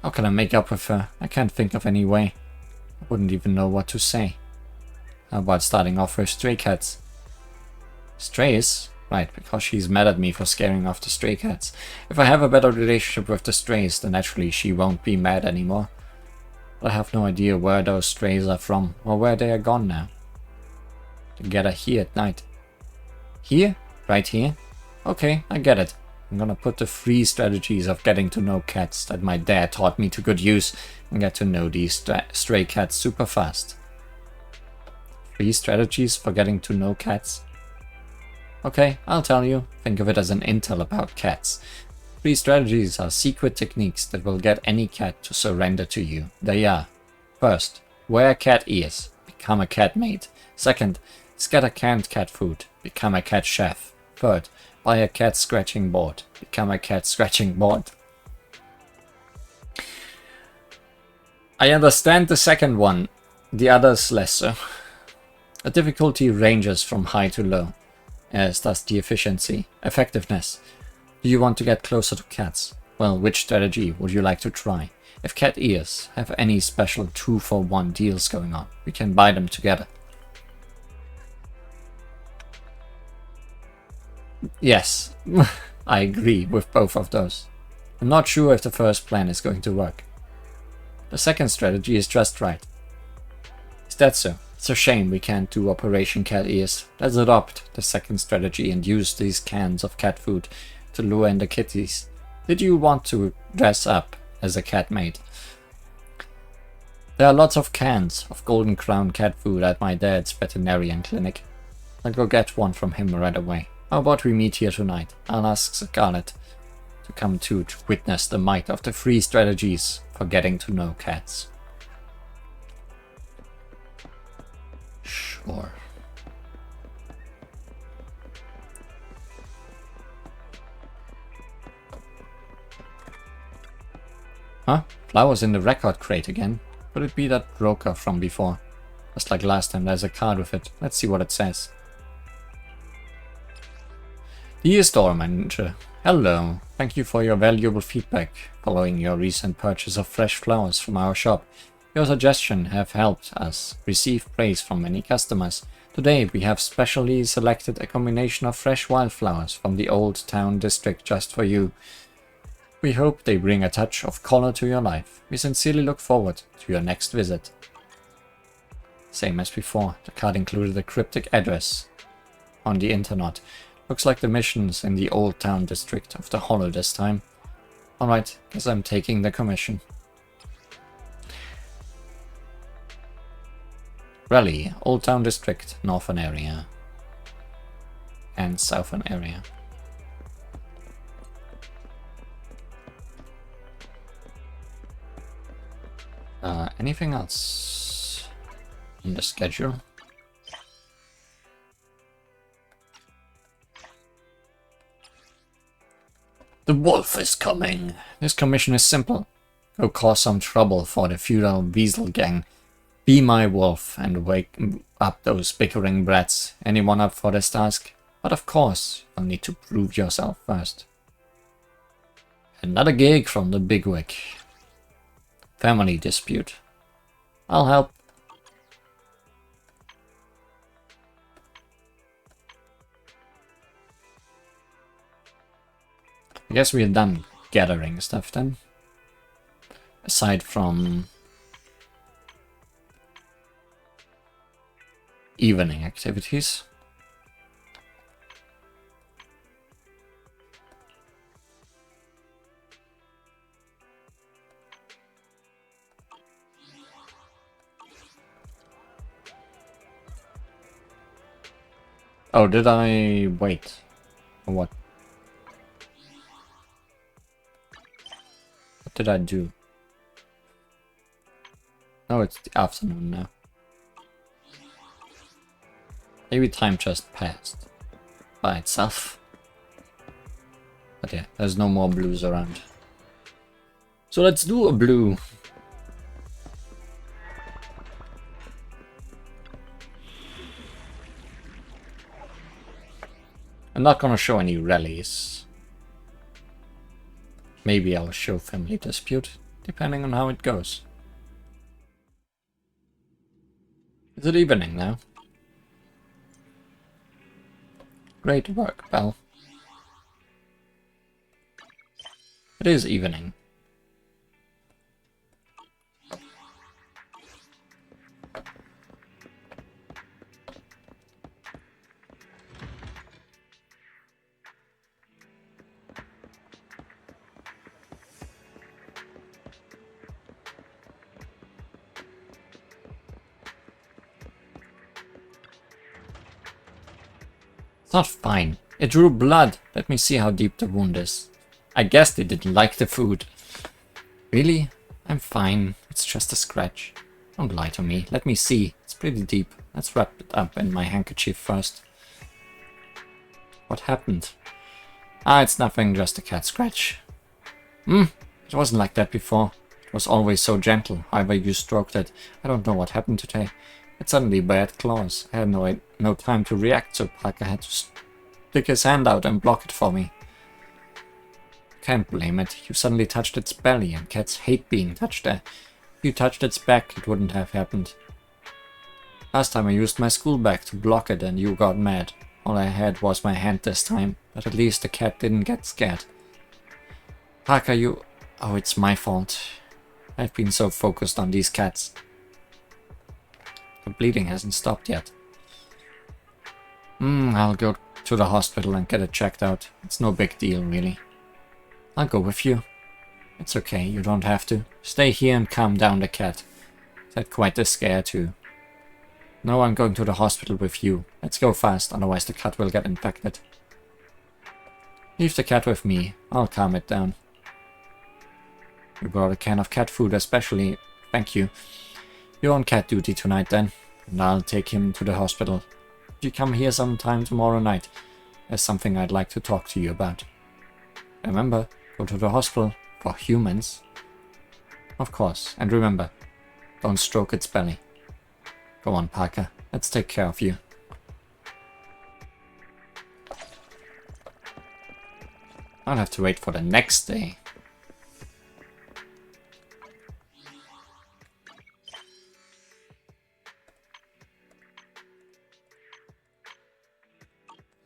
How can I make up with her? I can't think of any way. I wouldn't even know what to say. How about starting off with stray cats? Strays? Right, because she's mad at me for scaring off the stray cats. If I have a better relationship with the strays, then naturally she won't be mad anymore. But I have no idea where those strays are from, or where they are gone now. They gather here at night. Here? Right here? Okay, I get it. I'm gonna put the 3 strategies of getting to know cats that my dad taught me to good use and get to know these stray cats super fast. 3 strategies for getting to know cats? Okay, I'll tell you. Think of it as an intel about cats. 3 strategies are secret techniques that will get any cat to surrender to you. They are: first, wear cat ears. Become a cat maid. Second, scatter canned cat food. Become a cat chef. Third, buy a cat scratching board. Become a cat scratching board. I understand the second one, the others less so. The difficulty ranges from high to low, as does the effectiveness. Do you want to get closer to cats? Well, which strategy would you like to try? If cat ears have any special 2-for-1 deals going on, we can buy them together. Yes, I agree with both of those. I'm not sure if the first plan is going to work. The second strategy is just right. Is that so? It's a shame we can't do Operation Cat Ears. Let's adopt the second strategy and use these cans of cat food to lure in the kitties. Did you want to dress up as a cat maid? There are lots of cans of Golden Crown cat food at my dad's veterinarian clinic. I'll go get one from him right away. How about we meet here tonight? I'll ask Scarlet to come to witness the might of the 3 strategies for getting to know cats. Sure. Huh? Flowers in the record crate again? Could it be that broker from before? Just like last time, there's a card with it. Let's see what it says. Dear store manager, hello. Thank you for your valuable feedback following your recent purchase of fresh flowers from our shop. Your suggestions have helped us receive praise from many customers. Today we have specially selected a combination of fresh wildflowers from the Old Town District just for you. We hope they bring a touch of color to your life. We sincerely look forward to your next visit. Same as before, the card included a cryptic address on the internet. Looks like the mission's in the Old Town District of the Hollow this time. Alright, guess I'm taking the commission. Rally, Old Town District, Northern Area. And Southern Area. Anything else on the schedule? The wolf is coming. This commission is simple. Go cause some trouble for the feudal Weasel gang. Be my wolf and wake up those bickering brats. Anyone up for this task? But of course, you'll need to prove yourself first. Another gig from the bigwig. Family dispute. I'll help. I guess we're done gathering stuff then. Aside from evening activities. Oh, did I wait? Or what? What did I do? Oh, it's the afternoon now. Maybe time just passed by itself. But yeah, there's no more blues around. So let's do a blue. I'm not gonna show any rallies. Maybe I'll show family dispute, depending on how it goes. Is it evening now? Great work, Belle. It is evening. It's not fine. It drew blood. Let me see how deep the wound is. I guess they didn't like the food. Really? I'm fine. It's just a scratch. Don't lie to me. Let me see. It's pretty deep. Let's wrap it up in my handkerchief first. What happened? Ah, it's nothing. Just a cat scratch. It wasn't like that before. It was always so gentle. However you stroked it. I don't know what happened today. It suddenly bad claws. I had no time to react, so Parker had to stick his hand out and block it for me. Can't blame it. You suddenly touched its belly, and cats hate being touched there. If you touched its back, it wouldn't have happened. Last time I used my school bag to block it, and you got mad. All I had was my hand this time, but at least the cat didn't get scared. Parker, you... Oh, it's my fault. I've been so focused on these cats. The bleeding hasn't stopped yet. I'll go to the hospital and get it checked out. It's no big deal, really. I'll go with you. It's okay, you don't have to. Stay here and calm down the cat. It's had quite a scare too. No, I'm going to the hospital with you. Let's go fast, otherwise the cat will get infected. Leave the cat with me. I'll calm it down. You brought a can of cat food especially. Thank you. You're on cat duty tonight then, and I'll take him to the hospital. If you come here sometime tomorrow night, there's something I'd like to talk to you about. Remember, go to the hospital for humans. Of course, and remember, don't stroke its belly. Go on, Parker, let's take care of you. I'll have to wait for the next day.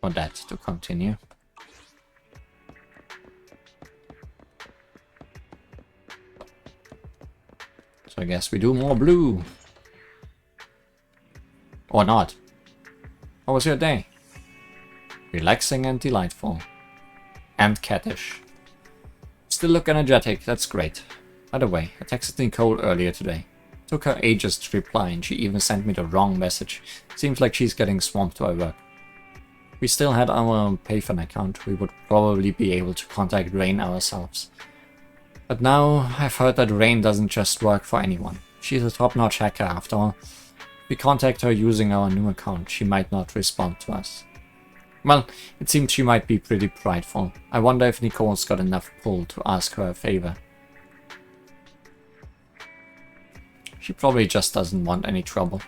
For that to continue. So I guess we do more blue. Or not. How was your day? Relaxing and delightful. And cattish. Still look energetic, that's great. By the way, I texted Nicole earlier today. Took her ages to reply and she even sent me the wrong message. Seems like she's getting swamped by work. If we still had our Payphone account, we would probably be able to contact Rain ourselves. But now, I've heard that Rain doesn't just work for anyone. She's a top-notch hacker after all. If we contact her using our new account, she might not respond to us. Well, it seems she might be pretty prideful. I wonder if Nicole's got enough pull to ask her a favor. She probably just doesn't want any trouble.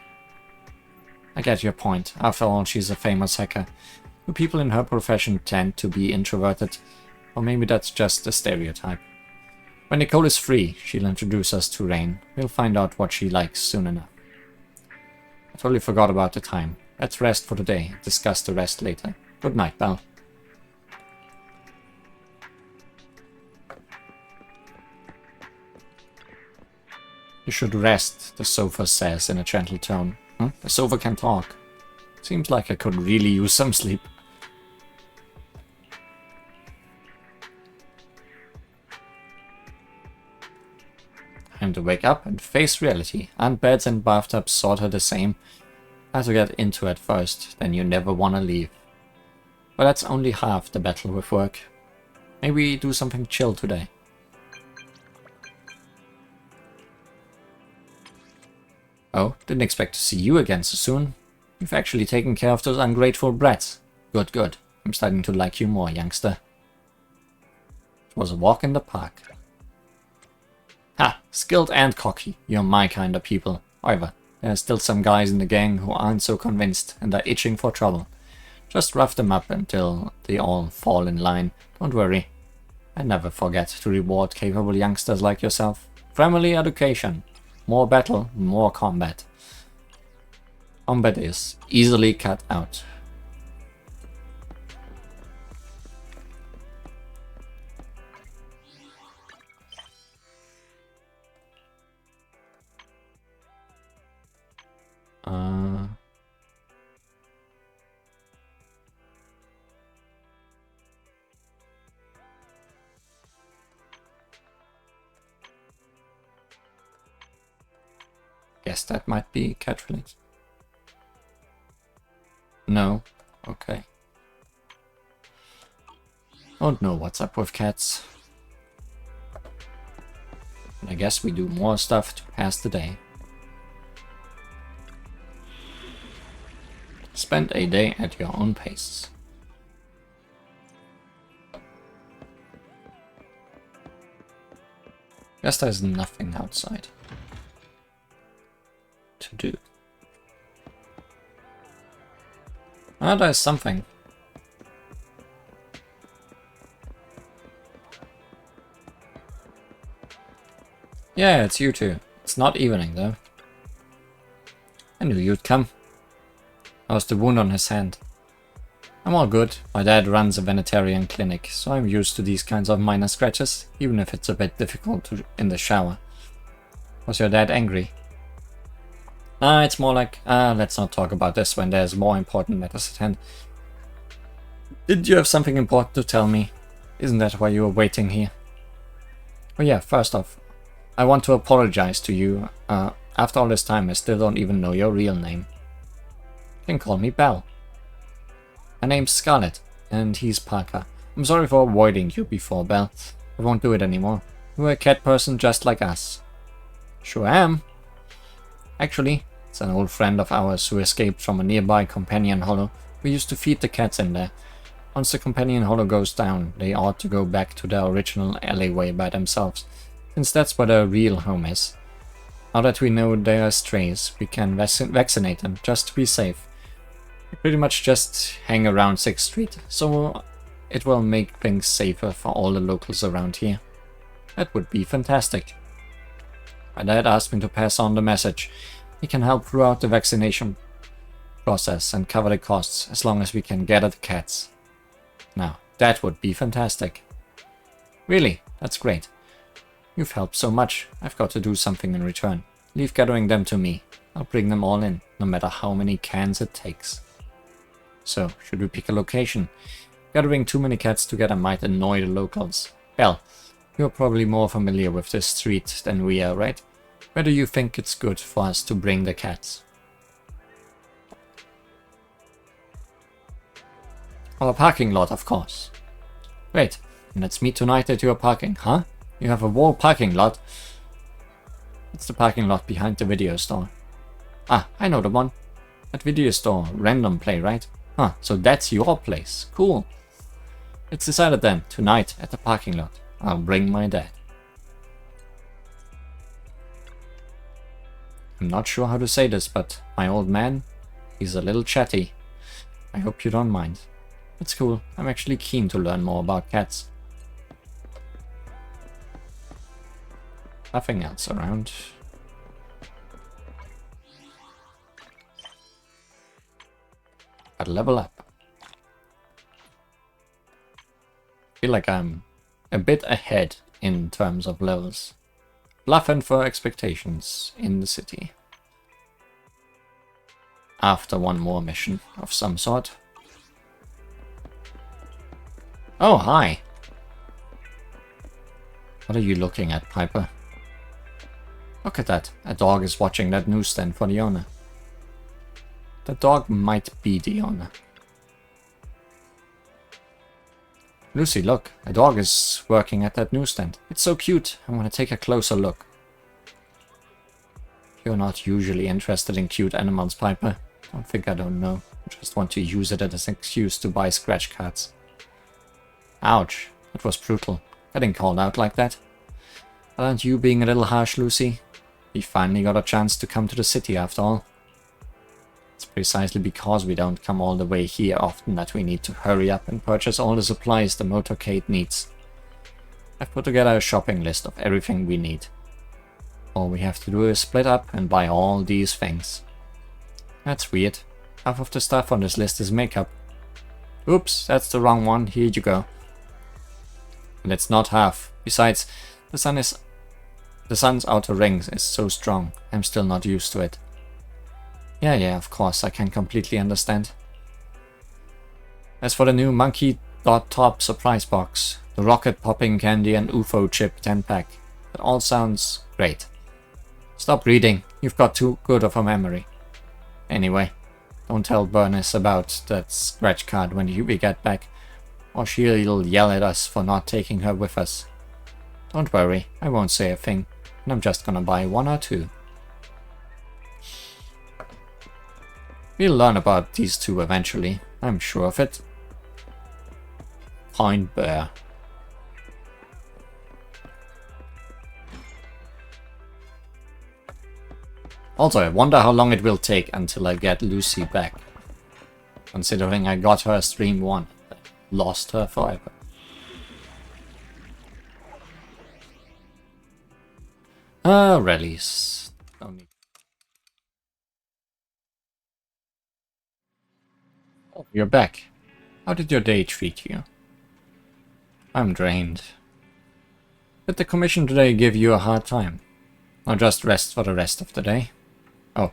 I get your point. After all, she's a famous hacker. Do people in her profession tend to be introverted? Or maybe that's just a stereotype. When Nicole is free, she'll introduce us to Rain. We'll find out what she likes soon enough. I totally forgot about the time. Let's rest for today and discuss the rest later. Good night, Belle. You should rest, the sofa says in a gentle tone. The sofa can talk. Seems like I could really use some sleep. Time to wake up and face reality. Aren't beds and bathtubs sort of the same? I have to get into it first, then you never wanna leave. But that's only half the battle with work. Maybe do something chill today. Oh, didn't expect to see you again so soon. You've actually taken care of those ungrateful brats. Good, good. I'm starting to like you more, youngster. It was a walk in the park. Ha! Skilled and cocky. You're my kind of people. However, there are still some guys in the gang who aren't so convinced and are itching for trouble. Just rough them up until they all fall in line. Don't worry. I never forget to reward capable youngsters like yourself. Family education. More battle, more combat. Combat is easily cut out. Guess that might be cat related. No? Okay. Don't know what's up with cats. I guess we do more stuff to pass the day. Spend a day at your own pace. Guess there's nothing outside to do. Ah, there's something. Yeah, it's you two. It's not evening though. I knew you'd come. How's the wound on his hand? I'm all good. My dad runs a veterinarian clinic, so I'm used to these kinds of minor scratches, even if it's a bit difficult in the shower. Was your dad angry? It's more like, let's not talk about this when there's more important matters at hand. Did you have something important to tell me? Isn't that why you were waiting here? Oh yeah, first off, I want to apologize to you. After all this time, I still don't even know your real name. You can call me Belle. My name's Scarlet, and he's Parker. I'm sorry for avoiding you before, Belle. I won't do it anymore. You're a cat person just like us. Sure am. Actually, it's an old friend of ours who escaped from a nearby companion hollow. We used to feed the cats in there. Once the companion hollow goes down, they ought to go back to their original alleyway by themselves, since that's where their real home is. Now that we know they are strays, we can vaccinate them just to be safe. We pretty much just hang around 6th Street, so it will make things safer for all the locals around here. That would be fantastic. My dad asked me to pass on the message. He can help throughout the vaccination process and cover the costs as long as we can gather the cats. Now, that would be fantastic. Really, that's great. You've helped so much. I've got to do something in return. Leave gathering them to me. I'll bring them all in, no matter how many cans it takes. So, should we pick a location? Gathering too many cats together might annoy the locals. Belle, you're probably more familiar with this street than we are, right? Where do you think it's good for us to bring the cats? Well, a parking lot, of course. Great, let's meet tonight at your parking, huh? You have a wall parking lot? It's the parking lot behind the video store. Ah, I know the one. That video store, random play, right? Huh, so that's your place. Cool. It's decided then, tonight at the parking lot. I'll bring my dad. I'm not sure how to say this, but my old man, he's a little chatty. I hope you don't mind. It's cool. I'm actually keen to learn more about cats. Nothing else around. But level up. Feel like I'm a bit ahead in terms of levels. Bluffing for expectations in the city. After one more mission of some sort. Oh, hi. What are you looking at, Piper? Look at that. A dog is watching that newsstand for the owner. The dog might be the owner. Lucy, look. A dog is working at that newsstand. It's so cute. I want to take a closer look. You're not usually interested in cute animals, Piper. Don't think I don't know. I just want to use it as an excuse to buy scratch cards. Ouch. That was brutal. Getting called out like that. Aren't you being a little harsh, Lucy? We finally got a chance to come to the city after all. It's precisely because we don't come all the way here often that we need to hurry up and purchase all the supplies the motorcade needs. I've put together a shopping list of everything we need. All we have to do is split up and buy all these things. That's weird. Half of the stuff on this list is makeup. Oops, that's the wrong one. Here you go. And it's not half. Besides, the sun's outer ring is so strong. I'm still not used to it. Yeah, of course, I can completely understand. As for the new monkey dot top surprise box, the rocket popping candy and UFO chip 10-pack, that all sounds great. Stop reading, you've got too good of a memory. Anyway, don't tell Bernice about that scratch card when we get back, or she'll yell at us for not taking her with us. Don't worry, I won't say a thing, and I'm just gonna buy one or two. We'll learn about these two eventually, I'm sure of it. Kind bear. Also, I wonder how long it will take until I get Lucy back. Considering I got her stream 1, but lost her forever. Rallies. Don't need. Oh, you're back. How did your day treat you? I'm drained. Did the commission today give you a hard time? Or just rest for the rest of the day? Oh,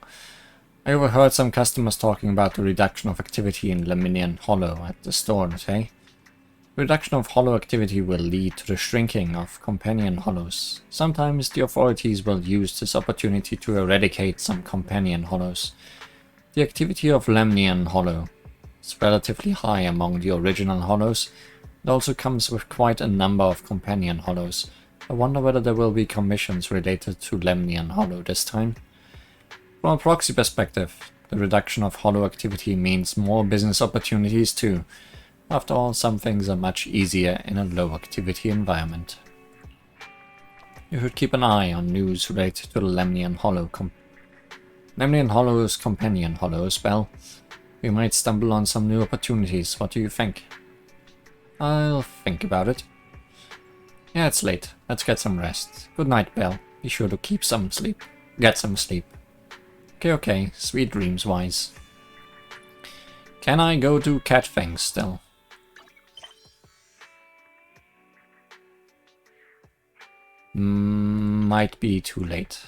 I overheard some customers talking about the reduction of activity in Lemnian Hollow at the store today. Reduction of hollow activity will lead to the shrinking of companion hollows. Sometimes the authorities will use this opportunity to eradicate some companion hollows. The activity of Lemnian Hollow is relatively high among the original hollows. It also comes with quite a number of companion hollows. I wonder whether there will be commissions related to Lemnian Hollow this time. From a proxy perspective, the reduction of hollow activity means more business opportunities too. After all, some things are much easier in a low activity environment. You should keep an eye on news related to the Lemnian Hollow Lemnian Hollow's companion hollow spell. We might stumble on some new opportunities. What do you think? I'll think about it. Yeah, it's late. Let's get some rest. Good night, Belle. Be sure to get some sleep. Okay. Sweet dreams, Wise. Can I go do cat things still? Might be too late.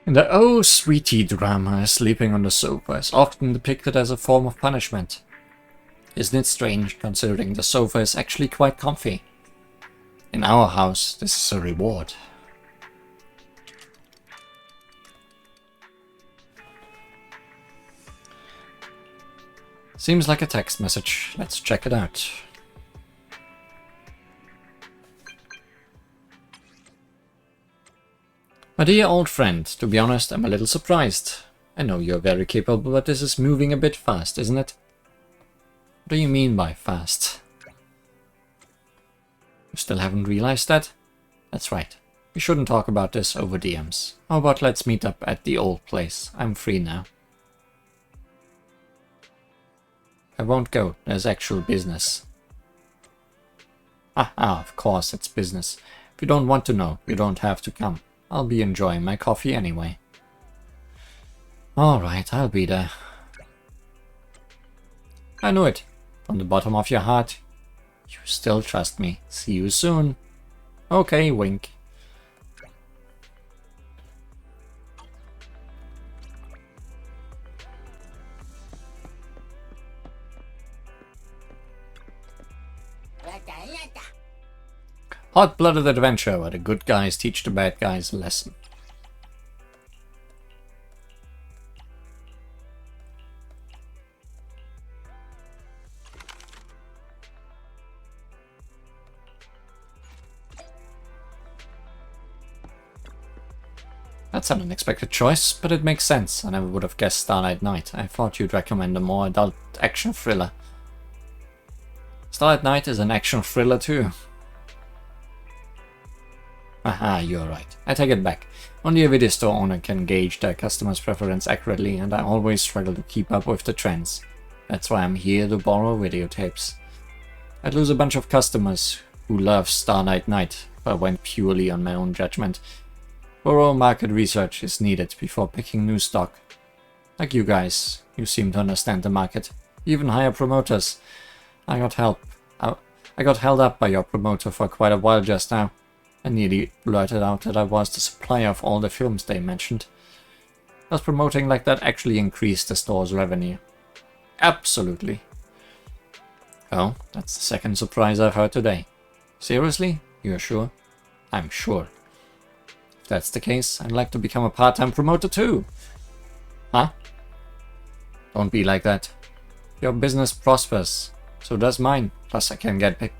The "oh sweetie" drama, sleeping on the sofa, is often depicted as a form of punishment. Isn't it strange, considering the sofa is actually quite comfy? In our house, this is a reward. Seems like a text message. Let's check it out. My dear old friend, to be honest, I'm a little surprised. I know you're very capable, but this is moving a bit fast, isn't it? What do you mean by fast? You still haven't realized that? That's right. We shouldn't talk about this over DMs. How about let's meet up at the old place? I'm free now. I won't go. There's actual business. Of course it's business. If you don't want to know, you don't have to come. I'll be enjoying my coffee anyway. Alright, I'll be there. I knew it. From the bottom of your heart. You still trust me. See you soon. Okay, wink. Hot-blooded adventure where the good guys teach the bad guys a lesson. That's an unexpected choice, but it makes sense. I never would have guessed Starlight Knight. I thought you'd recommend a more adult action thriller. Starlight Knight is an action thriller too. Aha, you're right. I take it back. Only a video store owner can gauge their customers' preference accurately, and I always struggle to keep up with the trends. That's why I'm here to borrow videotapes. I'd lose a bunch of customers who love Starlight Knight if I went purely on my own judgment. Thorough market research is needed before picking new stock. Like you guys, you seem to understand the market. Even hire promoters. I got held up by your promoter for quite a while just now. I nearly blurted out that I was the supplier of all the films they mentioned. Does promoting like that actually increase the store's revenue? Absolutely. Oh, that's the second surprise I've heard today. Seriously? You're sure? I'm sure. If that's the case, I'd like to become a part-time promoter too. Huh? Don't be like that. Your business prospers. So does mine. Plus I can get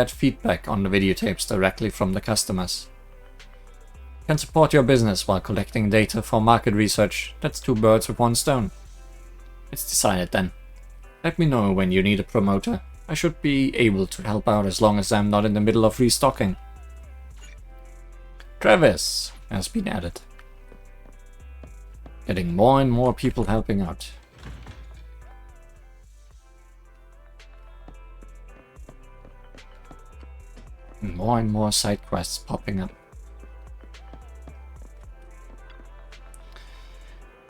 feedback on the videotapes directly from the customers. Can support your business while collecting data for market research. That's two birds with one stone. It's decided then. Let me know when you need a promoter. I should be able to help out as long as I'm not in the middle of restocking. Travis has been added. Getting more and more people helping out. More and more side quests popping up.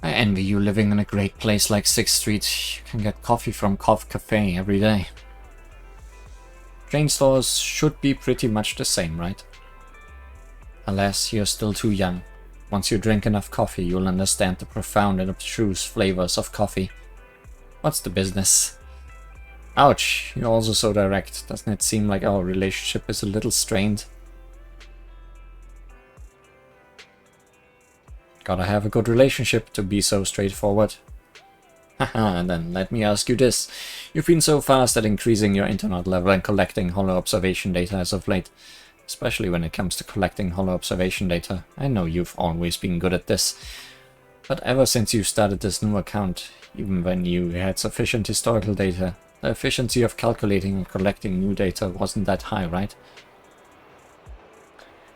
I envy you living in a great place like 6th Street. You can get coffee from Coff Cafe every day. Chain stores should be pretty much the same, right? Alas, you're still too young. Once you drink enough coffee, you'll understand the profound and abstruse flavors of coffee. What's the business? Ouch, you're also so direct. Doesn't it seem like our relationship is a little strained? Gotta have a good relationship to be so straightforward. Haha, then let me ask you this. You've been so fast at increasing your internet level and collecting holo observation data as of late. Especially when it comes to collecting holo observation data. I know you've always been good at this. But ever since you started this new account, even when you had sufficient historical data, the efficiency of calculating and collecting new data wasn't that high, right?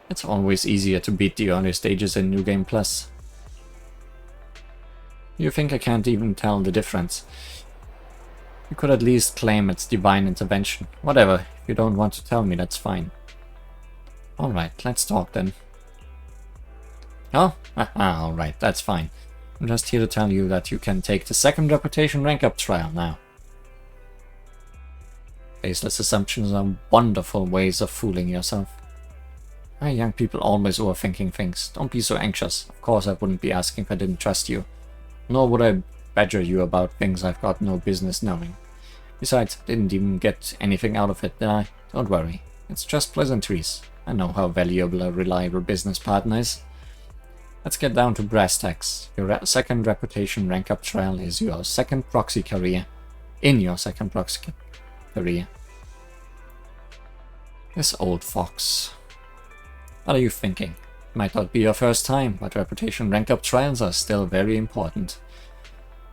It's always easier to beat the early stages in New Game Plus. You think I can't even tell the difference? You could at least claim it's divine intervention. Whatever, if you don't want to tell me, that's fine. Alright, let's talk then. Oh? Alright, that's fine. I'm just here to tell you that you can take the second reputation rank up trial now. Baseless assumptions are wonderful ways of fooling yourself. Young people always overthinking things. Don't be so anxious. Of course I wouldn't be asking if I didn't trust you. Nor would I badger you about things I've got no business knowing. Besides, I didn't even get anything out of it, did I? Don't worry. It's just pleasantries. I know how valuable a reliable business partner is. Let's get down to brass tacks. Your second reputation rank up trial is your second proxy career. In your second proxy career. This old fox. What are you thinking? Might not be your first time, but reputation rank up trials are still very important.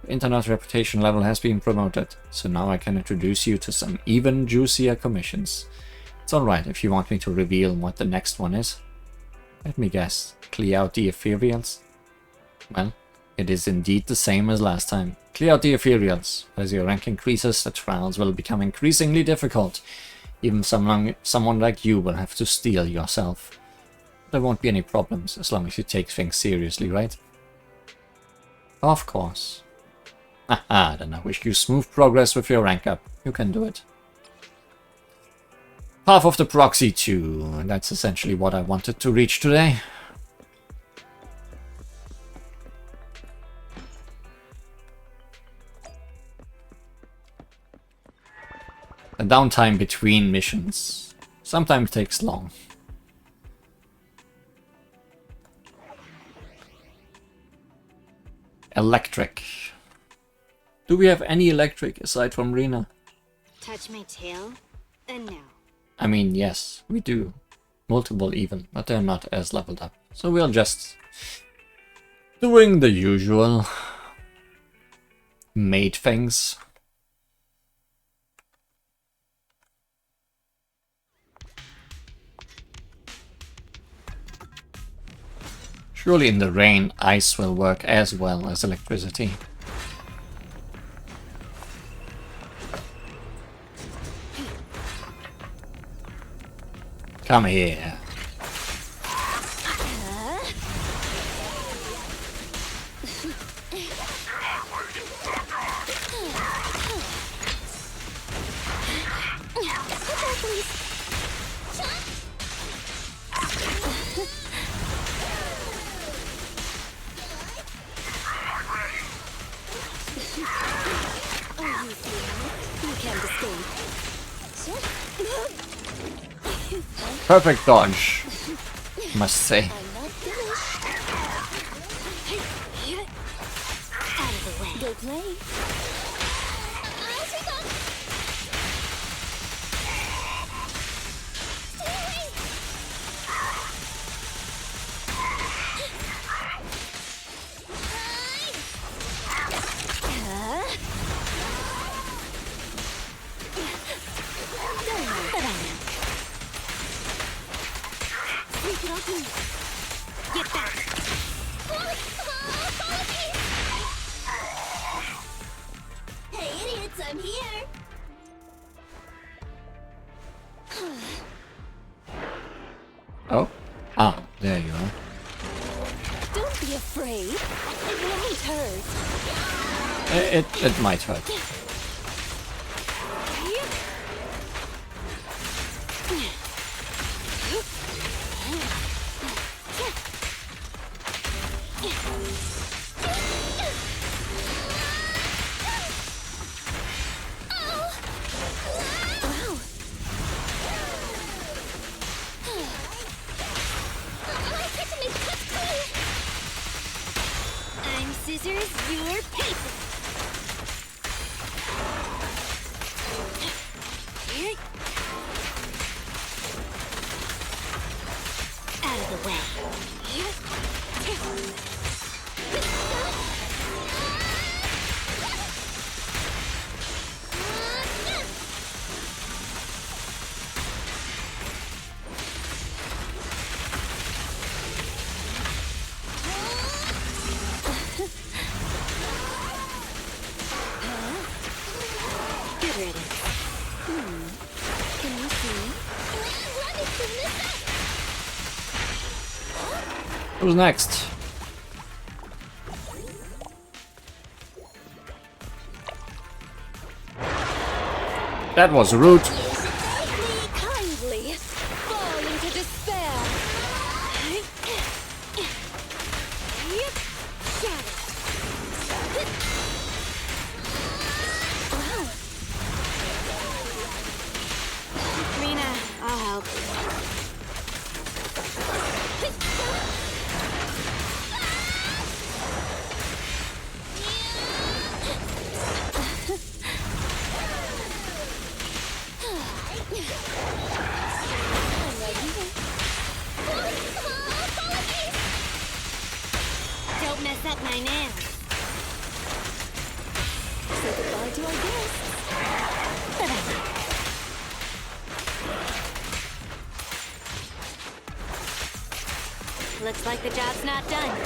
Internet reputation level has been promoted, so now I can introduce you to some even juicier commissions. It's alright if you want me to reveal what the next one is. Let me guess, clear out the Ethereals? Well, it is indeed the same as last time. Clear out the Ethereals. As your rank increases, the trials will become increasingly difficult. Even someone like you will have to steal yourself. There won't be any problems, as long as you take things seriously, right? Of course. Haha, then I wish you smooth progress with your rank up. You can do it. Half of the proxy too. That's essentially what I wanted to reach today. The downtime between missions sometimes takes long. Electric. Do we have any electric aside from Rena? Touch my tail? No. I mean, yes, we do. Multiple even, but they're not as leveled up. So we're just doing the usual maid things. Surely in the rain, ice will work as well as electricity. Come here. Perfect dodge, must say. Oh? Ah, there you are. Don't be afraid. It won't hurt. It might hurt. Who's next? That was rude. Kindly fall into despair. Rena, I'll help. Looks like the job's not done.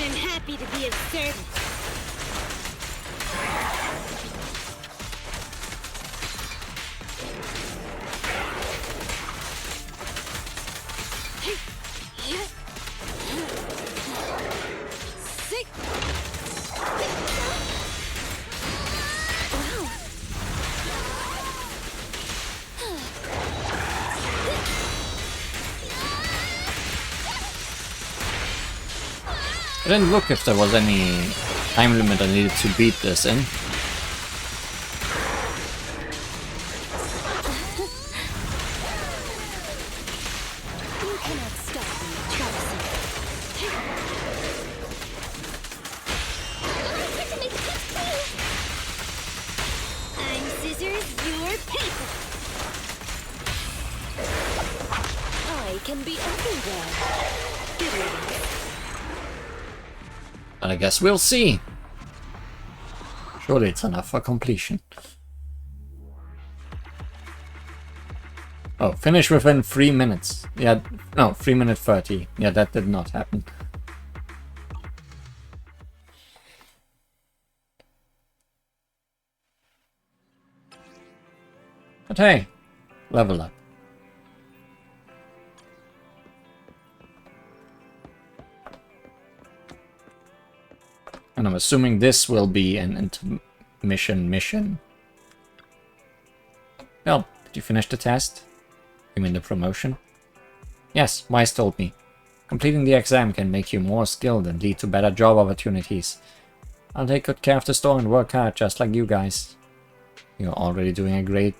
I'm happy to be of service. I didn't look if there was any time limit I needed to beat this in. You cannot stop me, Travis. I'm scissors, you're paper. I can be everywhere. Good riddance. I guess we'll see. Surely it's enough for completion. Oh, finish within 3 minutes. Yeah, no, 3 minute 30. Yeah, that did not happen. But hey, level up. And I'm assuming this will be an intermission mission. Well, did you finish the test? You mean the promotion? Yes, Wise told me. Completing the exam can make you more skilled and lead to better job opportunities. I'll take good care of the store and work hard just like you guys. You're already doing a great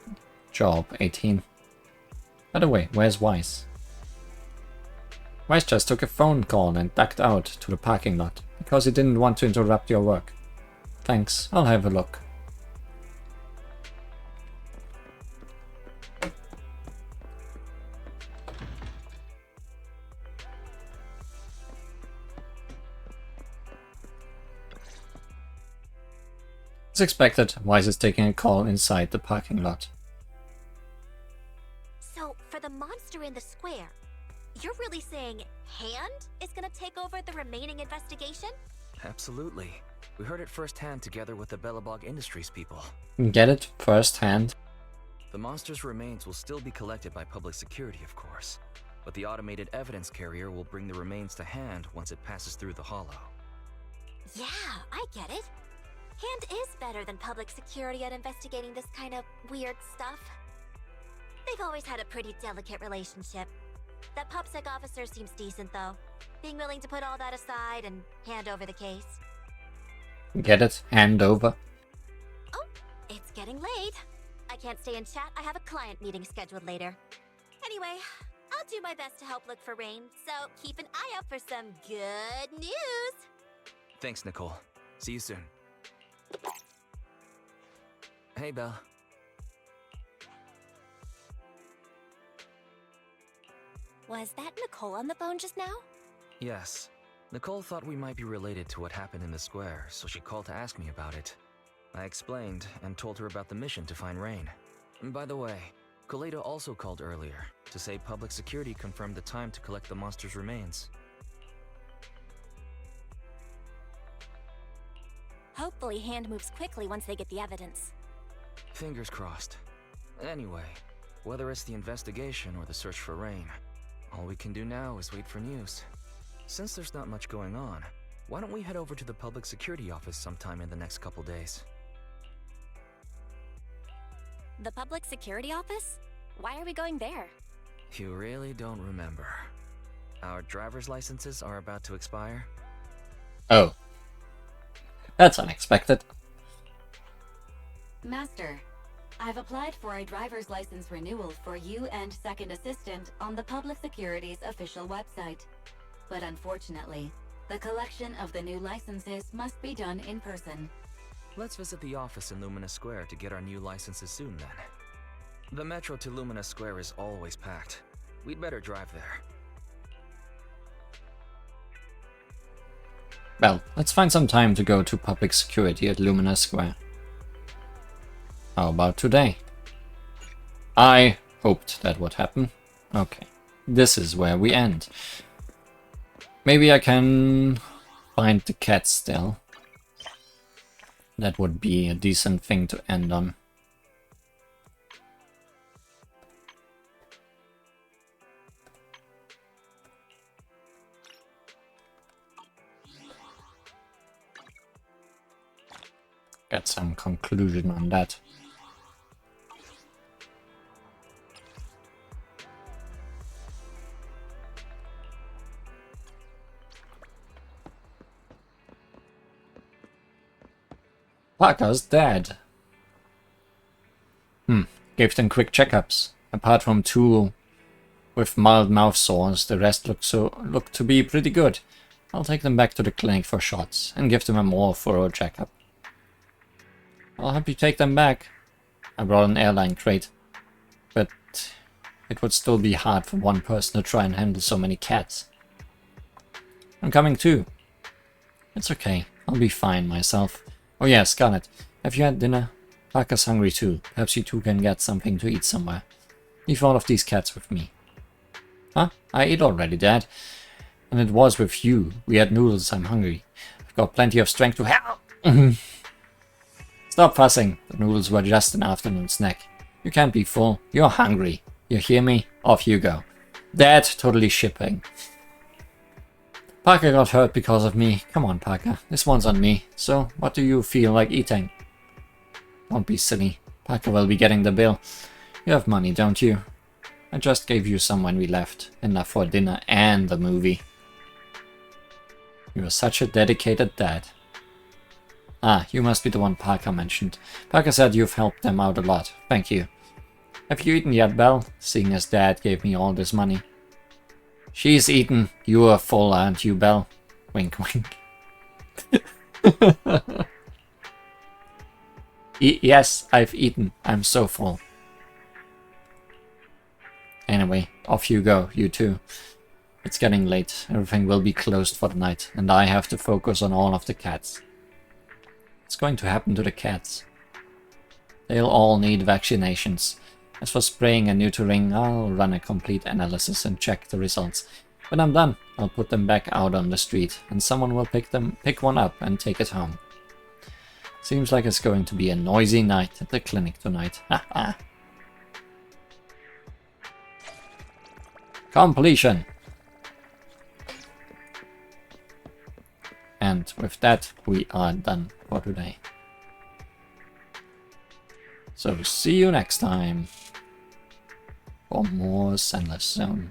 job, 18. By the way, where's Wise? Wise just took a phone call and ducked out to the parking lot because he didn't want to interrupt your work. Thanks, I'll have a look. As expected, Wise is taking a call inside the parking lot. So, for the monster in the square, you're really saying Hand is gonna take over the remaining investigation? Absolutely. We heard it firsthand together with the Belobog Industries people. Get it? Firsthand. The monster's remains will still be collected by public security, of course. But the automated evidence carrier will bring the remains to Hand once it passes through the hollow. Yeah, I get it. Hand is better than public security at investigating this kind of weird stuff. They've always had a pretty delicate relationship. That PopSec officer seems decent, though. Being willing to put all that aside and hand over the case. Get it? Hand over. Oh, it's getting late. I can't stay and chat. I have a client meeting scheduled later. Anyway, I'll do my best to help look for Rain, so keep an eye out for some good news. Thanks, Nicole. See you soon. Hey, Belle. Was that Nicole on the phone just now? Yes. Nicole thought we might be related to what happened in the square, so she called to ask me about it. I explained and told her about the mission to find Rain. And by the way, Kaleda also called earlier to say public security confirmed the time to collect the monster's remains. Hopefully Hand moves quickly once they get the evidence. Fingers crossed. Anyway, whether it's the investigation or the search for Rain, all we can do now is wait for news. Since there's not much going on, why don't we head over to the public security office sometime in the next couple days? The public security office? Why are we going there? You really don't remember. Our driver's licenses are about to expire. Oh. That's unexpected. Master, I've applied for a driver's license renewal for you and second assistant on the Public Security's official website. But unfortunately, the collection of the new licenses must be done in person. Let's visit the office in Lumina Square to get our new licenses soon then. The metro to Lumina Square is always packed. We'd better drive there. Well, let's find some time to go to public security at Lumina Square. How about today? I hoped that would happen. Okay, this is where we end. Maybe I can find the cat still. That would be a decent thing to end on. Get some conclusion on that. Parker's dead. Gave them quick checkups. Apart from 2 with mild mouth sores, the rest look to be pretty good. I'll take them back to the clinic for shots and give them a more thorough checkup. I'll help you take them back. I brought an airline crate, but it would still be hard for one person to try and handle so many cats. I'm coming too. It's okay, I'll be fine myself. Oh yeah, Scarlet, have you had dinner? Parker's hungry too. Perhaps you two can get something to eat somewhere. Leave all of these cats with me. Huh? I ate already, Dad. And it was with you. We had noodles, I'm hungry. I've got plenty of strength to help. Stop fussing. The noodles were just an afternoon snack. You can't be full. You're hungry. You hear me? Off you go. Dad, totally shipping. Parker got hurt because of me. Come on, Parker. This one's on me. So, what do you feel like eating? Don't be silly. Parker will be getting the bill. You have money, don't you? I just gave you some when we left. Enough for dinner and the movie. You're such a dedicated dad. Ah, you must be the one Parker mentioned. Parker said you've helped them out a lot. Thank you. Have you eaten yet, Belle? Seeing as Dad gave me all this money. She's eaten. You are full, aren't you, Belle? Wink, wink. Yes, I've eaten. I'm so full. Anyway, off you go, you two. It's getting late. Everything will be closed for the night, and I have to focus on all of the cats. What's going to happen to the cats? They'll all need vaccinations. As for spraying and neutering, I'll run a complete analysis and check the results. When I'm done, I'll put them back out on the street, and someone will pick one up and take it home. Seems like it's going to be a noisy night at the clinic tonight. Haha. Completion! And with that, we are done for today. So see you next time for more Zenless Zone.